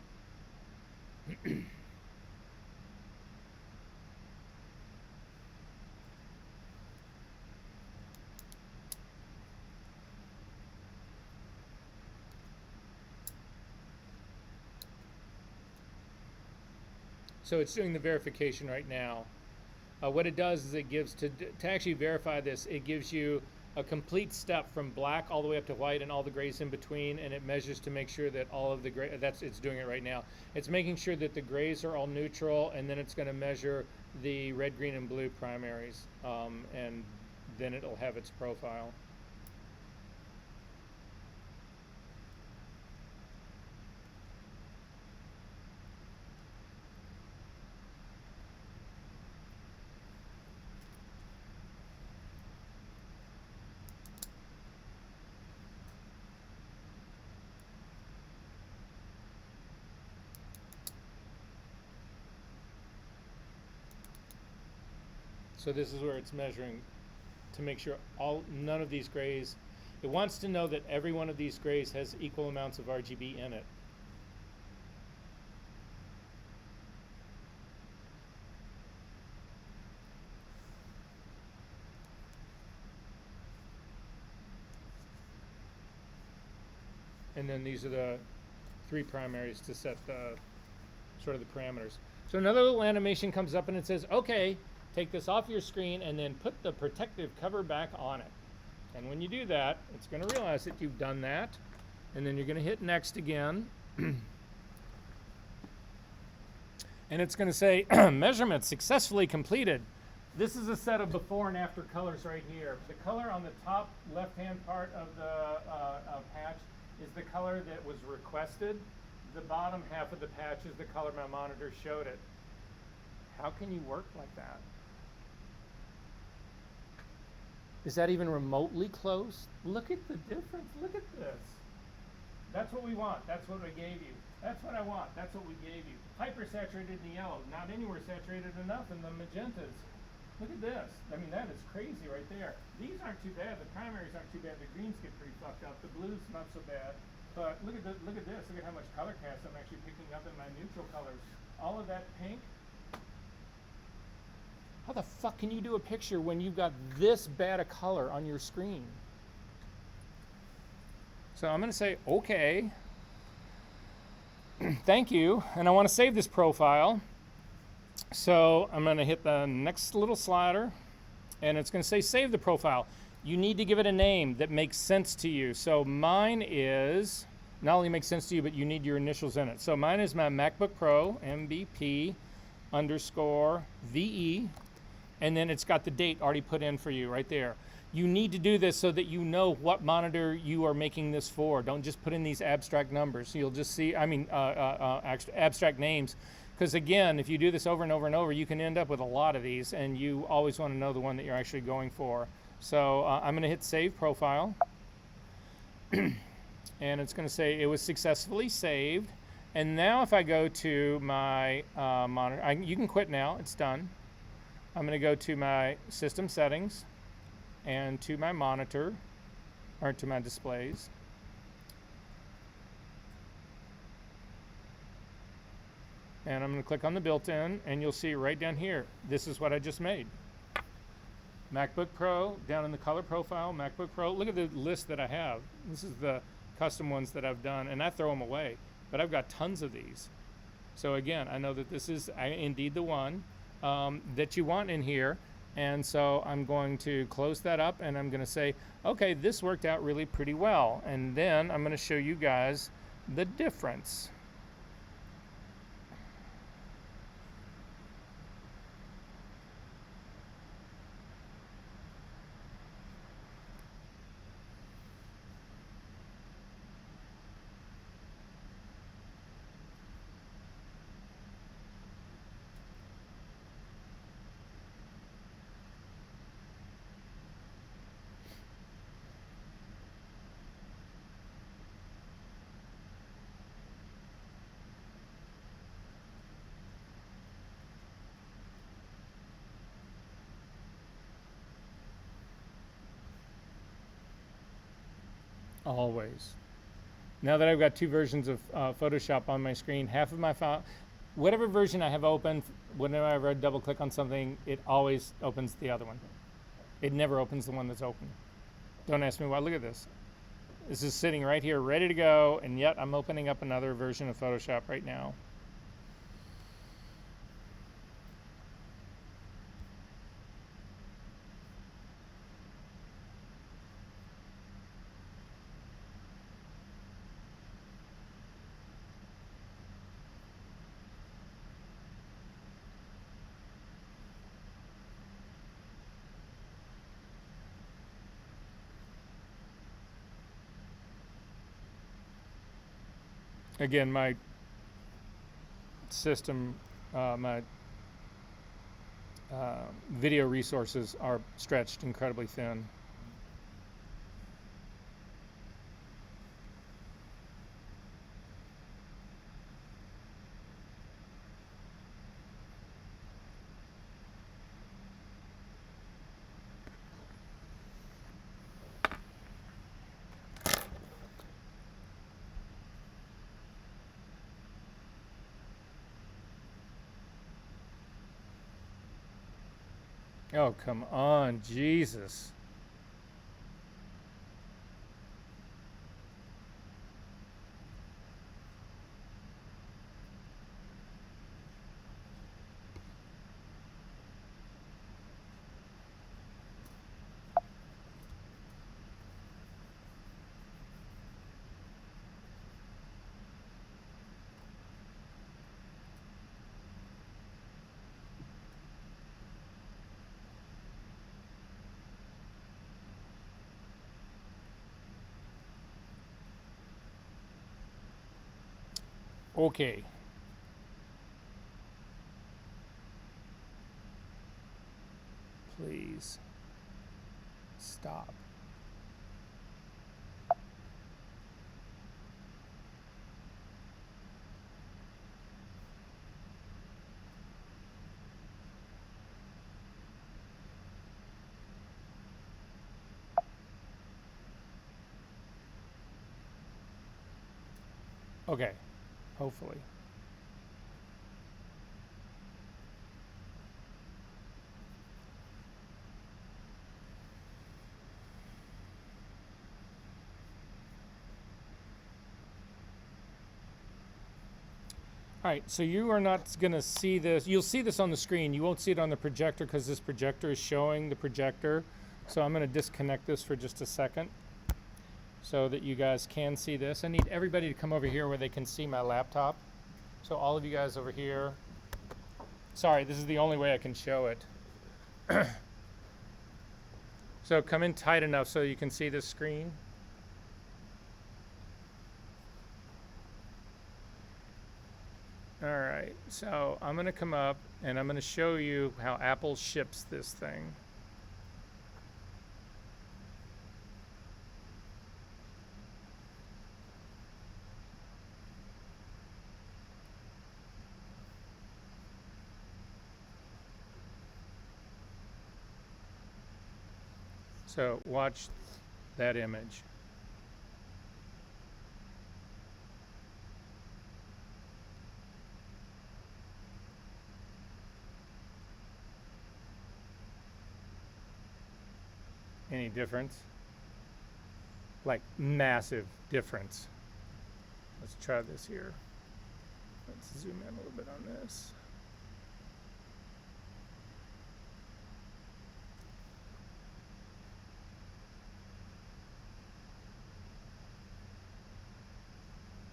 So it's doing the verification right now. What it does is it gives, to actually verify this, it gives you a complete step from black all the way up to white and all the grays in between, and it measures to make sure that all of the gray, it's doing it right now. It's making sure that the grays are all neutral, and then it's going to measure the red, green, and blue primaries, and then it'll have its profile. So this is where it's measuring to make sure none of these grays, it wants to know that every one of these grays has equal amounts of RGB in it. And then these are the 3 primaries to set the sort of the parameters. So another little animation comes up and it says, okay, take this off your screen and then put the protective cover back on it. And when you do that, it's going to realize that you've done that. And then you're going to hit next again. And it's going to say, measurement successfully completed. This is a set of before and after colors right here. The color on the top left-hand part of the patch is the color that was requested. The bottom half of the patch is the color my monitor showed it. How can you work like that? Is that even remotely close? Look at the difference. Look at this. That's what we want. That's what we gave you. That's what I want. That's what we gave you. Hyper-saturated in the yellow. Not anywhere saturated enough in the magentas. Look at this. I mean, that is crazy right there. These aren't too bad. The primaries aren't too bad. The greens get pretty fucked up. The blues, not so bad. But look at this. Look at this. Look at how much color cast I'm actually picking up in my neutral colors. All of that pink. How the fuck can you do a picture when you've got this bad a color on your screen? So I'm going to say, okay. Thank you. And I want to save this profile. So I'm going to hit the next little slider. And it's going to say save the profile. You need to give it a name that makes sense to you. So mine is, not only makes sense to you, but you need your initials in it. So mine is my MacBook Pro, MBP _ VE. And then it's got the date already put in for you right there. You need to do this so that you know what monitor you are making this for. Don't just put in these abstract numbers. You'll just see, abstract names. Because again, if you do this over and over and over, you can end up with a lot of these, and you always want to know the one that you're actually going for. So I'm going to hit Save Profile. And it's going to say it was successfully saved. And now if I go to my monitor, you can quit now. It's done. I'm going to go to my system settings and to my monitor, or to my displays. And I'm going to click on the built-in, and you'll see right down here, this is what I just made. MacBook Pro, down in the color profile, MacBook Pro. Look at the list that I have. This is the custom ones that I've done, and I throw them away. But I've got tons of these. So again, I know that this is indeed the one that you want in here. And so I'm going to close that up, and I'm going to say, okay, this worked out really pretty well. And then I'm going to show you guys the difference. Always. Now that I've got 2 versions of Photoshop on my screen, half of my file, whatever version I have open, whenever I double click on something, it always opens the other one. It never opens the one that's open. Don't ask me why. Look at this. This is sitting right here ready to go, and yet I'm opening up another version of Photoshop right now. Again, my system, my video resources are stretched incredibly thin. Oh, come on, Jesus. Okay. Please stop. Okay, hopefully. All right, so you are not going to see this. You'll see this on the screen. You won't see it on the projector because this projector is showing the projector. So I'm going to disconnect this for just a second so that you guys can see this. I need everybody to come over here where they can see my laptop. So all of you guys over here. Sorry, this is the only way I can show it. So come in tight enough so you can see this screen. All right, so I'm going to come up and I'm going to show you how Apple ships this thing. So watch that image. Any difference? Like massive difference. Let's try this here. Let's zoom in a little bit on this.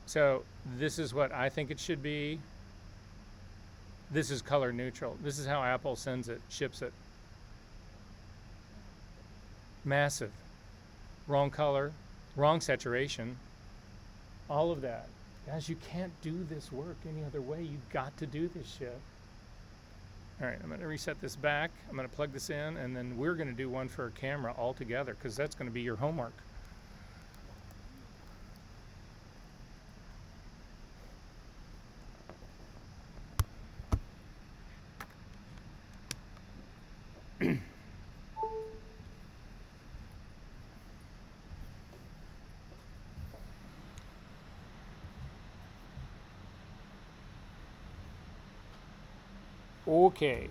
So this is what I think it should be. This is color neutral. This is how Apple sends it, ships it. Massive. Wrong color, wrong saturation, all of that. Guys, you can't do this work any other way. You've got to do this shit. All right, I'm going to reset this back. I'm going to plug this in, and then we're going to do one for a camera altogether because that's going to be your homework. Okay.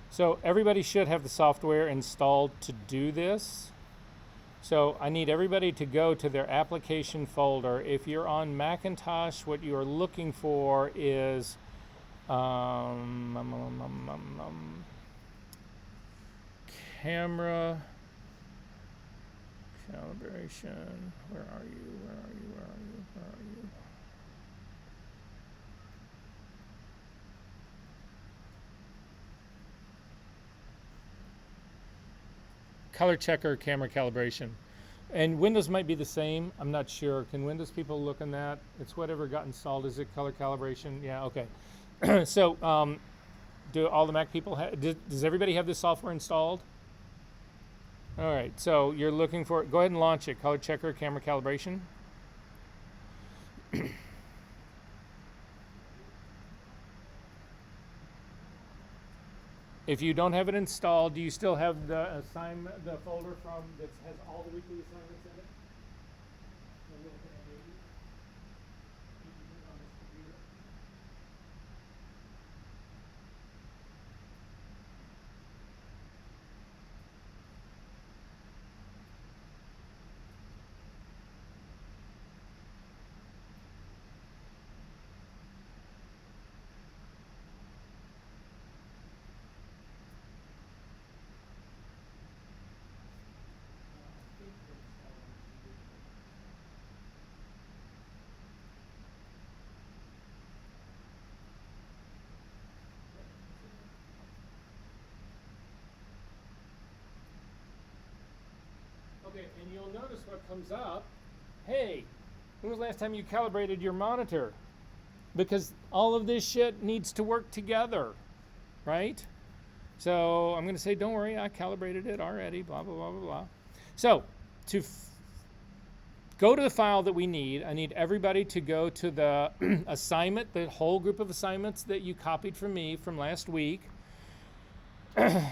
So everybody should have the software installed to do this. So I need everybody to go to their application folder. If you're on Macintosh, what you are looking for is camera calibration. Where are you? Where are you? Where are you? Where are you? color checker, camera calibration. And Windows might be the same. I'm not sure. Can Windows people look in that? It's whatever got installed. Is it color calibration? Yeah, okay. So do all the Mac people does everybody have this software installed? All right, so you're looking for, go ahead and launch it, color checker, camera calibration. If you don't have it installed, do you still have the the folder from that has all the weekly assignments in it? The little thing I gave you? You can put it on this computer. Okay, and you'll notice what comes up. Hey, when was the last time you calibrated your monitor? Because all of this shit needs to work together, right? So I'm going to say, don't worry, I calibrated it already, blah, blah, blah, blah, blah. So to go to the file that we need, I need everybody to go to the assignment, the whole group of assignments that you copied from me from last week.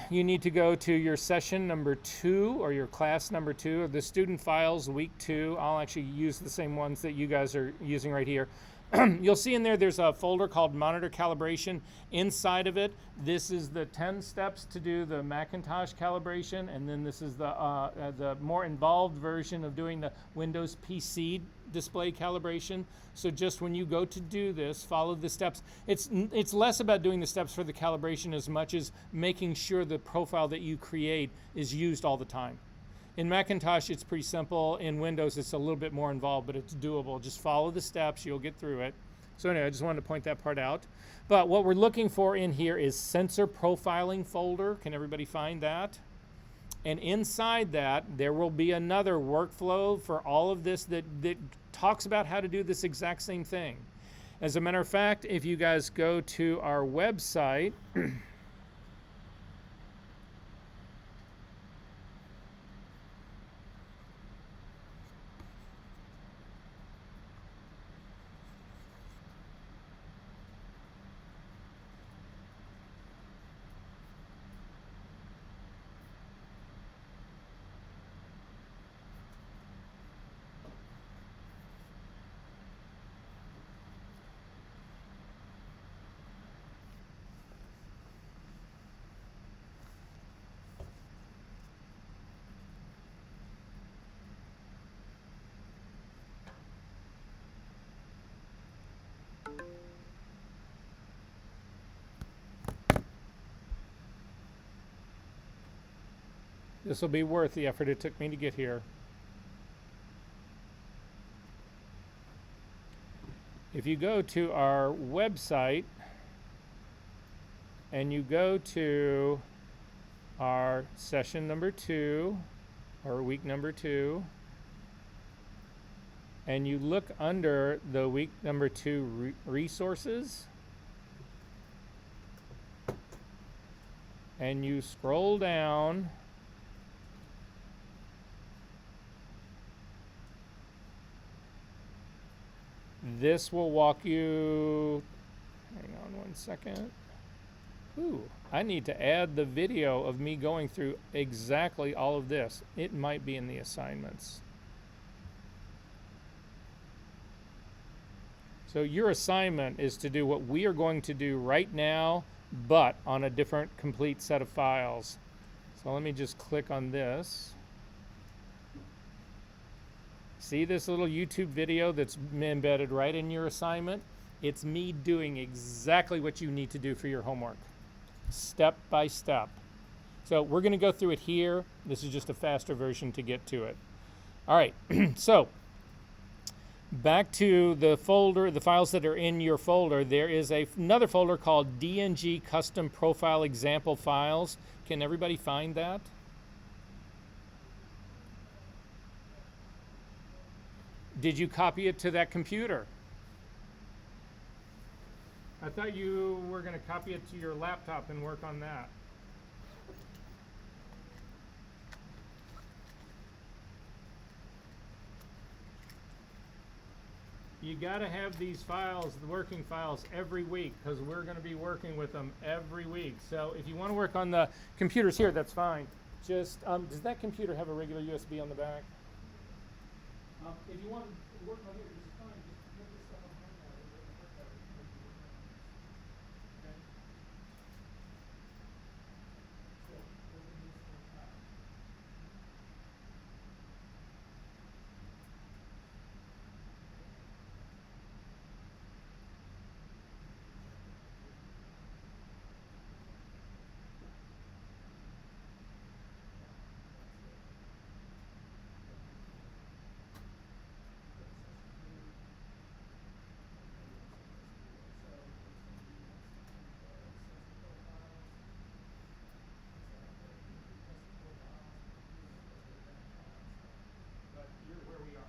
You need to go to your session number 2 or your class number 2 or the student files week 2. I'll actually use the same ones that you guys are using right here. You'll see in there's a folder called monitor calibration. Inside of it, this is the 10 steps to do the Macintosh calibration, and then this is the more involved version of doing the Windows PC display calibration. So just when you go to do this, follow the steps. It's less about doing the steps for the calibration as much as making sure the profile that you create is used all the time. In Macintosh, it's pretty simple. In Windows, it's a little bit more involved, but it's doable. Just follow the steps, you'll get through it. So anyway, I just wanted to point that part out. But what we're looking for in here is sensor profiling folder. Can everybody find that? And inside that, there will be another workflow for all of this that talks about how to do this exact same thing. As a matter of fact, if you guys go to our website, this will be worth the effort it took me to get here. If you go to our website and you go to our session number 2 or week number 2, and you look under the week number 2 resources, and you scroll down, this will walk you, hang on one second. Ooh, I need to add the video of me going through exactly all of this. It might be in the assignments. So your assignment is to do what we are going to do right now, but on a different complete set of files. So let me just click on this. See this little YouTube video that's embedded right in your assignment? It's me doing exactly what you need to do for your homework, step by step. So we're going to go through it here. This is just a faster version to get to it. All right, so back to the folder, the files that are in your folder. There is another folder called DNG Custom Profile Example Files. Can everybody find that? Did you copy it to that computer? I thought you were going to copy it to your laptop and work on that. You got to have these files, the working files, every week, because we're going to be working with them every week. So if you want to work on the computers here, that's fine. Just, does that computer have a regular USB on the back? If you want to work on it, it's fine. Just put this stuff on hard drive and work on it. Okay? So, open this one up. But you're where we are.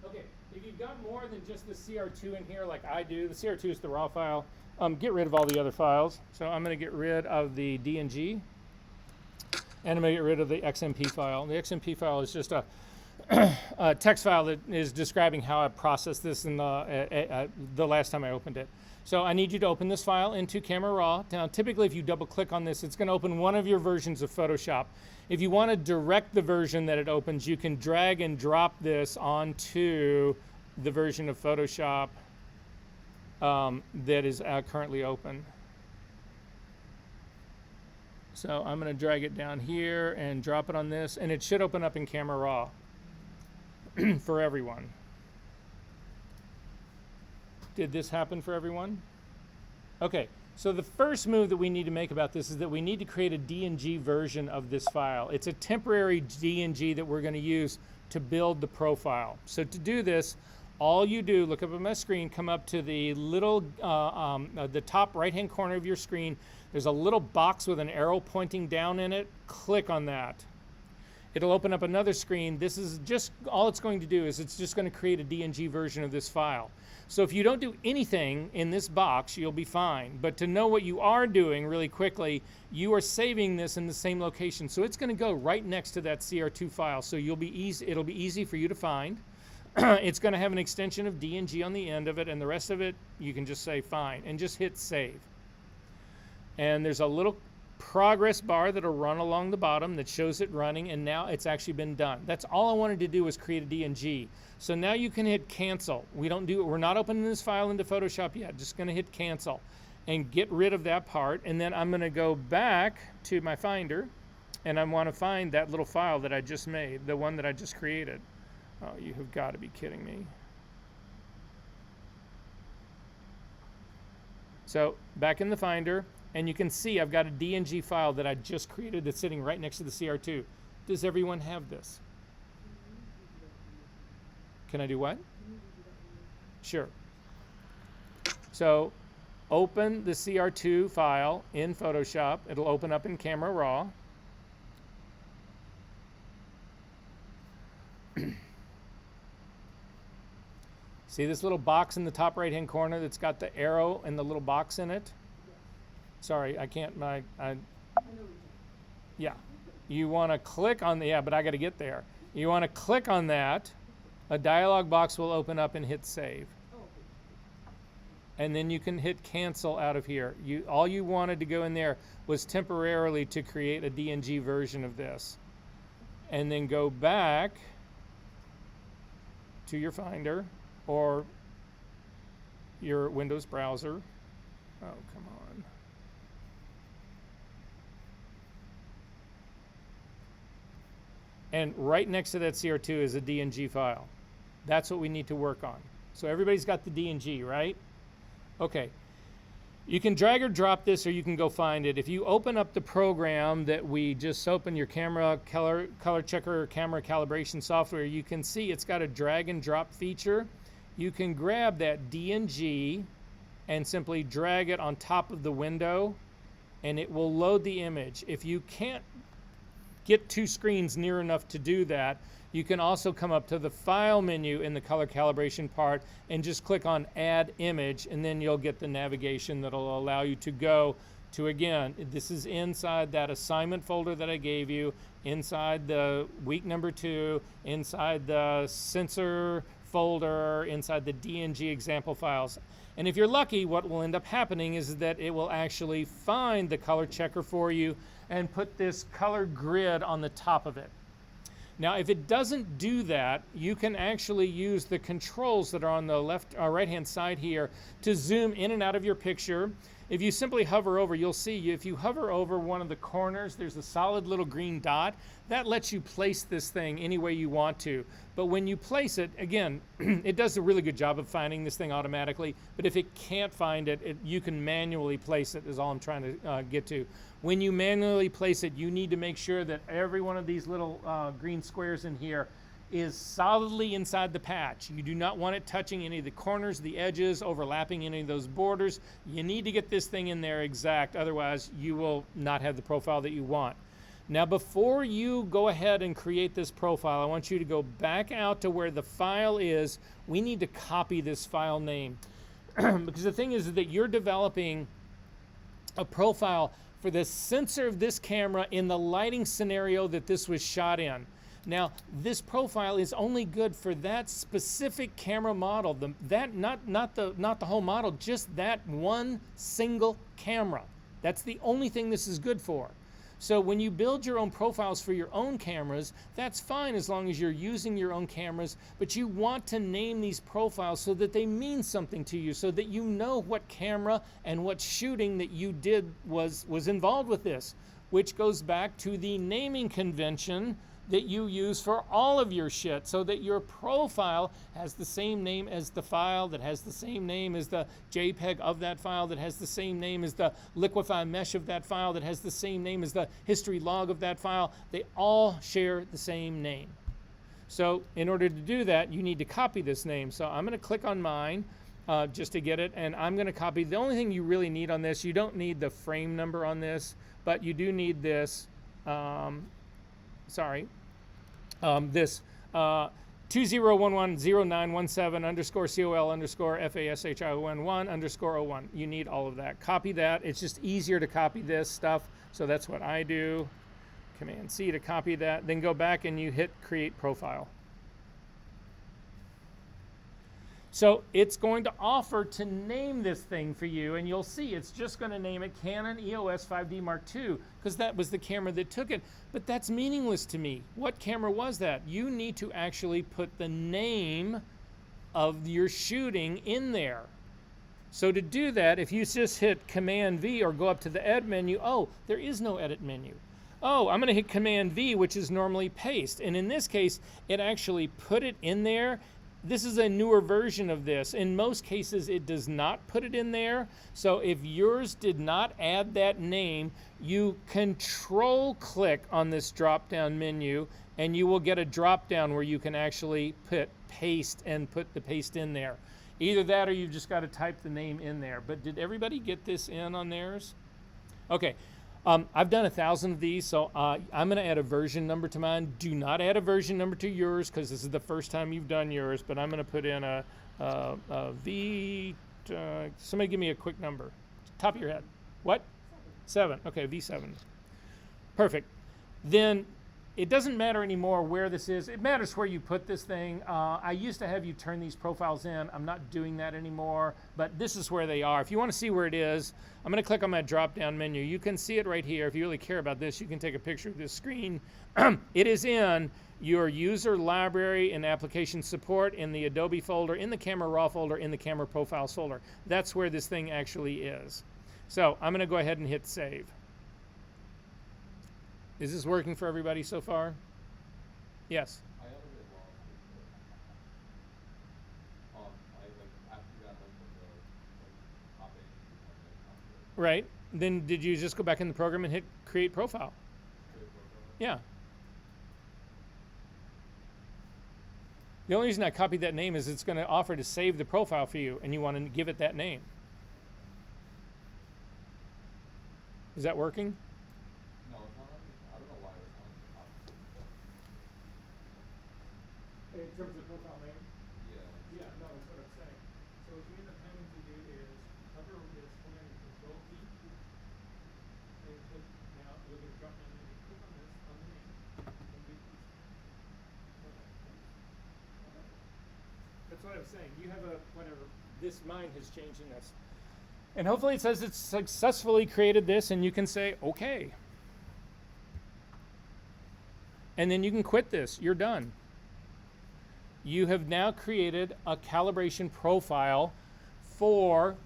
Okay, if you've got more than just the CR2 in here like I do, the CR2 is the raw file, get rid of all the other files. So I'm going to get rid of the DNG, and I'm going to get rid of the XMP file. The XMP file is just a text file that is describing how I processed this in the last time I opened it. So I need you to open this file into Camera Raw. Now, typically if you double click on this, it's going to open one of your versions of Photoshop. If you want to direct the version that it opens, you can drag and drop this onto the version of Photoshop that is currently open. So I'm going to drag it down here and drop it on this, and it should open up in Camera Raw for everyone. Did this happen for everyone? Okay, so the first move that we need to make about this is that we need to create a DNG version of this file. It's a temporary DNG that we're going to use to build the profile. So to do this, all you do, look up on my screen, come up to the little, the top right-hand corner of your screen. There's a little box with an arrow pointing down in it. Click on that. It'll open up another screen. This is just, all it's going to do is it's just going to create a DNG version of this file. So if you don't do anything in this box, you'll be fine. But to know what you are doing really quickly, you are saving this in the same location. So it's going to go right next to that CR2 file. So it'll be easy for you to find. It's going to have an extension of DNG on the end of it, and the rest of it, you can just say fine, and just hit save. And there's a little progress bar that'll run along the bottom that shows it running, and now it's actually been done. That's all I wanted to do was create a DNG. So now you can hit cancel. We're not opening this file into Photoshop yet. Just going to hit cancel and get rid of that part. And then I'm going to go back to my Finder, and I want to find that little file that I just made, the one that I just created. Oh, you have got to be kidding me. So back in the Finder, and you can see I've got a DNG file that I just created that's sitting right next to the CR2. Does everyone have this? Can I do what? Sure. So open the CR2 file in Photoshop. It'll open up in Camera Raw. See this little box in the top right-hand corner that's got the arrow and the little box in it? Sorry, I can't, yeah. You want to click on the, yeah, but I got to get there. You want to click on that. A dialog box will open up and hit save. And then you can hit cancel out of here. All you wanted to go in there was temporarily to create a DNG version of this. And then go back to your Finder or your Windows browser. Oh, come on. And right next to that CR2 is a DNG file. That's what we need to work on. So everybody's got the DNG, right? Okay. You can drag or drop this, or you can go find it. If you open up the program that we just opened, your camera color checker or camera calibration software, you can see it's got a drag and drop feature. You can grab that DNG and simply drag it on top of the window, and it will load the image. If you can't get two screens near enough to do that, You can also come up to the File menu in the color calibration part and just click on Add Image, and then you'll get the navigation that'll allow you to go to, again, this is inside that assignment folder that I gave you, inside the week number 2, inside the sensor folder, inside the DNG example files. And if you're lucky, what will end up happening is that it will actually find the color checker for you and put this color grid on the top of it. Now, if it doesn't do that, you can actually use the controls that are on the left or right-hand side here to zoom in and out of your picture. If you simply hover over, you'll see if you hover over one of the corners, there's a solid little green dot. That lets you place this thing any way you want to. But when you place it, again, it does a really good job of finding this thing automatically. But if it can't find it, you can manually place it, is all I'm trying to get to. When you manually place it, you need to make sure that every one of these little green squares in here is solidly inside the patch. You do not want it touching any of the corners, the edges, overlapping any of those borders. You need to get this thing in there exact, otherwise you will not have the profile that you want. Now, before you go ahead and create this profile, I want you to go back out to where the file is. We need to copy this file name because the thing is that you're developing a profile for the sensor of this camera in the lighting scenario that this was shot in. Now, this profile is only good for that specific camera model, not the whole model, just that one single camera. That's the only thing this is good for. So when you build your own profiles for your own cameras, that's fine as long as you're using your own cameras, but you want to name these profiles so that they mean something to you, so that you know what camera and what shooting that you did was involved with this, which goes back to the naming convention that you use for all of your shit, so that your profile has the same name as the file, that has the same name as the JPEG of that file, that has the same name as the liquify mesh of that file, that has the same name as the history log of that file. They all share the same name. So in order to do that, you need to copy this name. So I'm going to click on mine just to get it, and I'm going to copy. The only thing you really need on this, you don't need the frame number on this, but you do need this, this 20110917 underscore COL underscore FASHION1 underscore 01. You need all of that. Copy that. It's just easier to copy this stuff, so that's what I do. Command C to copy that. Then go back and you hit create profile. So it's going to offer to name this thing for you, and you'll see it's just going to name it Canon EOS 5D Mark II because that was the camera that took it. But that's meaningless to me. What camera was that? You need to actually put the name of your shooting in there. So to do that, if you just hit Command V or go up to the Edit menu, oh, there is no Edit menu. Oh, I'm going to hit Command V, which is normally paste. And in this case, it actually put it in there. This is a newer version of this. In most cases, it does not put it in there. So if yours did not add that name, you control click on this drop-down menu, and you will get a drop-down where you can actually put paste and put the paste in there. Either that or you've just got to type the name in there. But did everybody get this in on theirs? Okay. I've done 1,000 of these, so I'm going to add a version number to mine. Do not add a version number to yours because this is the first time you've done yours, but I'm going to put in a V, somebody give me a quick number. Top of your head. What? 7. Okay, V7. Perfect. Then it doesn't matter anymore where this is. It matters where you put this thing. I used to have you turn these profiles in. I'm not doing that anymore, but this is where they are. If you want to see where it is, I'm going to click on my drop-down menu. You can see it right here. If you really care about this, you can take a picture of this screen. It is in your user library and application support in the Adobe folder, in the camera raw folder, in the camera profiles folder. That's where this thing actually is. So I'm going to go ahead and hit save. Is this working for everybody so far? Yes. I have a bit lost with the, I like after you got like the top end, Right. Then did you just go back in the program and hit create profile? Yeah. The only reason I copied that name is it's going to offer to save the profile for you, and you want to give it that name. Is that working? No, it's not. I don't know why it's not. In terms of profile name? Yeah. Yeah, no, that's what I'm saying. So what you end up having to do is hover over this, hold down your control key, and click, now you'll get a drop down menu. Click on this, on the name, and do these. That's what I was saying. You have a, whatever, this mine has changed in this. And hopefully it says it's successfully created this, and you can say, okay. And then you can quit this. You're done. You have now created a calibration profile for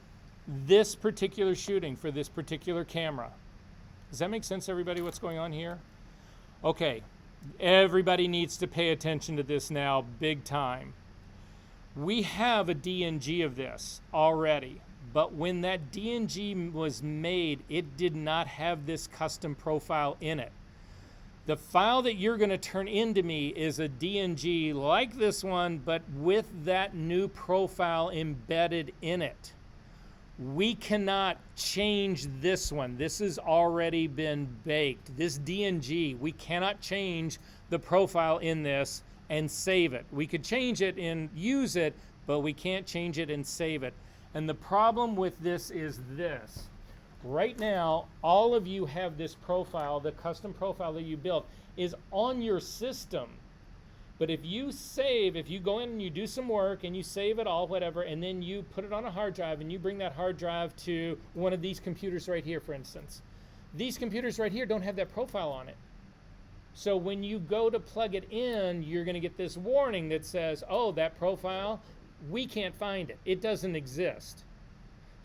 this particular shooting, for this particular camera. Does that make sense, everybody, what's going on here? Okay, everybody needs to pay attention to this now, big time. We have a DNG of this already, but when that DNG was made, it did not have this custom profile in it. The file that you're going to turn into me is a DNG like this one, but with that new profile embedded in it. We cannot change this one. This has already been baked. This DNG, we cannot change the profile in this and save it. We could change it and use it, but we can't change it and save it. And the problem with this is this. Right now, all of you have this profile, the custom profile that you built is on your system. But if you save, if you go in and you do some work and you save it all, whatever, and then you put it on a hard drive and you bring that hard drive to one of these computers right here, for instance. These computers right here don't have that profile on it. So when you go to plug it in, you're going to get this warning that says, oh, that profile, we can't find it. It doesn't exist.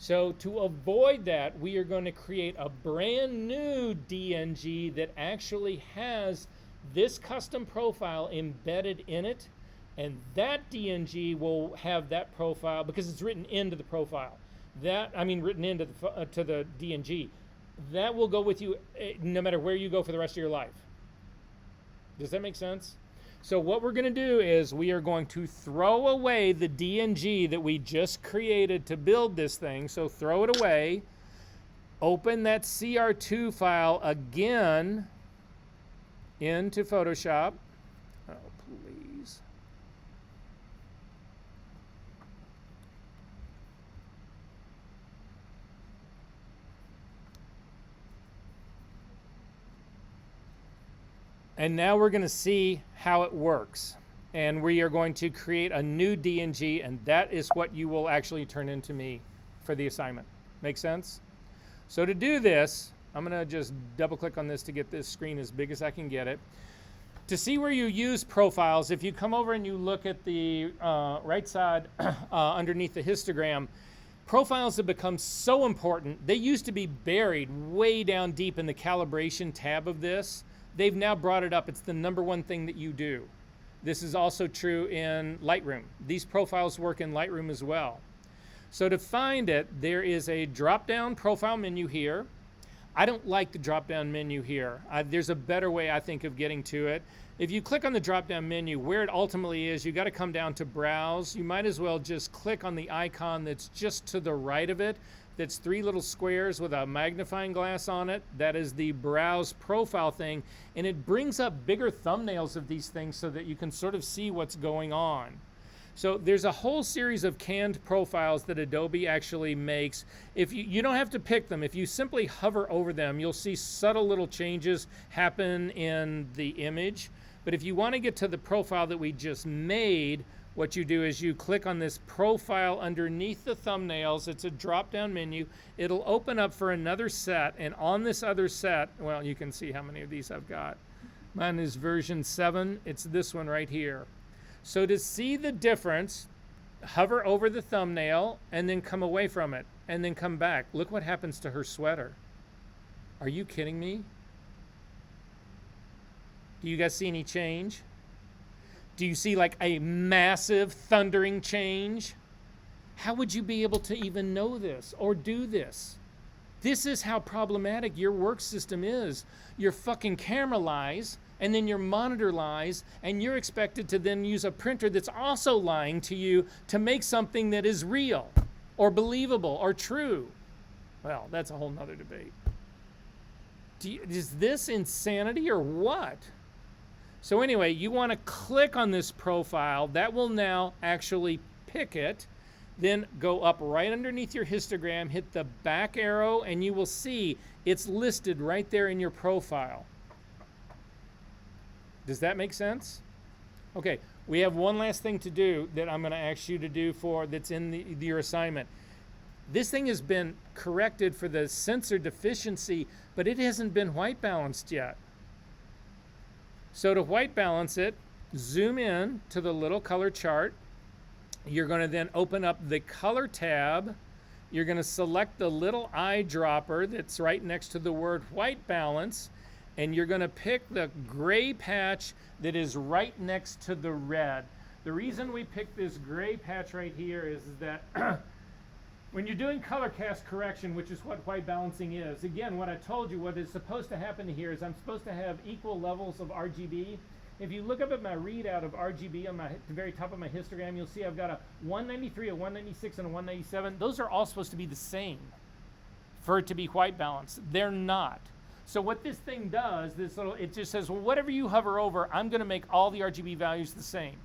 So to avoid that, we are going to create a brand new DNG that actually has this custom profile embedded in it, and that DNG will have that profile because it's written into the profile. Written into to the DNG. That will go with you no matter where you go for the rest of your life. Does that make sense? So what we're going to do is we are going to throw away the DNG that we just created to build this thing. So throw it away. Open that CR2 file again into Photoshop. Oh, please. And now we're going to see how it works. And we are going to create a new DNG, and that is what you will actually turn into me for the assignment. Make sense? So to do this, I'm going to just double click on this to get this screen as big as I can get it. To see where you use profiles, if you come over and you look at the right side underneath the histogram, profiles have become so important. They used to be buried way down deep in the calibration tab of this. They've now brought it up. It's the #1 thing that you do. This is also true in Lightroom. These profiles work in Lightroom as well. So to find it, there is a drop-down profile menu here. I don't like the drop-down menu here. There's a better way, I think, of getting to it. If you click on the drop-down menu, where it ultimately is, you got to come down to Browse. You might as well just click on the icon that's just to the right of it. That's 3 little squares with a magnifying glass on it. That is the Browse profile thing. And it brings up bigger thumbnails of these things so that you can sort of see what's going on. So there's a whole series of canned profiles that Adobe actually makes. If you don't have to pick them. If you simply hover over them, you'll see subtle little changes happen in the image. But if you want to get to the profile that we just made, what you do is you click on this profile underneath the thumbnails. It's a drop-down menu. It'll open up for another set, and on this other set, well, you can see how many of these I've got. Mine is version 7. It's this one right here. So to see the difference, hover over the thumbnail and then come away from it and then come back. Look what happens to her sweater. Are you kidding me? Do you guys see any change? Do you see like a massive thundering change? How would you be able to even know this or do this? This is how problematic your work system is. Your fucking camera lies, and then your monitor lies, and you're expected to then use a printer that's also lying to you to make something that is real or believable or true. Well, that's a whole nother debate. Is this insanity or what? So anyway, you want to click on this profile. That will now actually pick it. Then go up right underneath your histogram, hit the back arrow, and you will see it's listed right there in your profile. Does that make sense? Okay, we have one last thing to do that I'm going to ask you to do that's in your assignment. This thing has been corrected for the sensor deficiency, but it hasn't been white balanced yet. So to white balance it, zoom in to the little color chart. You're going to then open up the color tab. You're going to select the little eyedropper that's right next to the word white balance, and you're going to pick the gray patch that is right next to the red. The reason we pick this gray patch right here is that when you're doing color cast correction, which is what white balancing is, again, what I told you, what is supposed to happen here is I'm supposed to have equal levels of RGB. If you look up at my readout of RGB on the very top of my histogram, you'll see I've got a 193, a 196, and a 197. Those are all supposed to be the same for it to be white balanced. They're not. So what this thing does, it just says, well, whatever you hover over, I'm going to make all the RGB values the same.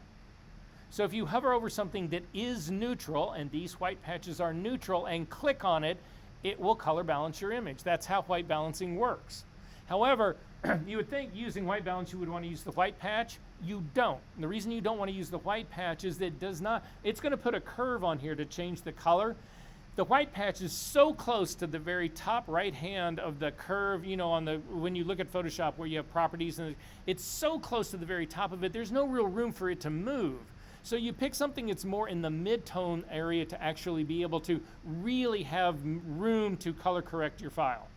So if you hover over something that is neutral, and these white patches are neutral, and click on it, it will color balance your image. That's how white balancing works. However, you would think using white balance you would want to use the white patch. You don't. And the reason you don't want to use the white patch is that it's going to put a curve on here to change the color. The white patch is so close to the very top right hand of the curve, when you look at Photoshop where you have properties, and it's so close to the very top of it, there's no real room for it to move. So you pick something that's more in the mid-tone area to actually be able to really have room to color correct your file.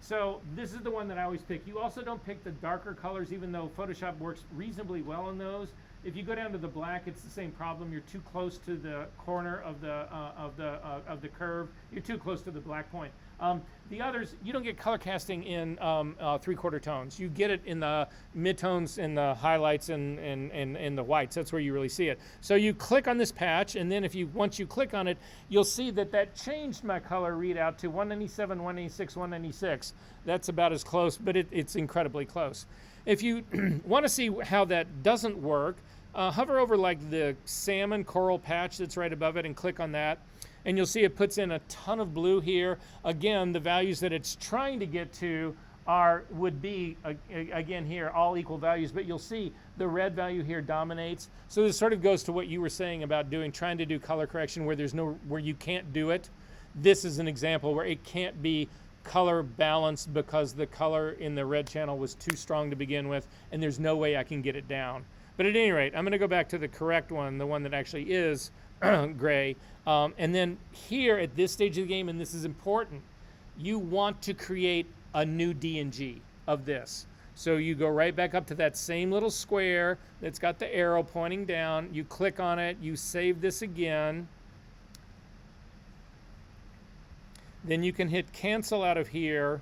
So this is the one that I always pick. You also don't pick the darker colors, even though Photoshop works reasonably well on those. If you go down to the black, it's the same problem. You're too close to the corner of the curve. You're too close to the black point. The others, you don't get color casting in 3/4 tones. You get it in the midtones and the highlights and the whites. That's where you really see it. So you click on this patch, and then once you click on it, you'll see that changed my color readout to 197, 196, 196. That's about as close, but it's incredibly close. If you want to see how that doesn't work, hover over like the salmon coral patch that's right above it and click on that. And you'll see it puts in a ton of blue here. Again, the values that it's trying to get to would be, again here, all equal values, but you'll see the red value here dominates. So this sort of goes to what you were saying about trying to do color correction where you can't do it. This is an example where it can't be color balanced because the color in the red channel was too strong to begin with, and there's no way I can get it down. But at any rate, I'm going to go back to the correct one, the one that actually is gray. And then here at this stage of the game, and this is important, you want to create a new DNG of this. So you go right back up to that same little square that's got the arrow pointing down. You click on it. You save this again. Then you can hit cancel out of here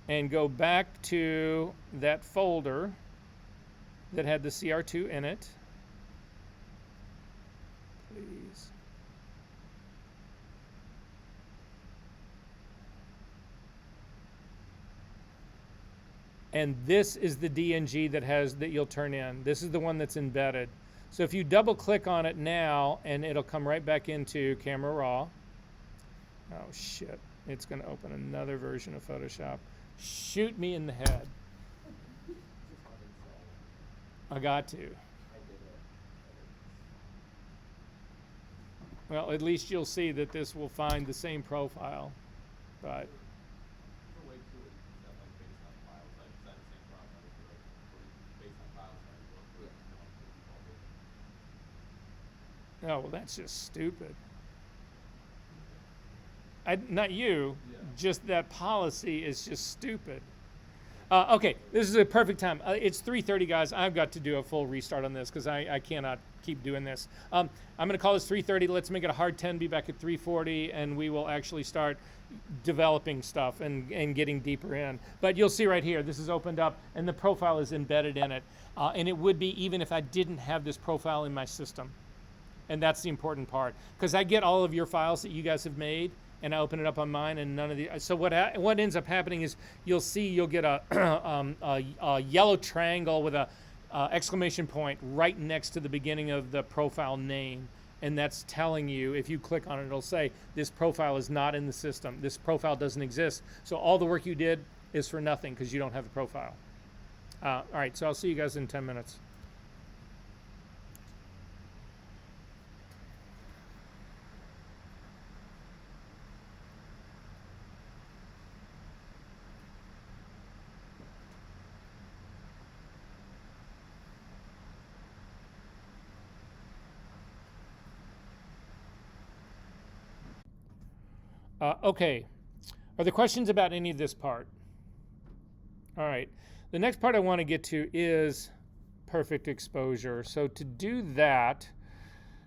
and go back to that folder that had the CR2 in it. Please. And this is the DNG that you'll turn in. This is the one that's embedded. So if you double click on it now, and it'll come right back into Camera Raw. Oh shit, it's gonna open another version of Photoshop. Shoot me in the head. I got to. Well, at least you'll see that this will find the same profile, but. Oh, well, that's just stupid. Not you, just that policy is just stupid. Okay, this is a perfect time. It's 3:30, guys. I've got to do a full restart on this because I cannot keep doing this. I'm going to call this 3:30. Let's make it a hard 10, be back at 3:40, and we will actually start developing stuff and getting deeper in. But you'll see right here, this is opened up, and the profile is embedded in it. And it would be even if I didn't have this profile in my system. And that's the important part. Because I get all of your files that you guys have made, and I open it up on mine, and none of the. So what ends up happening is you'll get a yellow triangle with a exclamation point right next to the beginning of the profile name. And that's telling you, if you click on it, it'll say, this profile is not in the system. This profile doesn't exist. So all the work you did is for nothing because you don't have a profile. All right, so I'll see you guys in 10 minutes. Okay, are there questions about any of this part? All right, the next part I want to get to is perfect exposure. So to do that,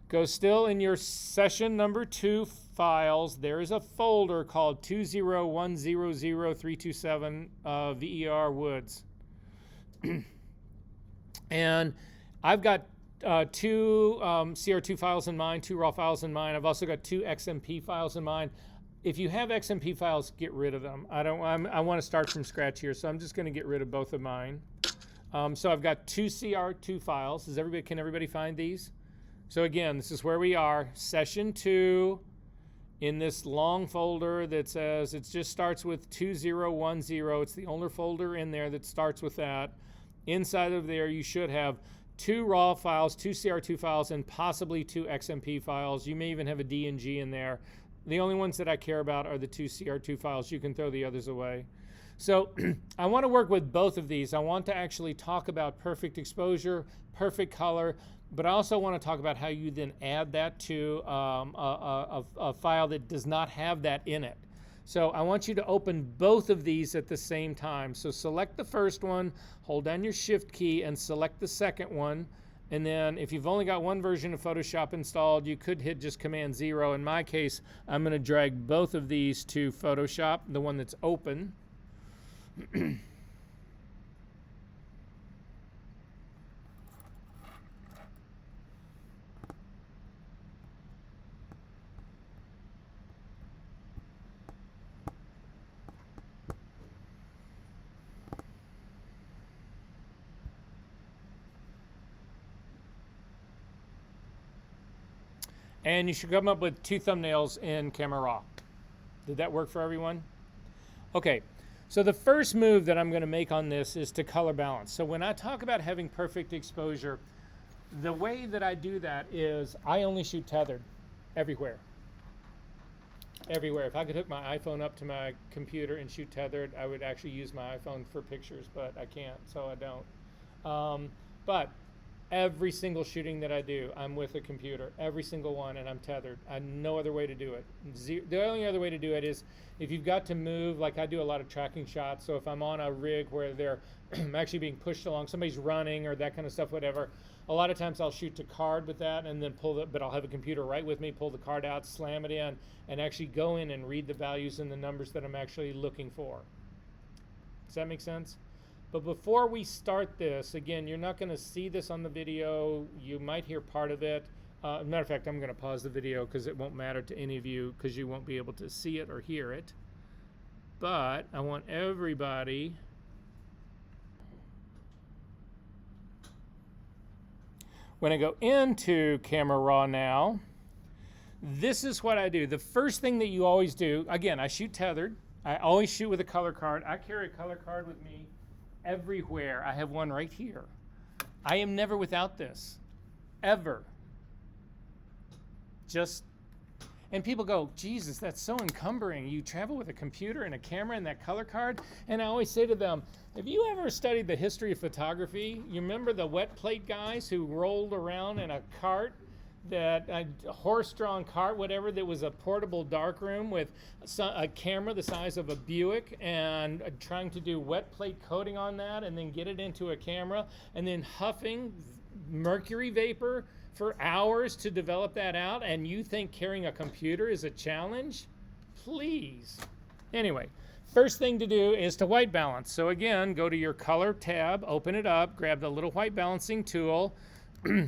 go still in your session number 2 files. There is a folder called 20100.327 VER Woods. And I've got 2 CR2 files in mine, 2 raw files in mine. I've also got 2 XMP files in mine. If you have XMP files, get rid of them. I want to start from scratch here, so I'm just going to get rid of both of mine. So I've got 2 CR2 files. Can everybody find these? So again, this is where we are, session 2, in this long folder that says, it just starts with 2010. It's the only folder in there that starts with that. Inside of there, you should have 2 raw files, 2 CR2 files, and possibly 2 XMP files. You may even have a DNG in there. The only ones that I care about are the 2 CR2 files. You can throw the others away. So I want to work with both of these. I want to actually talk about perfect exposure, perfect color, but I also want to talk about how you then add that to a file that does not have that in it. So I want you to open both of these at the same time. So select the first one, hold down your Shift key, and select the second one. And then if you've only got one version of Photoshop installed, you could hit just Command 0. In my case, I'm going to drag both of these to Photoshop, the one that's open. And you should come up with 2 thumbnails in Camera Raw. Did that work for everyone? Okay, so the first move that I'm going to make on this is to color balance. So when I talk about having perfect exposure, the way that I do that is I only shoot tethered everywhere. Everywhere. If I could hook my iPhone up to my computer and shoot tethered, I would actually use my iPhone for pictures, but I can't, so I don't. But every single shooting that I do, I'm with a computer, every single one, and I'm tethered. I no other way to do it. The only other way to do it is if you've got to move, like I do a lot of tracking shots, so if I'm on a rig where they're actually being pushed along, somebody's running or that kind of stuff, whatever, a lot of times I'll shoot to card with that and then but I'll have a computer right with me, pull the card out, slam it in, and actually go in and read the values and the numbers that I'm actually looking for. Does that make sense? But before we start this, again, you're not going to see this on the video. You might hear part of it. Matter of fact, I'm going to pause the video because it won't matter to any of you because you won't be able to see it or hear it. But I want everybody when I go into Camera Raw now, this is what I do. The first thing that you always do, again, I shoot tethered. I always shoot with a color card. I carry a color card with me everywhere. I have one right here. I am never without this, ever. And people go, Jesus, that's so encumbering. You travel with a computer and a camera and that color card? And I always say to them, have you ever studied the history of photography? You remember the wet plate guys who rolled around in a cart, a horse-drawn cart, whatever, that was a portable darkroom with a camera the size of a Buick and trying to do wet plate coating on that and then get it into a camera and then huffing mercury vapor for hours to develop that out, and you think carrying a computer is a challenge? Please. Anyway, first thing to do is to white balance. So again, go to your color tab, open it up, grab the little white balancing tool,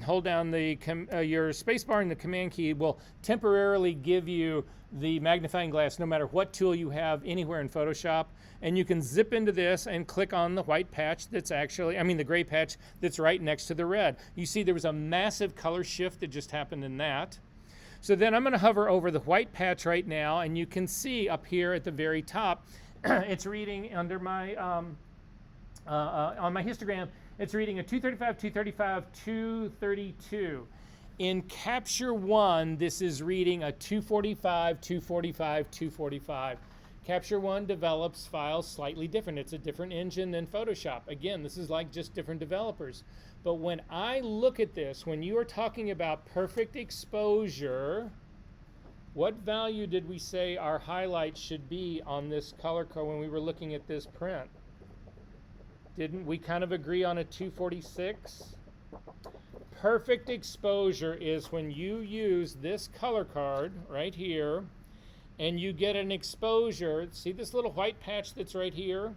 hold down the your space bar and the command key will temporarily give you the magnifying glass no matter what tool you have anywhere in Photoshop. And you can zip into this and click on the white patch that's actually, the gray patch that's right next to the red. You see there was a massive color shift that just happened in that. So then I'm going to hover over the white patch right now, and you can see up here at the very top, it's reading under my, on my histogram, it's reading a 235, 235, 232. In Capture One, this is reading a 245, 245, 245. Capture One develops files slightly different. It's a different engine than Photoshop. Again, this is like just different developers. But when I look at this, when you are talking about perfect exposure, what value did we say our highlight should be on this color code when we were looking at this print? Didn't we kind of agree on a 246? Perfect exposure is when you use this color card right here and you get an exposure. See this little white patch that's right here?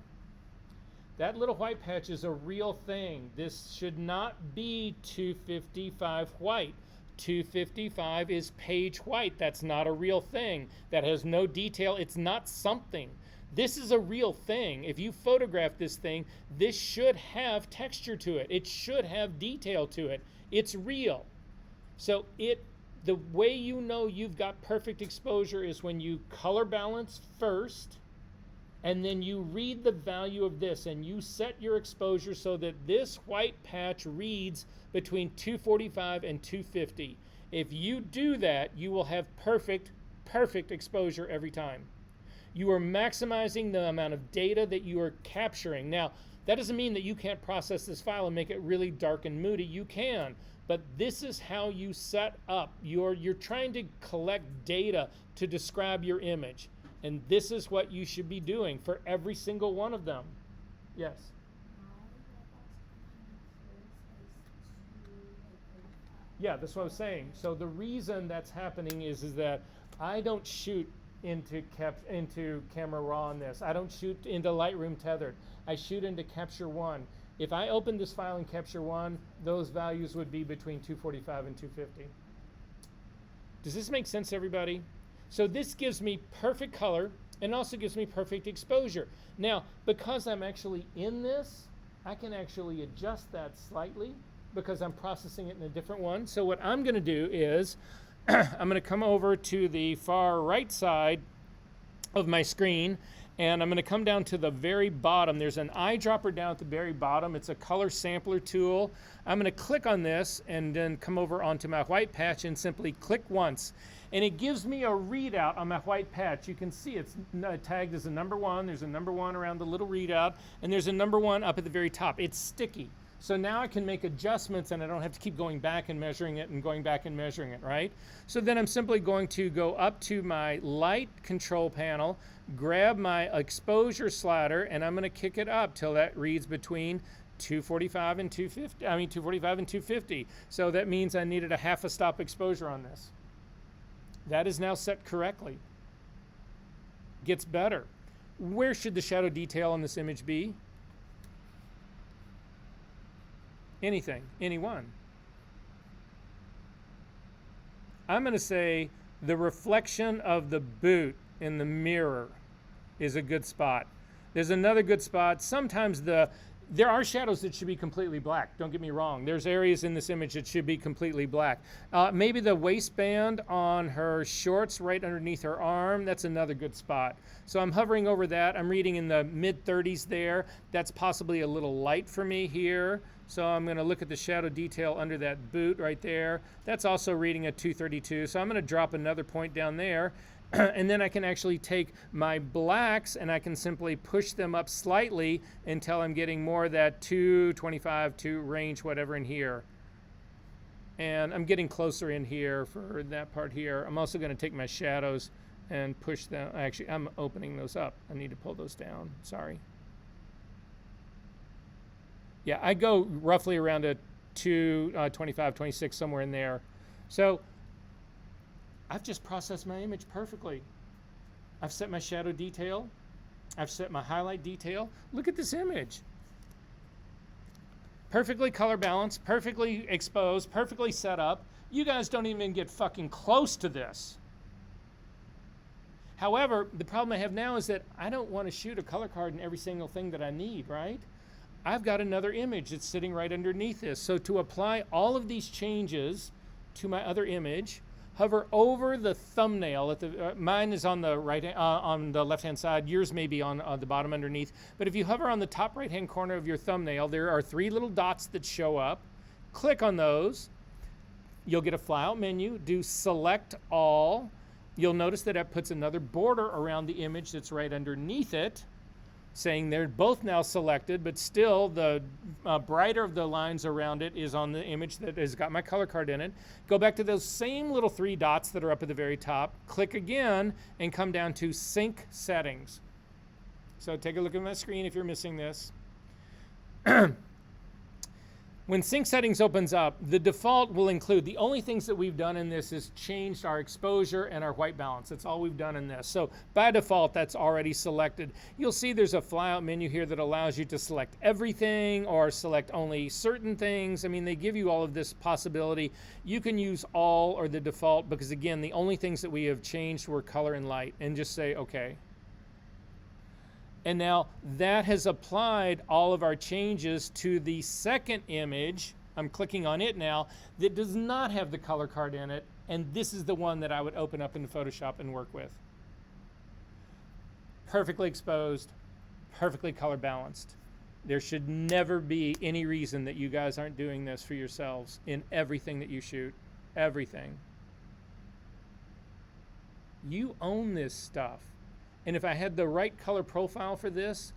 That little white patch is a real thing. This should not be 255 white. 255 is page white. That's not a real thing. That has no detail. It's not something. This is a real thing. If you photograph this thing, this should have texture to it. It should have detail to it. It's real. So the way you know you've got perfect exposure is when you color balance first, and then you read the value of this, and you set your exposure so that this white patch reads between 245 and 250. If you do that, you will have perfect exposure every time. You are maximizing the amount of data that you are capturing. Now, that doesn't mean that you can't process this file and make it really dark and moody. You can, but this is how you set up. You're trying to collect data to describe your image, and this is what you should be doing for every single one of them. Yes? Yeah, that's what I was saying. So the reason that's happening is that I don't shoot into Camera Raw on this. I don't shoot into Lightroom Tethered. I shoot into Capture One. If I open this file in Capture One, those values would be between 245 and 250. Does this make sense, everybody? So this gives me perfect color and also gives me perfect exposure. Now, because I'm actually in this, I can actually adjust that slightly because I'm processing it in a different one. So what I'm going to do is I'm going to come over to the far right side of my screen, and I'm going to come down to the very bottom. There's an eyedropper down at the very bottom. It's a color sampler tool. I'm going to click on this and then come over onto my white patch and simply click once. And it gives me a readout on my white patch. You can see it's tagged as a number 1. There's a number 1 around the little readout, and there's a number 1 up at the very top. It's sticky. So now I can make adjustments and I don't have to keep going back and measuring it and going back and measuring it, right? So then I'm simply going to go up to my light control panel, grab my exposure slider, and I'm going to kick it up till that reads between 245 and 250. 245 and 250. So that means I needed a half a stop exposure on this. That is now set correctly. Gets better. Where should the shadow detail on this image be? Anything, anyone. I'm going to say the reflection of the boot in the mirror is a good spot. There's another good spot. Sometimes there are shadows that should be completely black. Don't get me wrong. There's areas in this image that should be completely black. Maybe the waistband on her shorts right underneath her arm, that's another good spot. So I'm hovering over that. I'm reading in the mid-30s there. That's possibly a little light for me here. So I'm going to look at the shadow detail under that boot right there. That's also reading at 232. So I'm going to drop another point down there. And then I can actually take my blacks and I can simply push them up slightly until I'm getting more of that 225 to range, whatever in here. And I'm getting closer in here for that part here. I'm also going to take my shadows and push them. Actually, I'm opening those up. I need to pull those down. Sorry. Yeah, I go roughly around a 225, 26, somewhere in there. So I've just processed my image perfectly. I've set my shadow detail. I've set my highlight detail. Look at this image. perfectly color balanced, perfectly exposed, perfectly set up. You guys don't even get fucking close to this. However, the problem I have now is that I don't want to shoot a color card in every single thing that I need, right? I've got another image that's sitting right underneath this. So to apply all of these changes to my other image, hover over the thumbnail. At the mine is on the on the left-hand side. Yours may be on the bottom underneath. But if you hover on the top right-hand corner of your thumbnail, there are 3 little dots that show up. Click on those. You'll get a flyout menu. Do select all. You'll notice that it puts another border around the image that's right underneath it, saying they're both now selected, but still the brighter of the lines around it is on the image that has got my color card in it. Go back to those same little 3 dots that are up at the very top, click again, and come down to Sync Settings. So take a look at my screen if you're missing this. When Sync Settings opens up, the default will include, the only things that we've done in this is changed our exposure and our white balance. That's all we've done in this. So by default, that's already selected. You'll see there's a flyout menu here that allows you to select everything or select only certain things. I mean, they give you all of this possibility. You can use all or the default because, again, the only things that we have changed were color and light, and just say, okay. And now that has applied all of our changes to the second image. I'm clicking on it now that does not have the color card in it. And this is the one that I would open up in Photoshop and work with. Perfectly exposed, perfectly color balanced. There should never be any reason that you guys aren't doing this for yourselves in everything that you shoot. Everything. You own this stuff. And if I had the right color profile for this,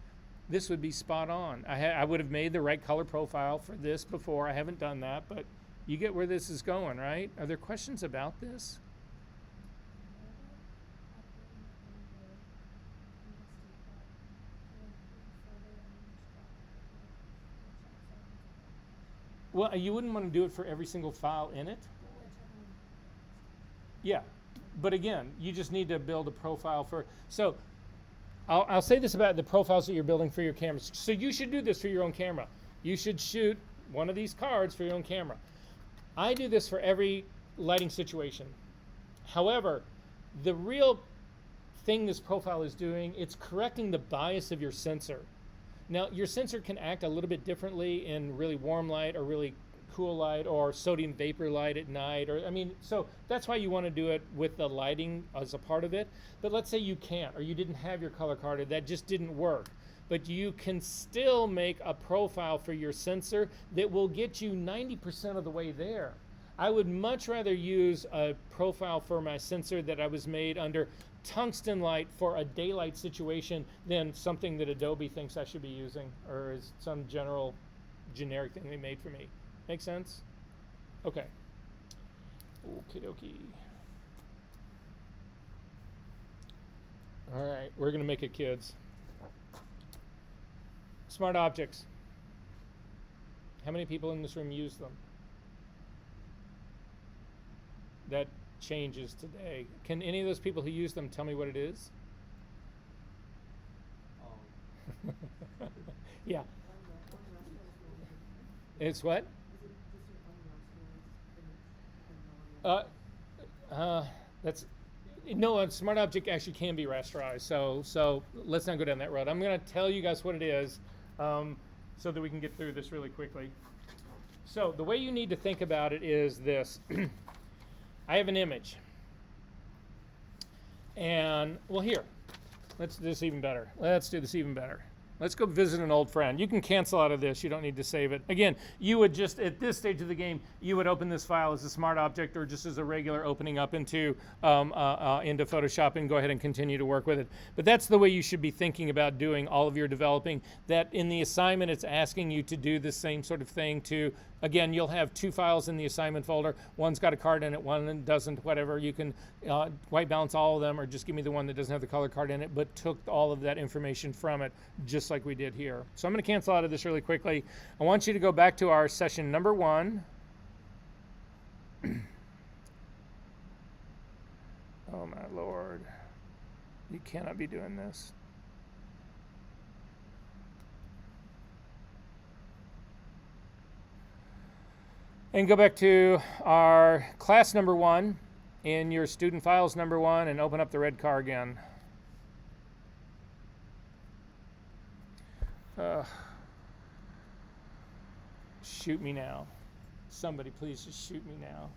this would be spot on. I would have made the right color profile for this before. I haven't done that, but you get where this is going, right? Are there questions about this? Well, you wouldn't want to do it for every single file in it. Yeah. But again, you just need to build a profile for, so I'll say this about the profiles that you're building for your cameras. So you should do this for your own camera. You should shoot one of these cards for your own camera. I do this for every lighting situation. However, the real thing this profile is doing, it's correcting the bias of your sensor. Now, your sensor can act a little bit differently in really warm light or really cool light or sodium vapor light at night, or so that's why you want to do it with the lighting as a part of it. But let's say you can't, or you didn't have your color card, or that just didn't work. But you can still make a profile for your sensor that will get you 90% of the way there. I would much rather use a profile for my sensor that I was made under tungsten light for a daylight situation than something that Adobe thinks I should be using, or is some generic thing they made for me. Make sense? Okay. Okie dokie. All right, we're going to make it kids. Smart objects. How many people in this room use them? That changes today. Can any of those people who use them tell me what it is? Yeah. It's what? That's no. A smart object actually can be rasterized. So let's not go down that road. I'm going to tell you guys what it is, so that we can get through this really quickly. So the way you need to think about it is this: I have an image, and well, here, let's do this even better. Let's go visit an old friend. You can cancel out of this. You don't need to save it. Again, you would just, at this stage of the game, you would open this file as a smart object or just as a regular opening up into Photoshop and go ahead and continue to work with it. But that's the way you should be thinking about doing all of your developing. That in the assignment, it's asking you to do the same sort of thing to, again, you'll have 2 files in the assignment folder. One's got a card in it, one doesn't, whatever. You can white balance all of them or just give me the one that doesn't have the color card in it, but took all of that information from it, just like we did here. So I'm going to cancel out of this really quickly. I want you to go back to our session number 1. Oh my Lord. You cannot be doing this. And go back to our class number 1 in your student files number 1 and open up the red car again. Shoot me now. Somebody please just shoot me now.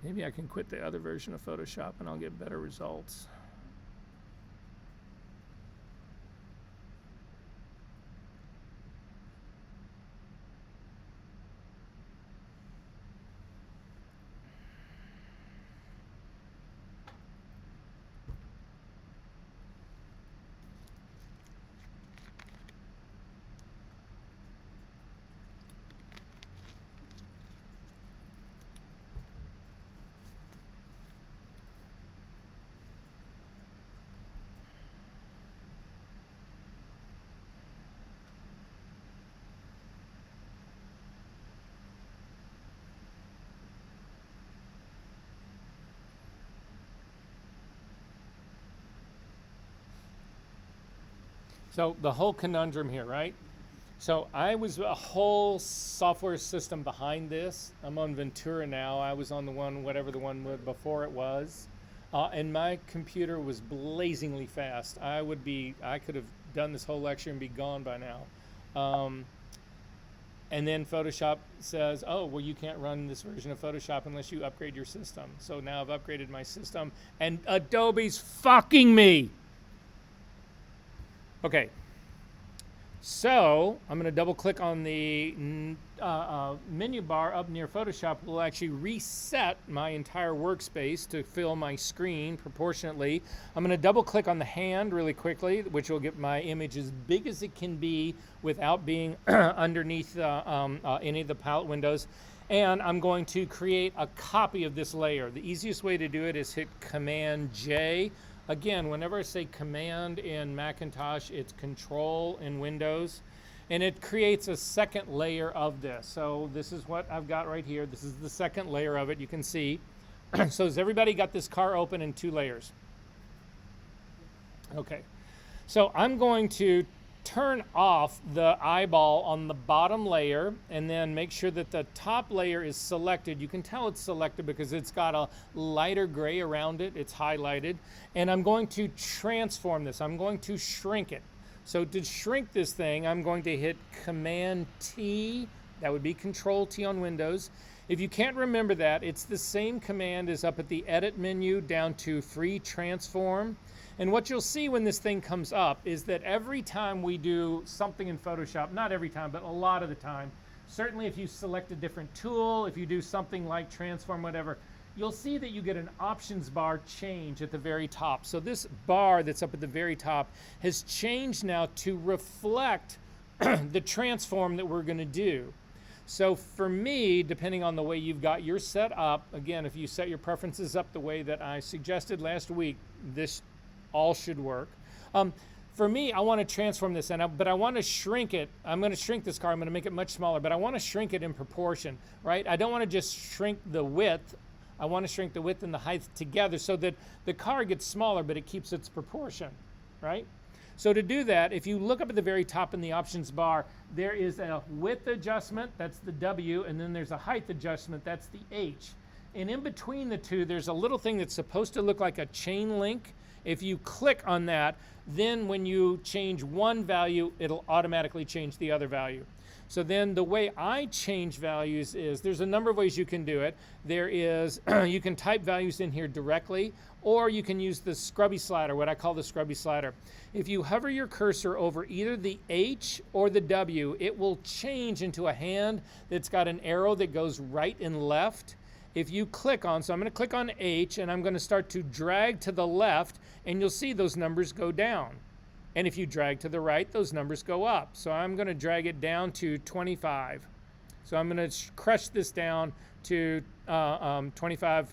Maybe I can quit the other version of Photoshop and I'll get better results. So the whole conundrum here, right? So I was a whole software system behind this. I'm on Ventura now. I was on the one, whatever the one before it was. And my computer was blazingly fast. I could have done this whole lecture and be gone by now. And then Photoshop says, oh, well, you can't run this version of Photoshop unless you upgrade your system. So now I've upgraded my system and Adobe's fucking me. Okay, so I'm going to double click on the menu bar up near Photoshop. Will actually reset my entire workspace to fill my screen proportionately. I'm going to double click on the hand really quickly, which will get my image as big as it can be without being underneath any of the palette windows. And I'm going to create a copy of this layer. The easiest way to do it is hit Command J. Again, whenever I say Command in Macintosh, it's Control in Windows, and it creates a second layer of this. So this is what I've got right here. This is the second layer of it, you can see. So has everybody got this car open in 2 layers? Okay, so I'm going to turn off the eyeball on the bottom layer and then make sure that the top layer is selected. You can tell it's selected because it's got a lighter gray around it. It's highlighted. And I'm going to transform this. I'm going to shrink it. So to shrink this thing, I'm going to hit Command T. That would be Control T on Windows. If you can't remember that, it's the same command as up at the Edit menu down to Free Transform. And what you'll see when this thing comes up is that every time we do something in Photoshop, not every time, but a lot of the time, certainly if you select a different tool, if you do something like transform, whatever, you'll see that you get an options bar change at the very top. So this bar that's up at the very top has changed now to reflect the transform that we're going to do. So for me, depending on the way you've got yours set up, again, if you set your preferences up the way that I suggested last week, this all should work. For me, I want to transform this, but I want to shrink it. I'm going to shrink this car. I'm going to make it much smaller, but I want to shrink it in proportion, right? I don't want to just shrink the width. I want to shrink the width and the height together so that the car gets smaller, but it keeps its proportion, right? So to do that, if you look up at the very top in the options bar, there is a width adjustment, that's the W, and then there's a height adjustment, that's the H. And in between the two, there's a little thing that's supposed to look like a chain link. If you click on that, then when you change one value, it'll automatically change the other value. So then the way I change values is, there's a number of ways you can do it. There is, you can type values in here directly, or you can use the scrubby slider, what I call the scrubby slider. If you hover your cursor over either the H or the W, it will change into a hand that's got an arrow that goes right and left. If you click on, so I'm going to click on H and I'm going to start to drag to the left, and you'll see those numbers go down. And if you drag to the right, those numbers go up. So I'm going to drag it down to 25. So I'm going to crush this down to 25%.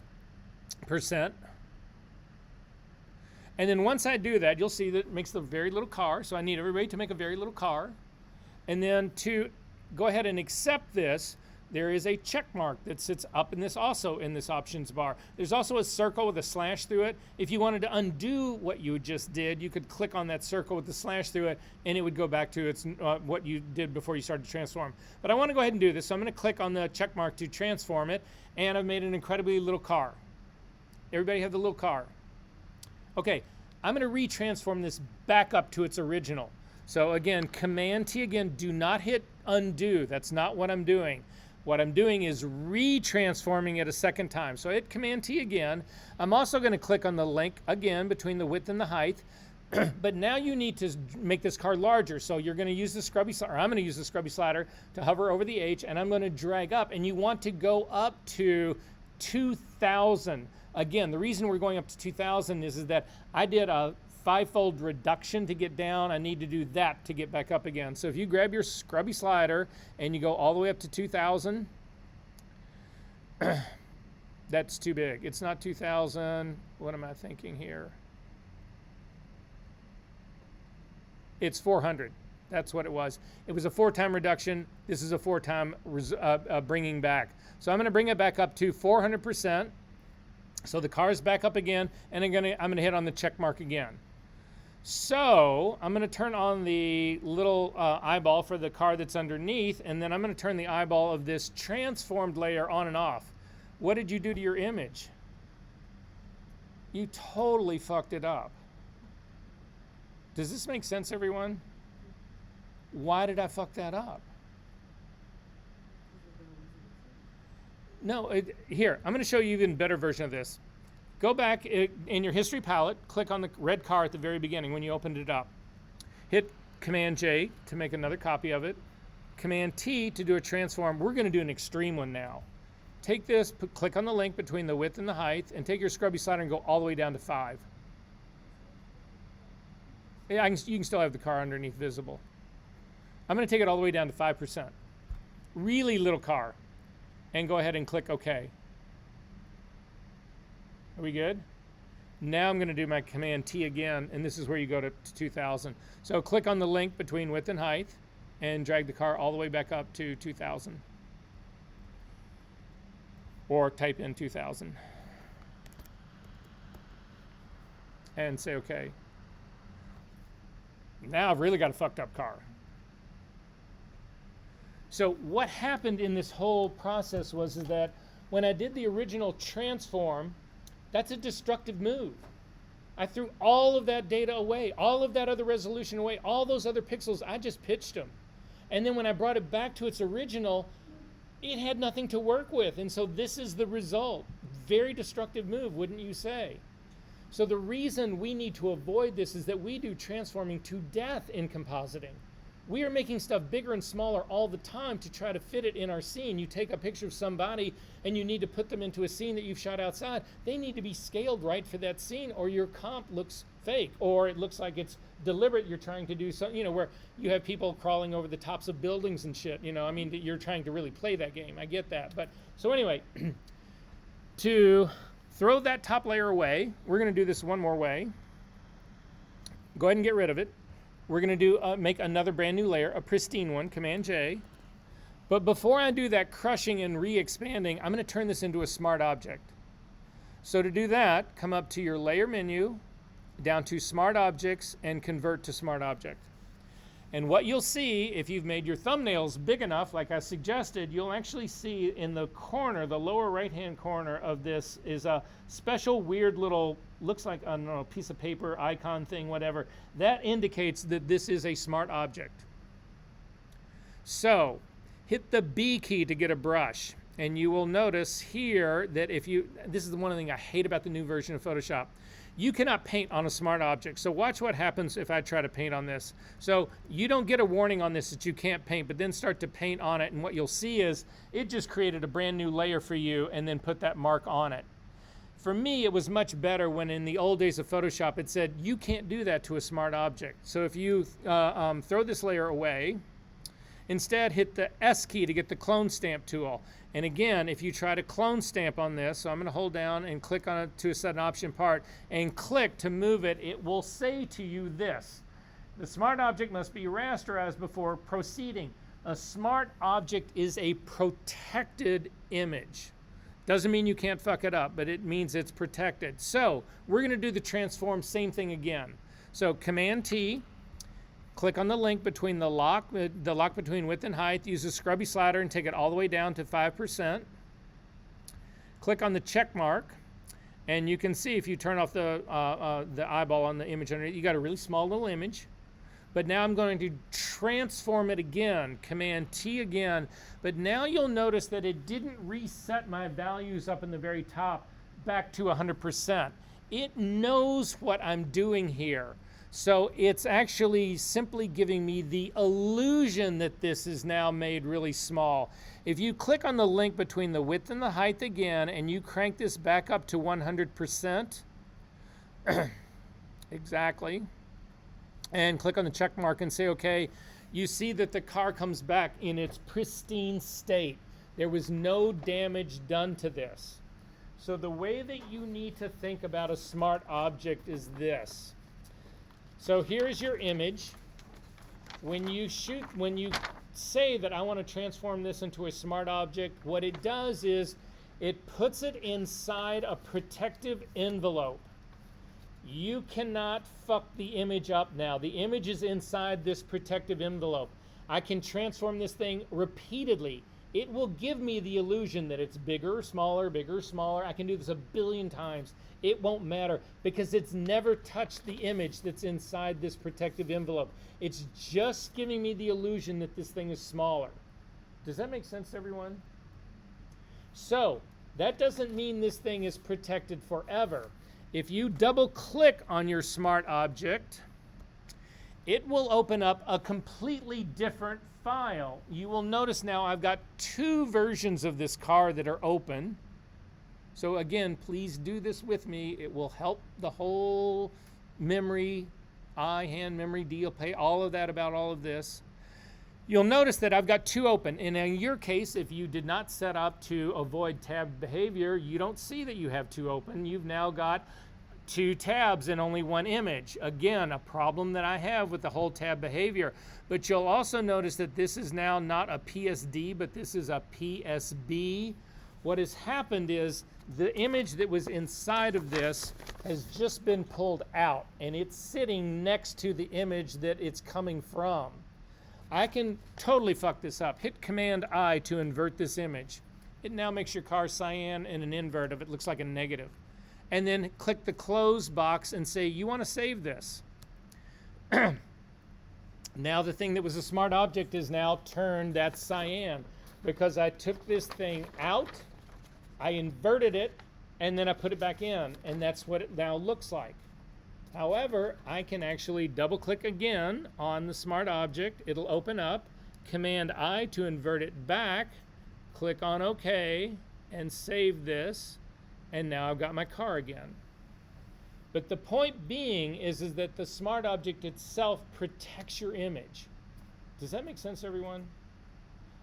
And then once I do that, you'll see that it makes a very little car. So I need everybody to make a very little car. And then to go ahead and accept this, there is a check mark that sits up in this options bar. There's also a circle with a slash through it. If you wanted to undo what you just did, you could click on that circle with the slash through it, and it would go back to its what you did before you started to transform. But I want to go ahead and do this, so I'm going to click on the check mark to transform it, and I've made an incredibly little car. Everybody have the little car? Okay, I'm going to retransform this back up to its original. So again, Command T again, do not hit undo. That's not what I'm doing. What I'm doing is retransforming it a second time. So I hit Command T again. I'm also going to click on the link again between the width and the height. But now you need to make this car larger. So you're going to use the scrubby slider, I'm going to use the scrubby slider to hover over the H, and I'm going to drag up, and you want to go up to 2000. Again, the reason we're going up to 2000 is that I did a 5-fold reduction to get down. I need to do that to get back up again. So if you grab your scrubby slider and you go all the way up to 2000, that's too big. It's not 2000. What am I thinking here? It's 400. That's what it was. It was a 4-time reduction. This is a 4-time bringing back. So I'm going to bring it back up to 400%. So the car is back up again, and I'm gonna hit on the check mark again. So I'm going to turn on the little eyeball for the car that's underneath, and then I'm going to turn the eyeball of this transformed layer on and off. What did you do to your image? You totally fucked it up. Does this make sense, everyone? Why did I fuck that up? No, here, I'm going to show you an even better version of this. Go back in your history palette, click on the red car at the very beginning when you opened it up. Hit Command J to make another copy of it. Command T to do a transform. We're going to do an extreme one now. Take this, click on the link between the width and the height, and take your scrubby slider and go all the way down to 5. Yeah, you can still have the car underneath visible. I'm going to take it all the way down to 5%. Really little car. And go ahead and click OK. Are we good? Now I'm going to do my Command T again, and this is where you go to 2000. So click on the link between width and height and drag the car all the way back up to 2000. Or type in 2000. And say OK. Now I've really got a fucked up car. So what happened in this whole process was that when I did the original transform, that's a destructive move. I threw all of that data away, all of that other resolution away, all those other pixels, I just pitched them. And then when I brought it back to its original, it had nothing to work with. And so this is the result. Very destructive move, wouldn't you say? So the reason we need to avoid this is that we do transforming to death in compositing. We are making stuff bigger and smaller all the time to try to fit it in our scene. You take a picture of somebody and you need to put them into a scene that you've shot outside. They need to be scaled right for that scene, or your comp looks fake, or it looks like it's deliberate. You're trying to do something, where you have people crawling over the tops of buildings and shit. I mean, you're trying to really play that game. I get that. But so anyway, to throw that top layer away, we're going to do this one more way. Go ahead and get rid of it. We're going to make another brand new layer, a pristine one, Command J. But before I do that crushing and re-expanding, I'm going to turn this into a smart object. So to do that, come up to your layer menu, down to Smart Objects, and convert to Smart Object. And what you'll see, if you've made your thumbnails big enough, like I suggested, you'll actually see in the corner, the lower right-hand corner of this, is a special weird little, looks like, I don't know, a piece of paper, icon thing, whatever. That indicates that this is a smart object. So, hit the B key to get a brush. And you will notice here that this is the one thing I hate about the new version of Photoshop. You cannot paint on a smart object. So watch what happens if I try to paint on this. So you don't get a warning on this that you can't paint, but then start to paint on it, and what you'll see is it just created a brand new layer for you and then put that mark on it. For me, it was much better when in the old days of Photoshop it said you can't do that to a smart object. So if you throw this layer away, instead hit the S key to get the clone stamp tool. And again, if you try to clone stamp on this, so I'm going to hold down and click on it to set an option part and click to move it, it will say to you this: the smart object must be rasterized before proceeding. A smart object is a protected image. Doesn't mean you can't fuck it up, but it means it's protected. So we're going to do the transform same thing again. So Command T, click on the link between the lock between width and height. Use the scrubby slider and take it all the way down to 5%. Click on the check mark, and you can see if you turn off the eyeball on the image underneath, you got a really small little image. But now I'm going to transform it again, Command T again. But now you'll notice that it didn't reset my values up in the very top back to 100%. It knows what I'm doing here. So it's actually simply giving me the illusion that this is now made really small. If you click on the link between the width and the height again, and you crank this back up to 100%, exactly, and click on the check mark and say okay, you see that the car comes back in its pristine state. There was no damage done to this. So the way that you need to think about a smart object is this. So here's your image. When you say that I want to transform this into a smart object, what it does is it puts it inside a protective envelope. You cannot fuck the image up now. The image is inside this protective envelope. I can transform this thing repeatedly. It will give me the illusion that it's bigger, smaller, bigger, smaller. I can do this 1 billion times. It won't matter because it's never touched the image that's inside this protective envelope. It's just giving me the illusion that this thing is smaller. Does that make sense to everyone? So that doesn't mean this thing is protected forever. If you double click on your smart object, it will open up a completely different file. You will notice now I've got 2 versions of this car that are open. So again, please do this with me. It will help the whole memory, hand memory deal, pay all of that about all of this. You'll notice that I've got 2 open. And in your case, if you did not set up to avoid tab behavior, you don't see that you have 2 open. You've now got 2 tabs and only 1 image. Again, a problem that I have with the whole tab behavior. But you'll also notice that this is now not a PSD, but this is a PSB. What has happened is the image that was inside of this has just been pulled out, and it's sitting next to the image that it's coming from. I can totally fuck this up. Hit Command I to invert this image. It now makes your car cyan and an invert of it looks like a negative. And then click the close box and say you want to save this. Now the thing that was a smart object is now turned that cyan because I took this thing out, I inverted it, and then I put it back in, and that's what it now looks like. However, I can actually double click again on the smart object. It'll open up, Command I to invert it back, click on OK, and save this, and now I've got my car again. But the point being is that the smart object itself protects your image. Does that make sense, everyone?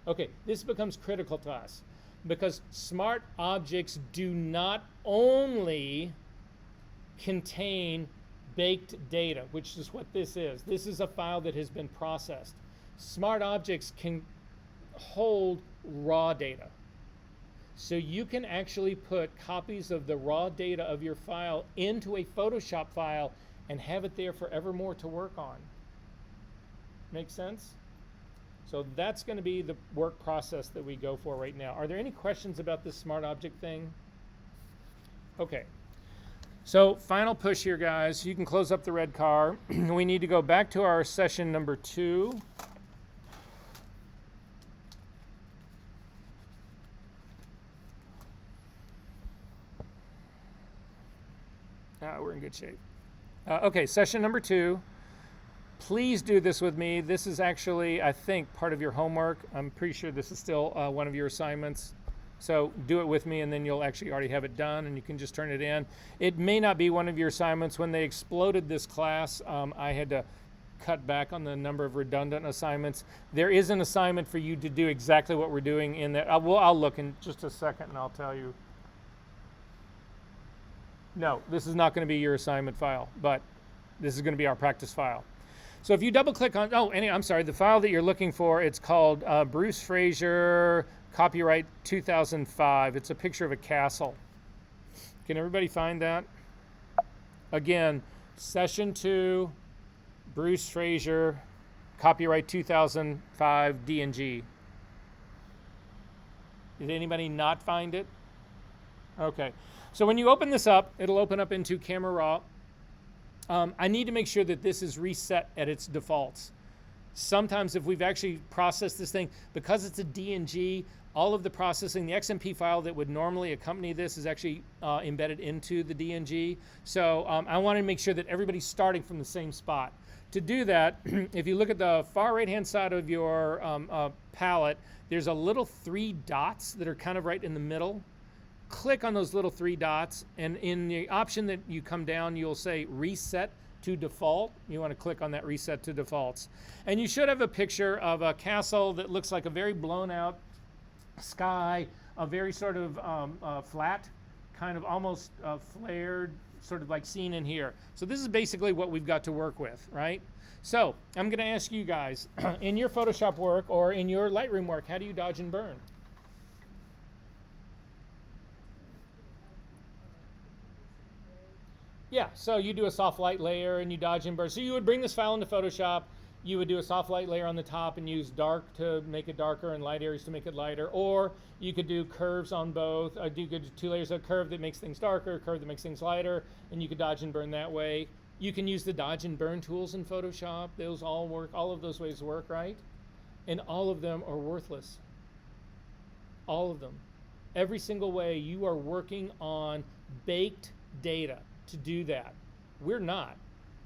Okay, this becomes critical to us because smart objects do not only contain baked data, which is what this is. This is a file that has been processed. Smart objects can hold raw data. So you can actually put copies of the raw data of your file into a Photoshop file and have it there forevermore to work on. Make sense? So that's going to be the work process that we go for right now. Are there any questions about this smart object thing? Okay. So final push here, guys. You can close up the red car. We need to go back to our session number 2. We're in good shape. Okay, session number 2. Please do this with me. This is actually, I think, part of your homework. I'm pretty sure this is still one of your assignments. So do it with me, and then you'll actually already have it done, and you can just turn it in. It may not be one of your assignments. When they exploded this class, I had to cut back on the number of redundant assignments. There is an assignment for you to do exactly what we're doing in that. I'll look in just a second, and I'll tell you. No, this is not going to be your assignment file, but this is going to be our practice file. So if you double click on, I'm sorry, the file that you're looking for, it's called Bruce Fraser, copyright 2005. It's a picture of a castle. Can everybody find that? Again, session 2, Bruce Fraser, copyright 2005, DNG. Did anybody not find it? Okay. So when you open this up, it'll open up into Camera Raw. I need to make sure that this is reset at its defaults. Sometimes if we've actually processed this thing, because it's a DNG, all of the processing, the XMP file that would normally accompany this is actually embedded into the DNG. So I want to make sure that everybody's starting from the same spot. To do that, if you look at the far right-hand side of your palette, there's a little 3 dots that are kind of right in the middle. Click on those little 3 dots, and in the option that you come down, you'll say Reset to Default. You want to click on that Reset to Defaults. And you should have a picture of a castle that looks like a very blown out sky, a very sort of flat, kind of almost flared, sort of like seen in here. So this is basically what we've got to work with, right? So I'm going to ask you guys, in your Photoshop work or in your Lightroom work, how do you dodge and burn? Yeah, so you do a soft light layer and you dodge and burn. So you would bring this file into Photoshop, you would do a soft light layer on the top and use dark to make it darker and light areas to make it lighter, or you could do curves on both. You could do 2 layers of curve that makes things darker, a curve that makes things lighter, and you could dodge and burn that way. You can use the dodge and burn tools in Photoshop. Those all work, all of those ways work, right? And all of them are worthless. All of them. Every single way you are working on baked data to do that. We're not.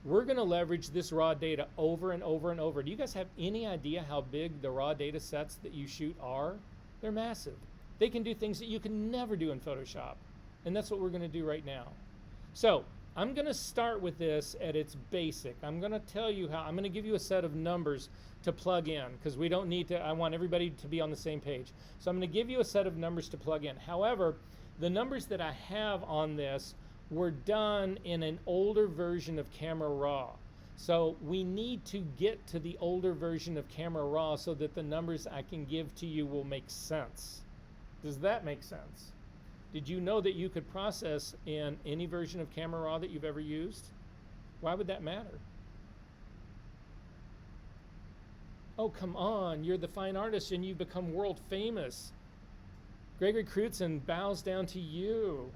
We're going to leverage this raw data over and over and over. Do you guys have any idea how big the raw data sets that you shoot are? They're massive. They can do things that you can never do in Photoshop. And that's what we're going to do right now. So I'm going to start with this at its basic. I'm going to tell you how, I'm going to give you a set of numbers to plug in, because we don't need to, I want everybody to be on the same page. So I'm going to give you a set of numbers to plug in. However, the numbers that I have on this were done in an older version of Camera Raw. So we need to get to the older version of Camera Raw so that the numbers I can give to you will make sense. Does that make sense? Did you know that you could process in any version of Camera Raw that you've ever used? Why would that matter? Oh, come on, you're the fine artist and you've become world famous. Gregory Crutzen bows down to you.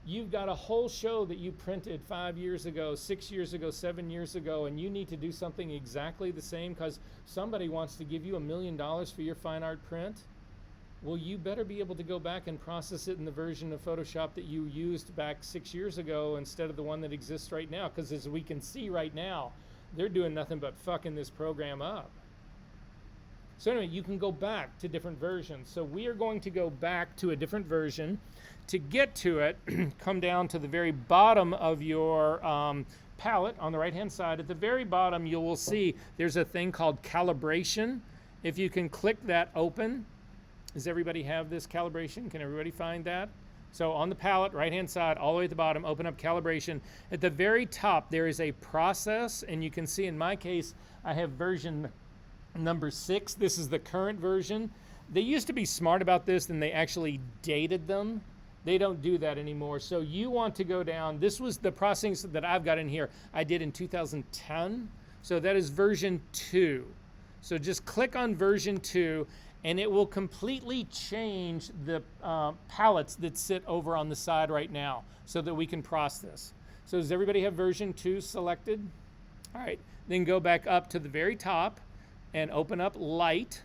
You've got a whole show that you printed 5 years ago, 6 years ago, 7 years ago, and you need to do something exactly the same because somebody wants to give you $1 million for your fine art print. Well, you better be able to go back and process it in the version of Photoshop that you used back 6 years ago instead of the one that exists right now, because as we can see right now, they're doing nothing but fucking this program up. So anyway, you can go back to different versions. So we are going to go back to a different version. To get to it, come down to the very bottom of your palette on the right-hand side. At the very bottom, you will see there's a thing called calibration. If you can click that open, does everybody have this calibration? Can everybody find that? So on the palette, right-hand side, all the way at the bottom, open up calibration. At the very top, there is a process, and you can see in my case, I have version number 6. This is the current version. They used to be smart about this, and they actually dated them. They don't do that anymore. So you want to go down. This was the processing that I've got in here. I did in 2010. So that is version 2. So just click on version 2, and it will completely change the palettes that sit over on the side right now so that we can process this. So does everybody have version 2 selected? All right. Then go back up to the very top and open up Light.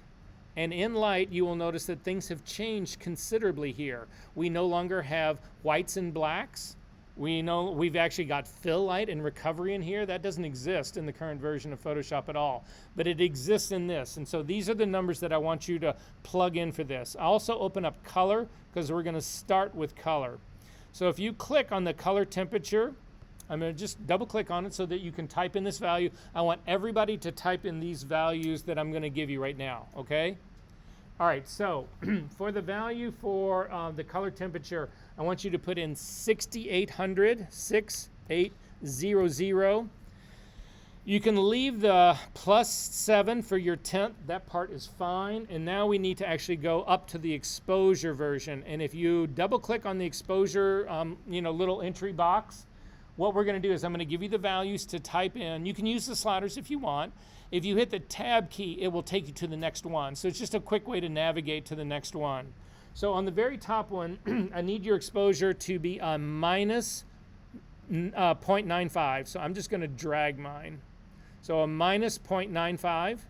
And in Light, you will notice that things have changed considerably here. We no longer have whites and blacks. We've actually got fill light and recovery in here. That doesn't exist in the current version of Photoshop at all, but it exists in this. And so these are the numbers that I want you to plug in for this. I also open up color because we're going to start with color. So if you click on the color temperature, I'm going to just double click on it so that you can type in this value. I want everybody to type in these values that I'm going to give you right now, okay? All right, so for the value for the color temperature, I want you to put in 6800, 6800. You can leave the +7 for your tint. That part is fine. And now we need to actually go up to the exposure version. And if you double click on the exposure, little entry box, what we're going to do is I'm going to give you the values to type in. You can use the sliders if you want. If you hit the tab key, it will take you to the next one. So it's just a quick way to navigate to the next one. So on the very top one, I need your exposure to be a minus 0.95. So I'm just going to drag mine. So a minus 0.95.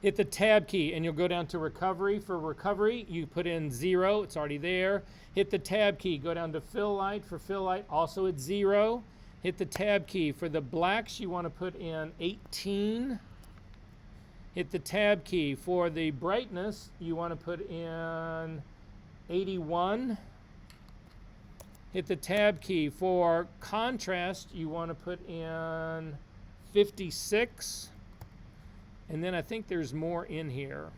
Hit the tab key and you'll go down to recovery. For recovery, you put in 0, it's already there. Hit the tab key, go down to fill light. For fill light, also at 0. Hit the tab key. For the blacks, you want to put in 18. Hit the tab key. For the brightness, you want to put in 81. Hit the tab key. For contrast, you want to put in 56. And then I think there's more in here.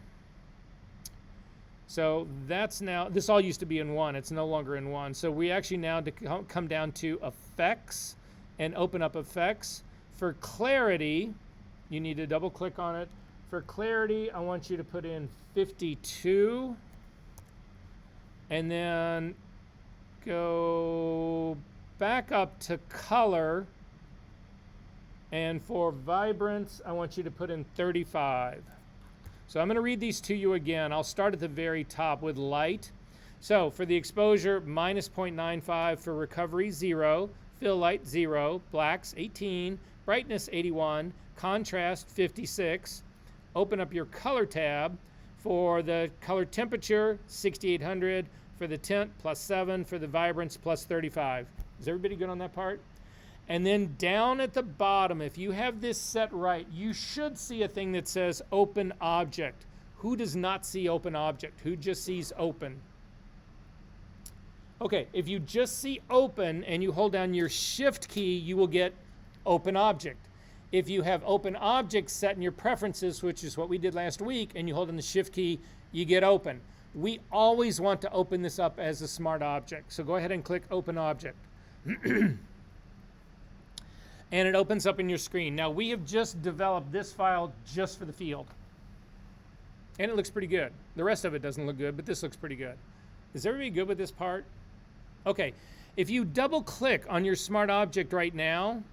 So that's now, this all used to be in 1. It's no longer in 1. So we actually now come down to effects and open up effects. For clarity, you need to double click on it. For clarity, I want you to put in 52. And then go back up to color. And for vibrance, I want you to put in 35. So I'm going to read these to you again. I'll start at the very top with light. So for the exposure, minus 0.95. For recovery, 0. Fill light, 0. Blacks, 18. Brightness, 81. Contrast, 56. Open up your color tab. For the color temperature, 6800. For the tint, +7. For the vibrance, +35. Is everybody good on that part? And then down at the bottom, if you have this set right, you should see a thing that says Open Object. Who does not see Open Object? Who just sees Open? Okay, if you just see Open and you hold down your Shift key, you will get Open Object. If you have Open Object set in your preferences, which is what we did last week, and you hold down the Shift key, you get Open. We always want to open this up as a smart object. So go ahead and click Open Object. And it opens up in your screen. Now we have just developed this file just for the field. And it looks pretty good. The rest of it doesn't look good, but this looks pretty good. Is everybody good with this part? Okay, if you double click on your smart object right now,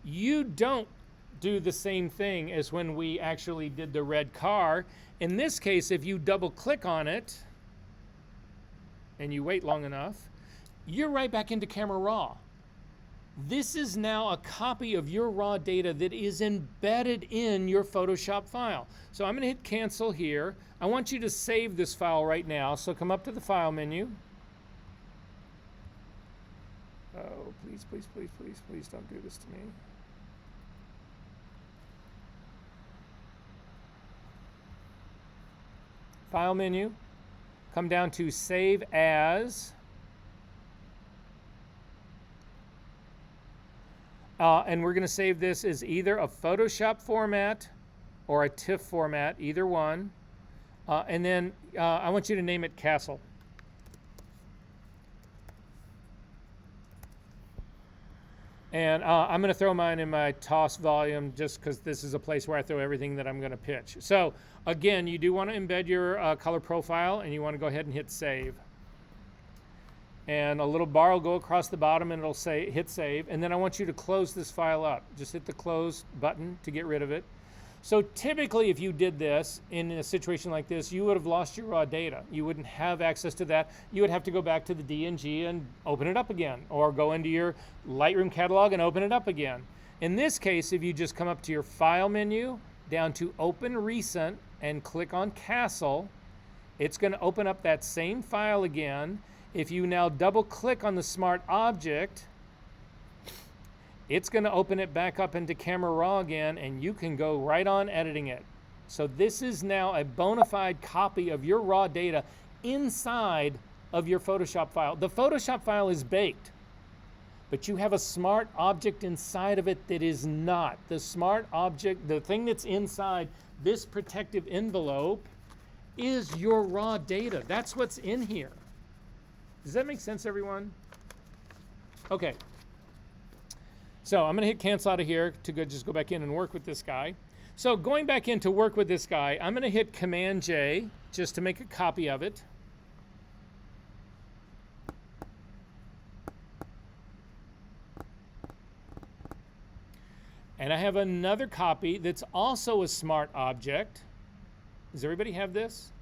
you don't do the same thing as when we actually did the red car. In this case, if you double click on it and you wait long enough, you're right back into Camera Raw. This is now a copy of your raw data that is embedded in your Photoshop file. So I'm going to hit cancel here. I want you to save this file right now. So come up to the file menu. Oh, please, please, please, please, please don't do this to me. File menu. Come down to Save As. And we're going to save this as either a Photoshop format or a TIFF format, either one. And then I want you to name it Castle. And I'm going to throw mine in my toss volume just because this is a place where I throw everything that I'm going to pitch. So again, you do want to embed your color profile, and you want to go ahead and hit save. And a little bar will go across the bottom and it'll say hit save. And then I want you to close this file up. Just hit the close button to get rid of it. So typically if you did this in a situation like this, you would have lost your raw data. You wouldn't have access to that. You would have to go back to the DNG and open it up again, or go into your Lightroom catalog and open it up again. In this case, if you just come up to your file menu, down to open recent and click on Castle, it's going to open up that same file again. If you now double click on the smart object, it's going to open it back up into Camera Raw again, and you can go right on editing it. So this is now a bona fide copy of your raw data inside of your Photoshop file. The Photoshop file is baked, but you have a smart object inside of it that is not. The smart object, the thing that's inside this protective envelope, is your raw data. That's what's in here. Does that make sense, everyone? Okay. So I'm going to hit cancel out of here to just go back in and work with this guy. So going back in to work with this guy, I'm going to hit Command J just to make a copy of it. And I have another copy that's also a smart object. Does everybody have this?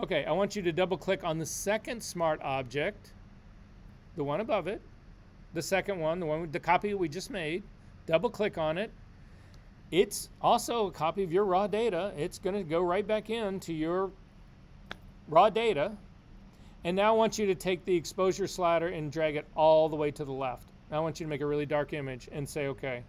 Okay, I want you to double click on the second smart object, the one above it, the second one, the copy we just made. Double click on it. It's also a copy of your raw data. It's going to go right back into your raw data. And now I want you to take the exposure slider and drag it all the way to the left. Now I want you to make a really dark image and say okay.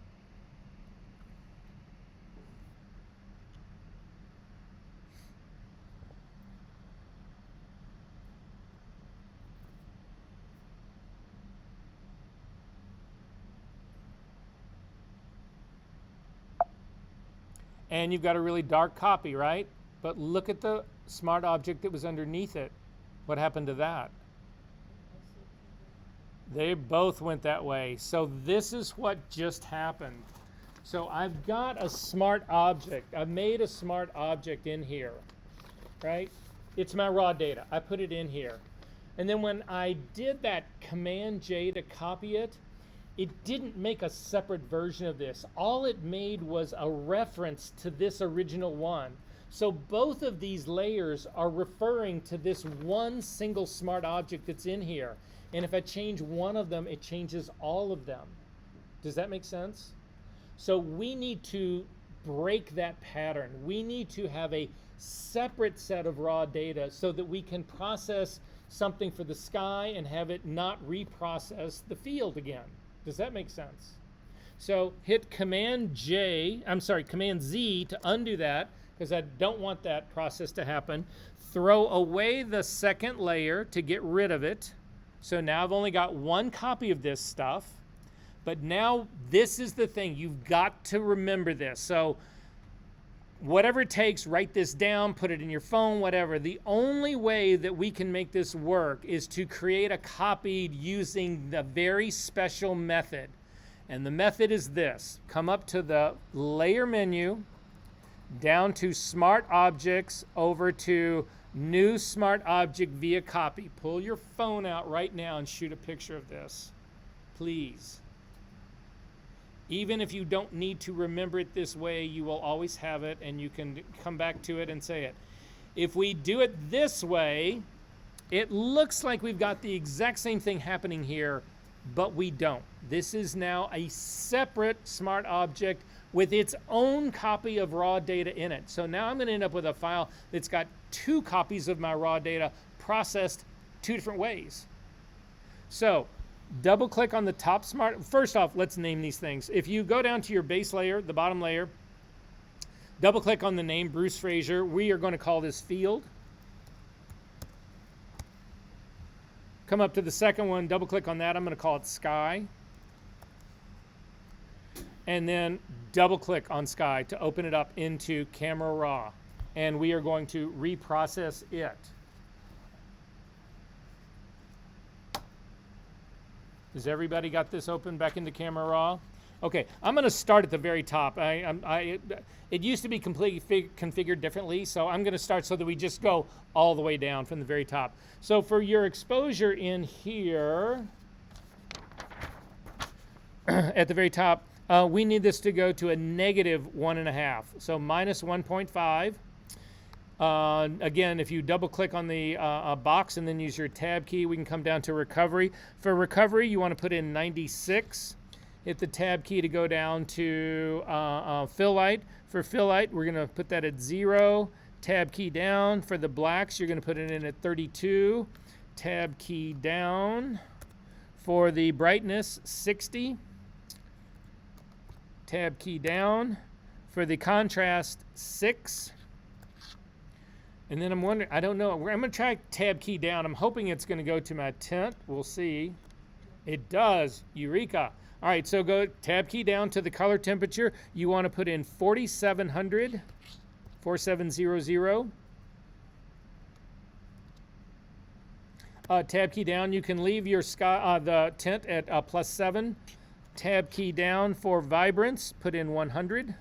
And you've got a really dark copy, right? But look at the smart object that was underneath it. What happened to that? They both went that way. So this is what just happened. So I've got a smart object. I've made a smart object in here, right? It's my raw data. I put it in here. And then when I did that Command J to copy it, it didn't make a separate version of this. All it made was a reference to this original one. So both of these layers are referring to this one single smart object that's in here. And if I change one of them, it changes all of them. Does that make sense? So we need to break that pattern. We need to have a separate set of raw data so that we can process something for the sky and have it not reprocess the field again. Does that make sense? So hit Command Z to undo that, because I don't want that process to happen. Throw away the second layer to get rid of it. So now I've only got one copy of this stuff. But now this is the thing. You've got to remember this. So whatever it takes, write this down, put it in your phone, whatever. The only way that we can make this work is to create a copy using the very special method. And the method is this. Come up to the layer menu, down to Smart Objects, over to New Smart Object via Copy. Pull your phone out right now and shoot a picture of this, please. Even if you don't need to remember it this way, you will always have it and you can come back to it and say it. If we do it this way, it looks like we've got the exact same thing happening here, but we don't. This is now a separate smart object with its own copy of raw data in it. So now I'm going to end up with a file that's got two copies of my raw data processed two different ways. So double click on the top smart. First off, let's name these things. If you go down to your base layer, the bottom layer, double click on the name Bruce Fraser. We are going to call this field. Come up to the second one, double click on that. I'm going to call it sky. And then double click on sky to open it up into Camera Raw. And we are going to reprocess it. Has everybody got this open back into Camera Raw? Okay, I'm going to start at the very top. It used to be completely configured differently, so I'm going to start so that we just go all the way down from the very top. So for your exposure in here, at the very top, we need this to go to a -1.5, so -1.5. Again, if you double click on the box and then use your tab key, we can come down to recovery. For recovery, you want to put in 96. Hit the tab key to go down to fill light. For fill light, we're going to put that at 0. Tab key down. For the blacks, you're going to put it in at 32. Tab key down. For the brightness, 60. Tab key down. For the contrast, 6. And then I'm wondering, I don't know, I'm going to try tab key down. I'm hoping it's going to go to my tint. We'll see. It does. Eureka. All right, so go tab key down to the color temperature. You want to put in 4700, 4700. Tab key down. You can leave your sky, the tint at +7. Tab key down for vibrance, put in 100.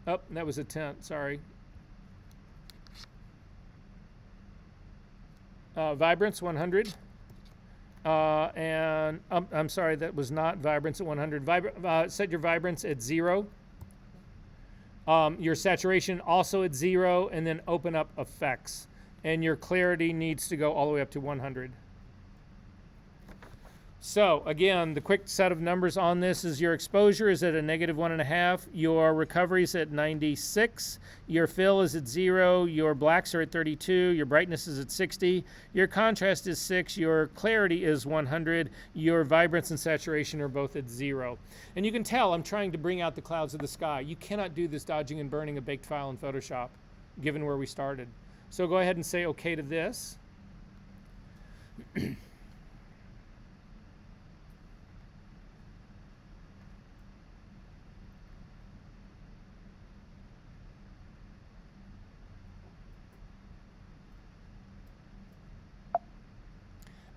Oh, that was a tint, sorry. Vibrance 100. I'm sorry, that was not vibrance at 100. Set your vibrance at 0. Your saturation also at 0, and then open up effects. And your clarity needs to go all the way up to 100. So again, the quick set of numbers on this is your exposure is at a -1.5, your recovery is at 96, your fill is at 0, your blacks are at 32, your brightness is at 60, your contrast is 6, your clarity is 100, your vibrance and saturation are both at 0. And you can tell I'm trying to bring out the clouds of the sky. You cannot do this dodging and burning a baked file in Photoshop, given where we started. So go ahead and say OK to this.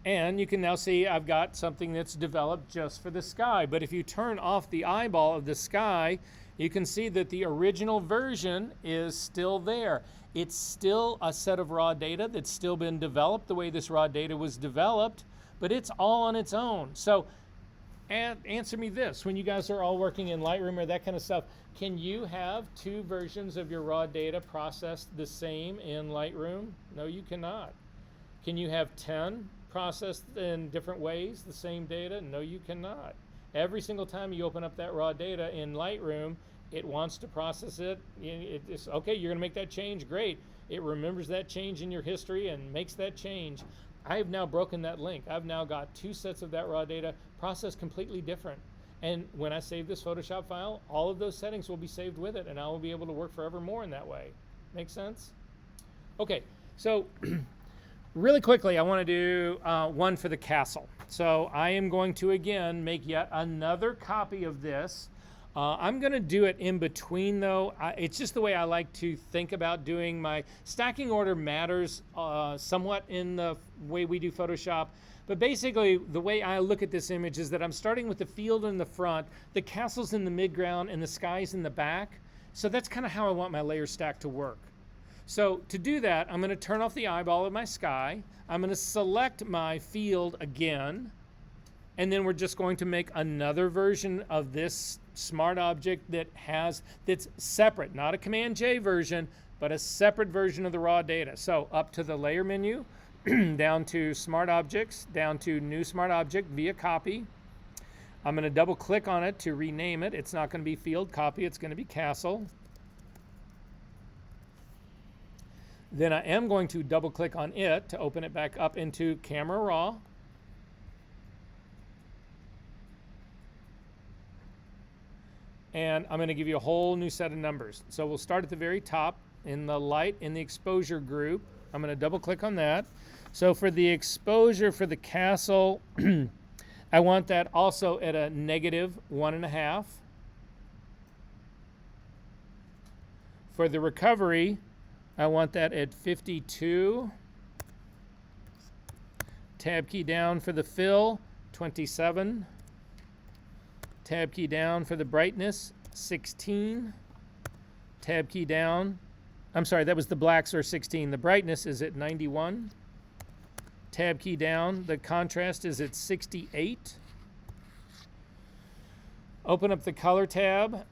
And you can now see I've got something that's developed just for the sky. But if you turn off the eyeball of the sky, you can see that the original version is still there. It's still a set of raw data that's still been developed the way this raw data was developed, but it's all on its own. So answer me this, when you guys are all working in Lightroom or that kind of stuff, can you have 2 versions of your raw data processed the same in Lightroom? No, you cannot. Can you have 10 processed in different ways, the same data? No, you cannot. Every single time you open up that raw data in Lightroom, it wants to process it. It's okay, you're gonna make that change, great. It remembers that change in your history and makes that change. I have now broken that link. I've now got 2 sets of that raw data processed completely different. And when I save this Photoshop file, all of those settings will be saved with it, and I will be able to work forevermore in that way. Make sense? Okay, so really quickly, I want to do one for the castle. So I am going to, again, make yet another copy of this. I'm going to do it in between, though. It's just the way I like to think about doing my stacking order matters somewhat in the way we do Photoshop. But basically, the way I look at this image is that I'm starting with the field in the front, the castle's in the midground, and the sky's in the back. So that's kind of how I want my layer stack to work. So to do that, I'm going to turn off the eyeball of my sky. I'm going to select my field again. And then we're just going to make another version of this smart object that's separate, not a Command J version, but a separate version of the raw data. So up to the layer menu, down to smart objects, down to new smart object via copy. I'm going to double click on it to rename it. It's not going to be field copy, it's going to be castle. Then I am going to double click on it to open it back up into Camera Raw. And I'm going to give you a whole new set of numbers. So we'll start at the very top in the light in the exposure group. I'm going to double click on that. So for the exposure for the castle, I want that also at a -1.5. For the recovery, I want that at 52. Tab key down for the fill, 27. Tab key down for the brightness, 16. Tab key down. I'm sorry, that was the blacks are 16. The brightness is at 91. Tab key down. The contrast is at 68. Open up the color tab.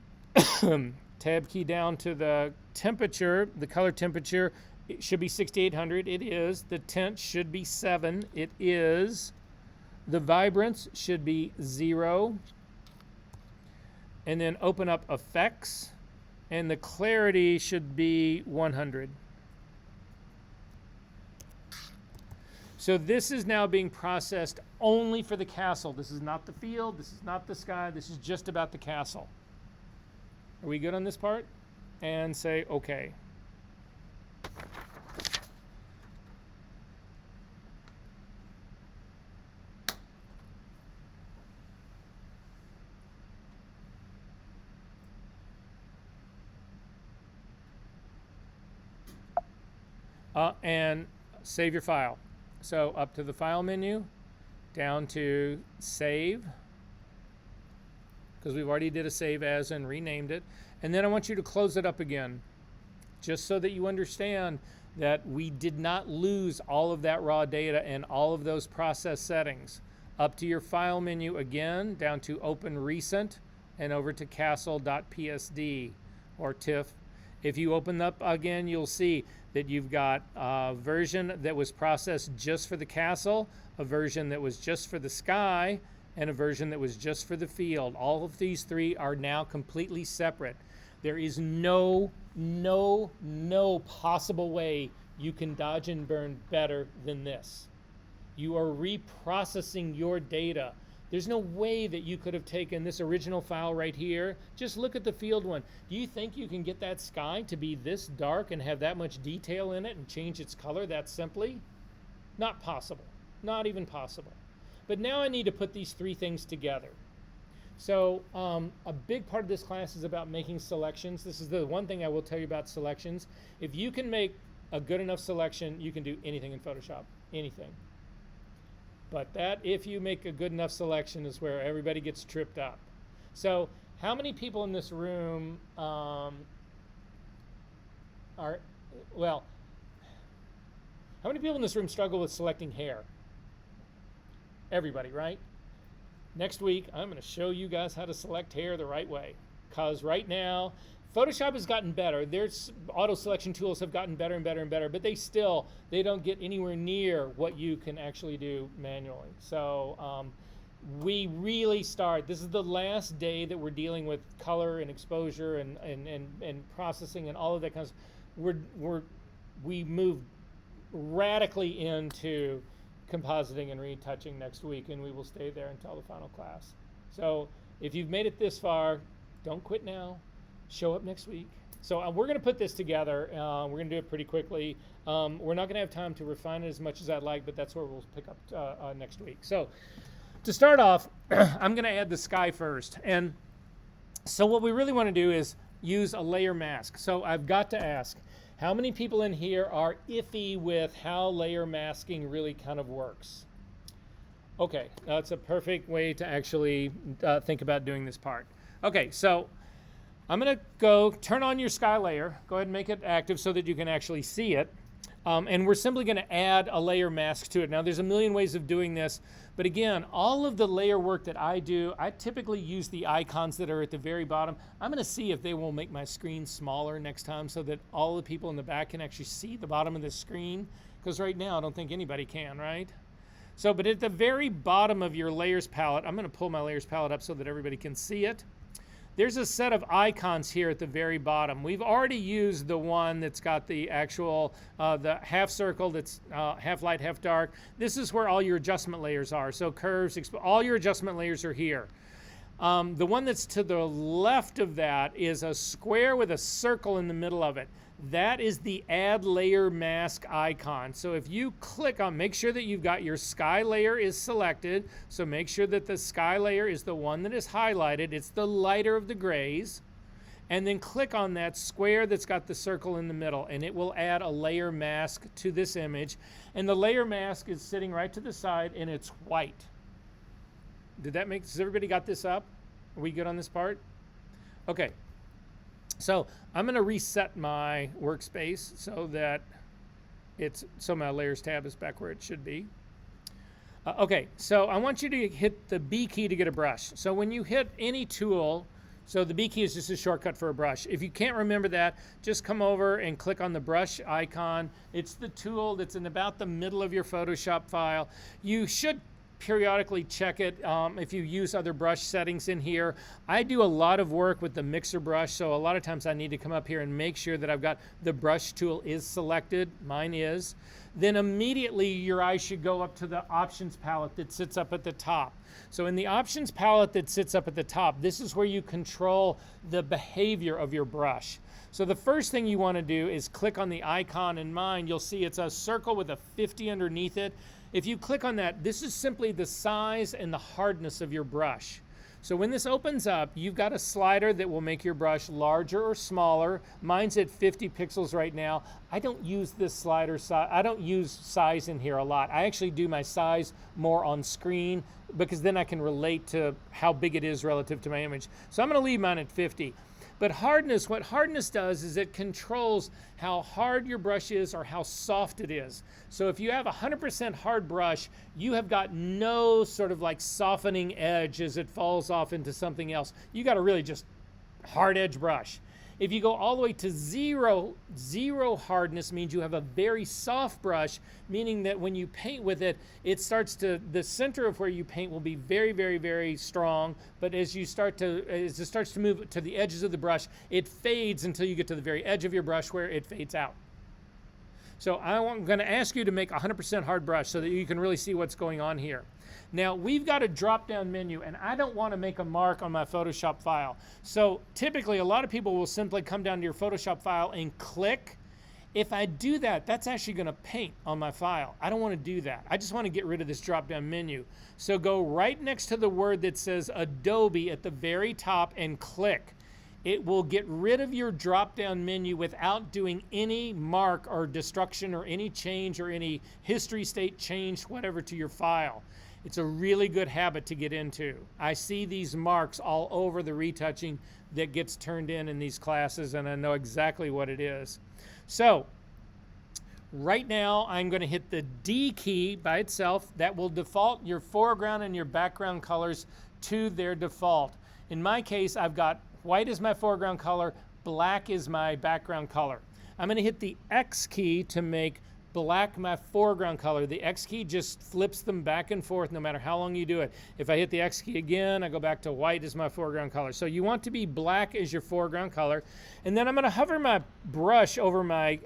Tab key down to the temperature. The color temperature, it should be 6800. It is. The tint should be 7. It is. The vibrance should be 0. And then open up effects, and the clarity should be 100. So this is now being processed only for the castle. This is not the field, this is not the sky, this is just about the castle. Are we good on this part? And say okay. And save your file. So up to the File menu, down to Save, because we've already did a Save As and renamed it. And then I want you to close it up again, just so that you understand that we did not lose all of that raw data and all of those process settings. Up to your File menu again, down to Open Recent, and over to castle.psd or TIFF. If you open up again, you'll see that you've got a version that was processed just for the castle, a version that was just for the sky, and a version that was just for the field. All of these three are now completely separate. There is no possible way you can dodge and burn better than this. You are reprocessing your data. There's no way that you could have taken this original file right here. Just look at the field one. Do you think you can get that sky to be this dark and have that much detail in it and change its color that simply? Not possible. Not even possible. But now I need to put these three things together. So a big part of this class is about making selections. This is the one thing I will tell you about selections. If you can make a good enough selection, you can do anything in Photoshop. Anything. But that, if you make a good enough selection, is where everybody gets tripped up. So how many people in this room how many people in this room struggle with selecting hair? Everybody, right? Next week, I'm going to show you guys how to select hair the right way. Because right now, Photoshop has gotten better. Their auto selection tools have gotten better and better and better, but they don't get anywhere near what you can actually do manually. So we really start, this is the last day that we're dealing with color and exposure and processing and all of that kind of stuff. We move radically into compositing and retouching next week, and we will stay there until the final class. So if you've made it this far, don't quit now. Show up next week. So we're going to put this together. We're going to do it pretty quickly. We're not going to have time to refine it as much as I'd like, but that's where we'll pick up next week. So to start off, I'm going to add the sky first. And so what we really want to do is use a layer mask. So I've got to ask, how many people in here are iffy with how layer masking really kind of works? Okay, that's a perfect way to actually think about doing this part. Okay, so I'm going to go turn on your sky layer. Go ahead and make it active so that you can actually see it. And we're simply going to add a layer mask to it. Now, there's a million ways of doing this. But again, all of the layer work that I do, I typically use the icons that are at the very bottom. I'm going to see if they will make my screen smaller next time so that all the people in the back can actually see the bottom of the screen. Because right now, I don't think anybody can, right? So, but at the very bottom of your layers palette, I'm going to pull my layers palette up so that everybody can see it. There's a set of icons here at the very bottom. We've already used the one that's got the actual, the half circle that's half light, half dark. This is where all your adjustment layers are. So curves, all your adjustment layers are here. The one that's to the left of that is a square with a circle in the middle of it. That is the add layer mask icon. So if you click on, make sure that you've got your sky layer is selected. So make sure that the sky layer is the one that is highlighted. It's the lighter of the grays. And then click on that square that's got the circle in the middle, and it will add a layer mask to this image. And the layer mask is sitting right to the side, and it's white. Has everybody got this up? Are we good on this part? Okay. So I'm going to reset my workspace so that my layers tab is back where it should be. Okay, so I want you to hit the B key to get a brush. So when you hit any tool, so the B key is just a shortcut for a brush. If you can't remember that, just come over and click on the brush icon. It's the tool that's in about the middle of your Photoshop file. You should periodically check it if you use other brush settings in here. I do a lot of work with the mixer brush, so a lot of times I need to come up here and make sure that I've got the brush tool is selected. Mine is. Then immediately your eye should go up to the options palette that sits up at the top. So in the options palette that sits up at the top, this is where you control the behavior of your brush. So the first thing you want to do is click on the icon in mine. You'll see it's a circle with a 50 underneath it. If you click on that, this is simply the size and the hardness of your brush. So when this opens up, you've got a slider that will make your brush larger or smaller. Mine's at 50 pixels right now. I don't use this slider size. I don't use size in here a lot. I actually do my size more on screen because then I can relate to how big it is relative to my image. So I'm going to leave mine at 50. But hardness, what hardness does is it controls how hard your brush is or how soft it is. So if you have a 100% hard brush, you have got no sort of like softening edge as it falls off into something else. You got a really just hard edge brush. If you go all the way to zero hardness means you have a very soft brush, meaning that when you paint with it, it starts to, the center of where you paint will be very, very, very strong, but as it starts to move to the edges of the brush, it fades until you get to the very edge of your brush where it fades out. So I'm going to ask you to make a 100% hard brush so that you can really see what's going on here. Now, we've got a drop-down menu, and I don't want to make a mark on my Photoshop file. So typically, a lot of people will simply come down to your Photoshop file and click. If I do that, that's actually going to paint on my file. I don't want to do that. I just want to get rid of this drop-down menu. So go right next to the word that says Adobe at the very top and click. It will get rid of your drop-down menu without doing any mark or destruction or any change or any history state change, whatever, to your file. It's a really good habit to get into. I see these marks all over the retouching that gets turned in these classes, and I know exactly what it is. So right now, I'm going to hit the D key by itself. That will default your foreground and your background colors to their default. In my case, I've got white is my foreground color, black is my background color. I'm going to hit the X key to make black my foreground color. The X key just flips them back and forth no matter how long you do it. If I hit the X key again, I go back to white as my foreground color. So you want to be black as your foreground color. And then I'm going to hover my brush over my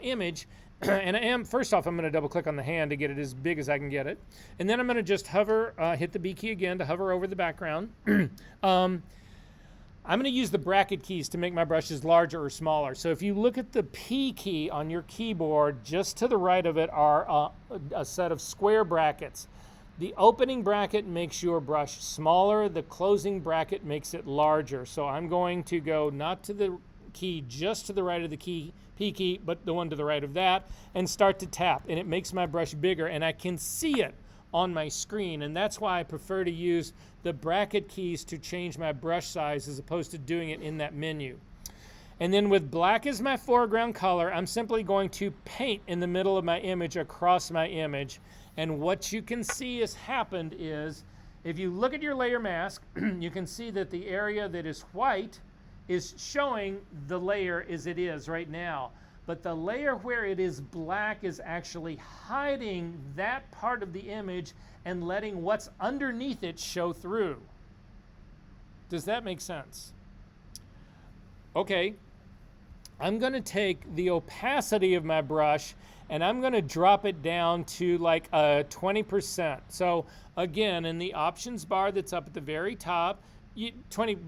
image. And first off, I'm going to double click on the hand to get it as big as I can get it. And then I'm going to just hover, hit the B key again to hover over the background. I'm going to use the bracket keys to make my brushes larger or smaller. So if you look at the P key on your keyboard, just to the right of it are a set of square brackets. The opening bracket makes your brush smaller. The closing bracket makes it larger. So I'm going to go not to the key, just to the right of the key, P key, but the one to the right of that, and start to tap. And it makes my brush bigger, and I can see it on my screen, and that's why I prefer to use the bracket keys to change my brush size as opposed to doing it in that menu. And then with black as my foreground color, I'm simply going to paint in the middle of my image across my image. And what you can see has happened is, if you look at your layer mask, you can see that the area that is white is showing the layer as it is right now. But the layer where it is black is actually hiding that part of the image and letting what's underneath it show through. Does that make sense? Okay, I'm going to take the opacity of my brush and I'm going to drop it down to like 20%. So again, in the options bar that's up at the very top,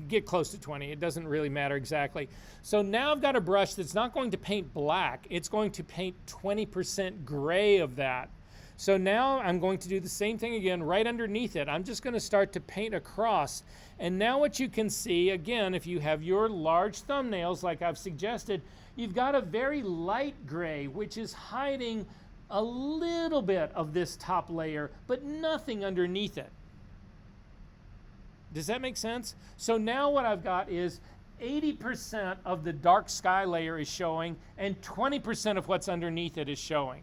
get close to 20. It doesn't really matter exactly. So now I've got a brush that's not going to paint black. It's going to paint 20% gray of that. So now I'm going to do the same thing again right underneath it. I'm just going to start to paint across. And now what you can see, again, if you have your large thumbnails like I've suggested, you've got a very light gray, which is hiding a little bit of this top layer, but nothing underneath it. Does that make sense? So now what I've got is 80% of the dark sky layer is showing and 20% of what's underneath it is showing.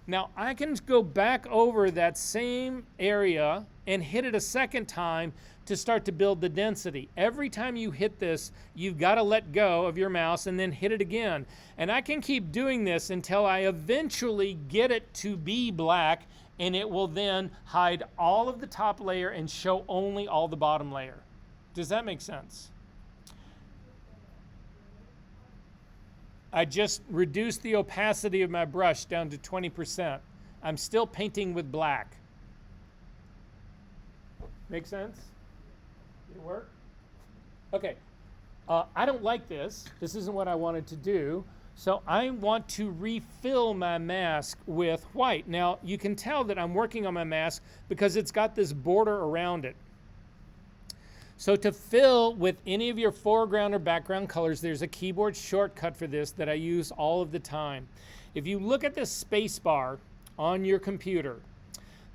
Now I can go back over that same area and hit it a second time to start to build the density. Every time you hit this, you've got to let go of your mouse and then hit it again. And I can keep doing this until I eventually get it to be black, and it will then hide all of the top layer and show only all the bottom layer. Does that make sense? I just reduced the opacity of my brush down to 20%. I'm still painting with black. Make sense? Did it work? Okay. I don't like this. This isn't what I wanted to do. So I want to refill my mask with white. Now, you can tell that I'm working on my mask because it's got this border around it. So to fill with any of your foreground or background colors, there's a keyboard shortcut for this that I use all of the time. If you look at the space bar on your computer,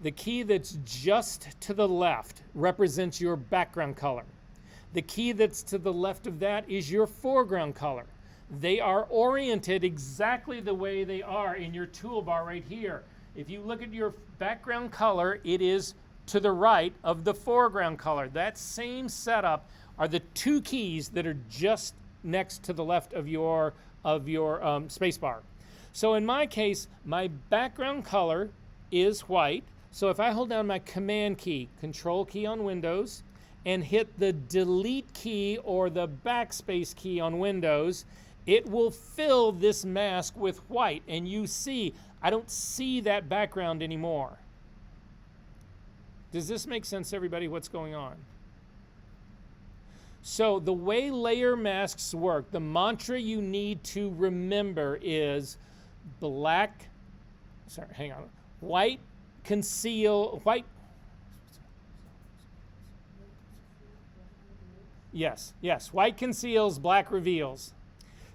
the key that's just to the left represents your background color. The key that's to the left of that is your foreground color. They are oriented exactly the way they are in your toolbar right here. If you look at your background color, it is to the right of the foreground color. That same setup are the two keys that are just next to the left of your space bar. So in my case, my background color is white. So if I hold down my Command key, Control key on Windows, and hit the Delete key or the Backspace key on Windows, it will fill this mask with white. And you see, I don't see that background anymore. Does this make sense, everybody, what's going on? So the way layer masks work, the mantra you need to remember is white conceal, white conceals, black reveals.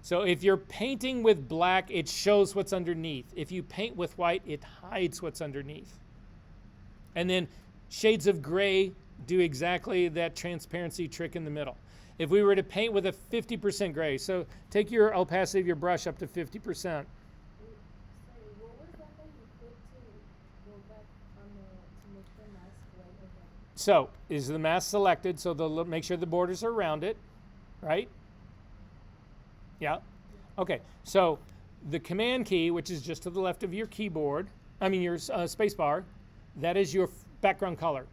So if you're painting with black, it shows what's underneath. If you paint with white, it hides what's underneath. And then shades of gray do exactly that transparency trick in the middle. If we were to paint with a 50% gray, so take your opacity of your brush up to 50%. Sorry, what was that you put to go back on to make the mask white again? So is the mask selected? So make sure the borders are around it, right? Yeah. Okay. So the Command key, which is just to the left of your keyboard, your space bar, that is your background color.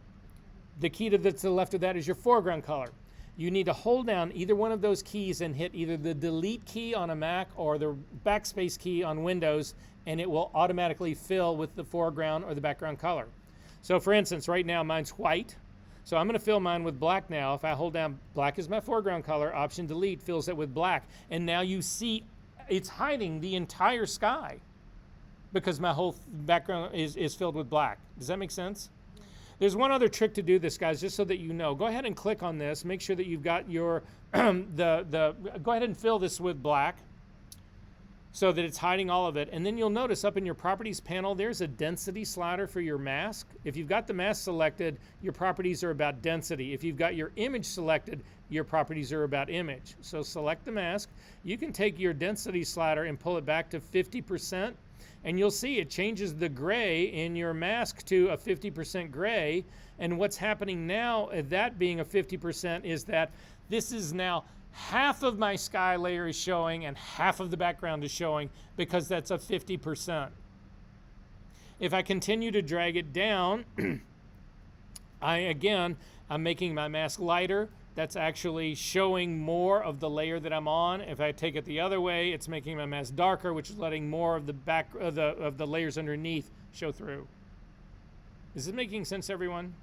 The key to the left of that is your foreground color. You need to hold down either one of those keys and hit either the Delete key on a Mac or the Backspace key on Windows, and it will automatically fill with the foreground or the background color. So for instance, right now mine's white. So I'm going to fill mine with black now. If I hold down black is my foreground color, Option Delete fills it with black. And now you see it's hiding the entire sky because my whole background is filled with black. Does that make sense? There's one other trick to do this, guys, just so that you know. Go ahead and click on this. Make sure that you've got your, go ahead and fill this with black so that it's hiding all of it. And then you'll notice up in your properties panel, there's a density slider for your mask. If you've got the mask selected, your properties are about density. If you've got your image selected, your properties are about image. So select the mask. You can take your density slider and pull it back to 50%. And you'll see it changes the gray in your mask to a 50% gray. And what's happening now, that being a 50%, is that this is now half of my sky layer is showing and half of the background is showing because that's a 50%. If I continue to drag it down, I'm making my mask lighter. That's actually showing more of the layer that I'm on. If I take it the other way, it's making my mask darker, which is letting more of the back of the layers underneath show through. Is this making sense, everyone?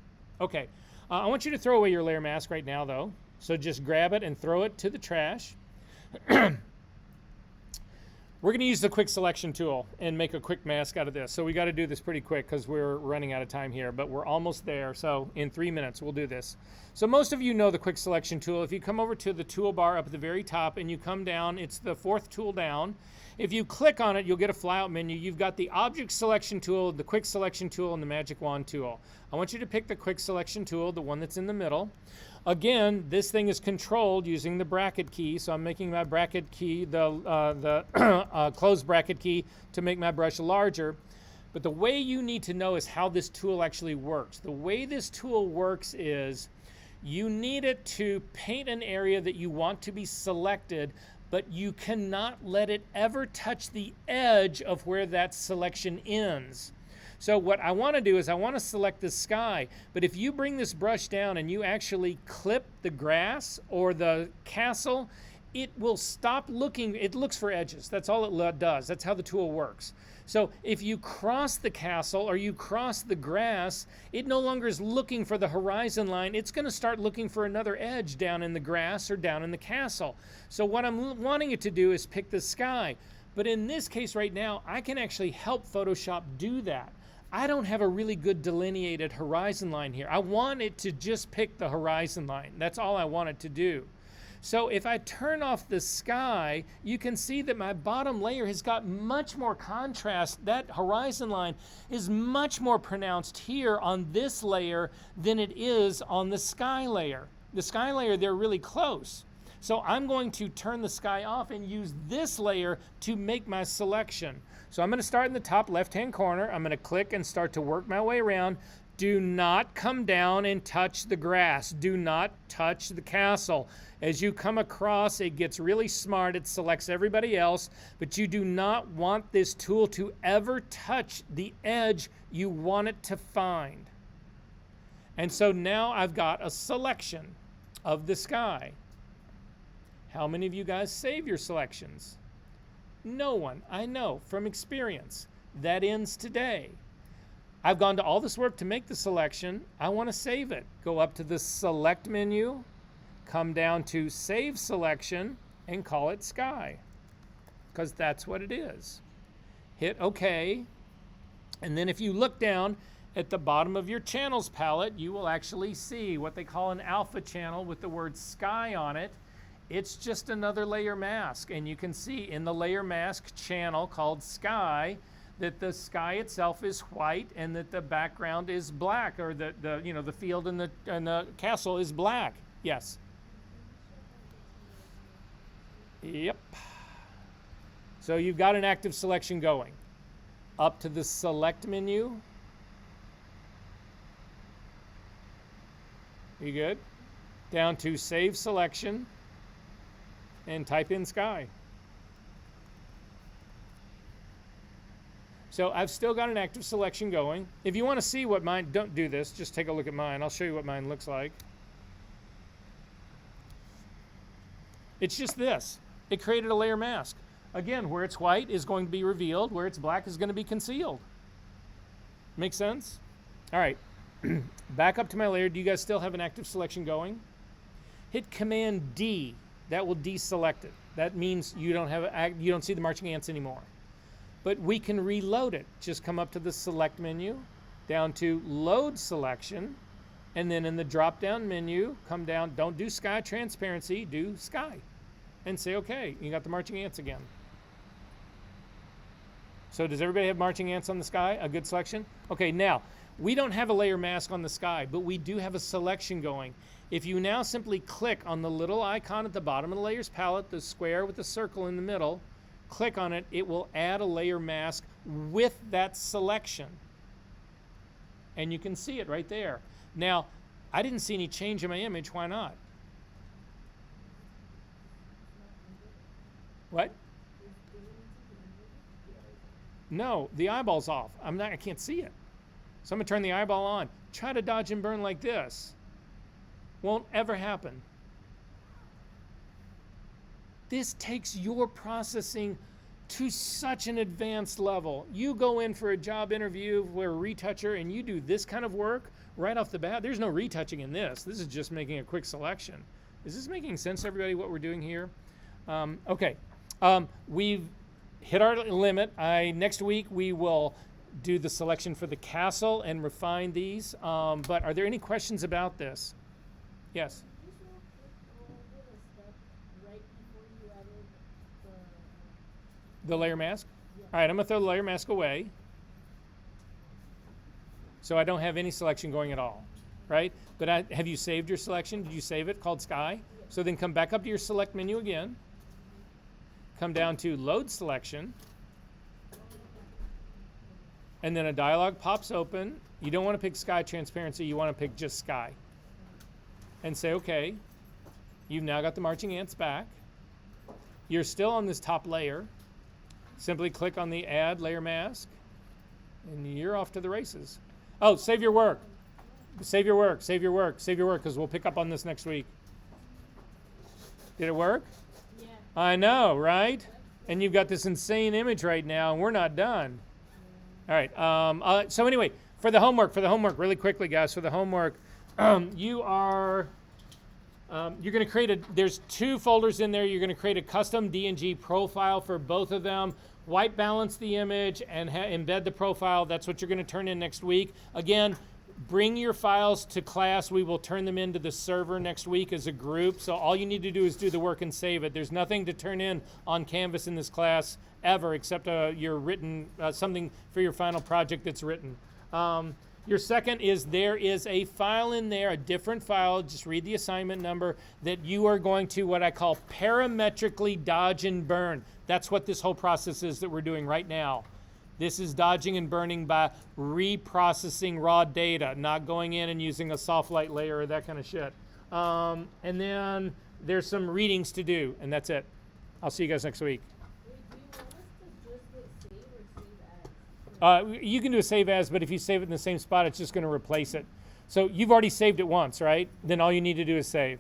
Okay. I want you to throw away your layer mask right now, though. So just grab it and throw it to the trash. We're going to use the quick selection tool and make a quick mask out of this. So we got to do this pretty quick because we're running out of time here, but we're almost there. So in 3 minutes, we'll do this. So most of you know the quick selection tool. If you come over to the toolbar up at the very top and you come down, it's the fourth tool down. If you click on it, you'll get a flyout menu. You've got the object selection tool, the quick selection tool, and the magic wand tool. I want you to pick the quick selection tool, the one that's in the middle. Again, this thing is controlled using the bracket key, so I'm making my bracket key the closed bracket key to make my brush larger. But the way you need to know is how this tool actually works. The way this tool works is you need it to paint an area that you want to be selected, but you cannot let it ever touch the edge of where that selection ends. So what I want to do is I want to select the sky, but if you bring this brush down and you actually clip the grass or the castle, it will stop looking. It looks for edges. That's all it does. That's how the tool works. So if you cross the castle or you cross the grass, it no longer is looking for the horizon line. It's going to start looking for another edge down in the grass or down in the castle. So what I'm wanting it to do is pick the sky. But in this case right now, I can actually help Photoshop do that. I don't have a really good delineated horizon line here. I want it to just pick the horizon line. That's all I want it to do. So if I turn off the sky, you can see that my bottom layer has got much more contrast. That horizon line is much more pronounced here on this layer than it is on the sky layer. The sky layer, they're really close. So I'm going to turn the sky off and use this layer to make my selection. So I'm going to start in the top left-hand corner. I'm going to click and start to work my way around. Do not come down and touch the grass. Do not touch the castle. As you come across, it gets really smart. It selects everybody else, but you do not want this tool to ever touch the edge you want it to find. And so now I've got a selection of the sky. How many of you guys save your selections? No one. I know from experience. That ends today. I've gone to all this work to make the selection. I want to save it. Go up to the Select menu, come down to Save Selection, and call it Sky, because that's what it is. Hit OK, and then if you look down at the bottom of your channels palette, you will actually see what they call an alpha channel with the word Sky on it. It's just another layer mask, and you can see in the layer mask channel called Sky that the sky itself is white and that the background is black, or the field and the castle is black. Yes. Yep. So you've got an active selection going. Up to the Select menu. You good? Down to Save Selection and type in Sky. So I've still got an active selection going. If you want to see what mine, don't do this, just take a look at mine. I'll show you what mine looks like. It's just this. It created a layer mask. Again, where it's white is going to be revealed, where it's black is going to be concealed. Make sense? All right, back up to my layer. Do you guys still have an active selection going? Hit Command D. That will deselect it. That means you don't see the marching ants anymore. But we can reload it. Just come up to the Select menu, down to Load Selection, and then in the drop-down menu, come down, don't do Sky Transparency, do Sky, and say OK. You got the marching ants again. So does everybody have marching ants on the sky? A good selection? Okay, now, we don't have a layer mask on the sky, but we do have a selection going. If you now simply click on the little icon at the bottom of the Layers palette, the square with the circle in the middle, click on it, it will add a layer mask with that selection. And you can see it right there. Now, I didn't see any change in my image. Why not? What? No, the eyeball's off. I can't see it. So I'm going to turn the eyeball on. Try to dodge and burn like this. Won't ever happen. This takes your processing to such an advanced level. You go in for a job interview where a retoucher and you do this kind of work right off the bat. There's no retouching in this. This is just making a quick selection. Is this making sense, everybody, what we're doing here? Okay. We've hit our limit. Next week we will do the selection for the castle and refine these. But are there any questions about this? Yes? The layer mask? Yeah. All right, I'm going to throw the layer mask away. So I don't have any selection going at all, right? But have you saved your selection? Did you save it called Sky? Yeah. So then come back up to your Select menu again. Come down to Load Selection. And then a dialog pops open. You don't want to pick Sky Transparency. You want to pick just Sky. And say, OK. You've now got the marching ants back. You're still on this top layer. Simply click on the Add Layer Mask, and you're off to the races. Oh, save your work. Save your work, save your work, save your work, because we'll pick up on this next week. Did it work? Yeah. I know, right? And you've got this insane image right now, and we're not done. All right. So anyway, for the homework, really quickly, guys, for the homework, you're going to create there's two folders in there. You're going to create a custom D&G profile for both of them. white balance the image and embed the profile. That's what you're going to turn in next week. Again, bring your files to class. We will turn them into the server next week as a group. So all you need to do is do the work and save it. There's nothing to turn in on Canvas in this class ever, except your written, something for your final project that's written. Your second is there is a file in there, a different file, just read the assignment number, that you are going to what I call parametrically dodge and burn. That's what this whole process is that we're doing right now. This is dodging and burning by reprocessing raw data, not going in and using a soft light layer or that kind of shit. And then there's some readings to do, and that's it. I'll see you guys next week. Wait, do you want us to just hit save or save as? You can do a save as, but if you save it in the same spot, it's just going to replace it. So you've already saved it once, right? Then all you need to do is save.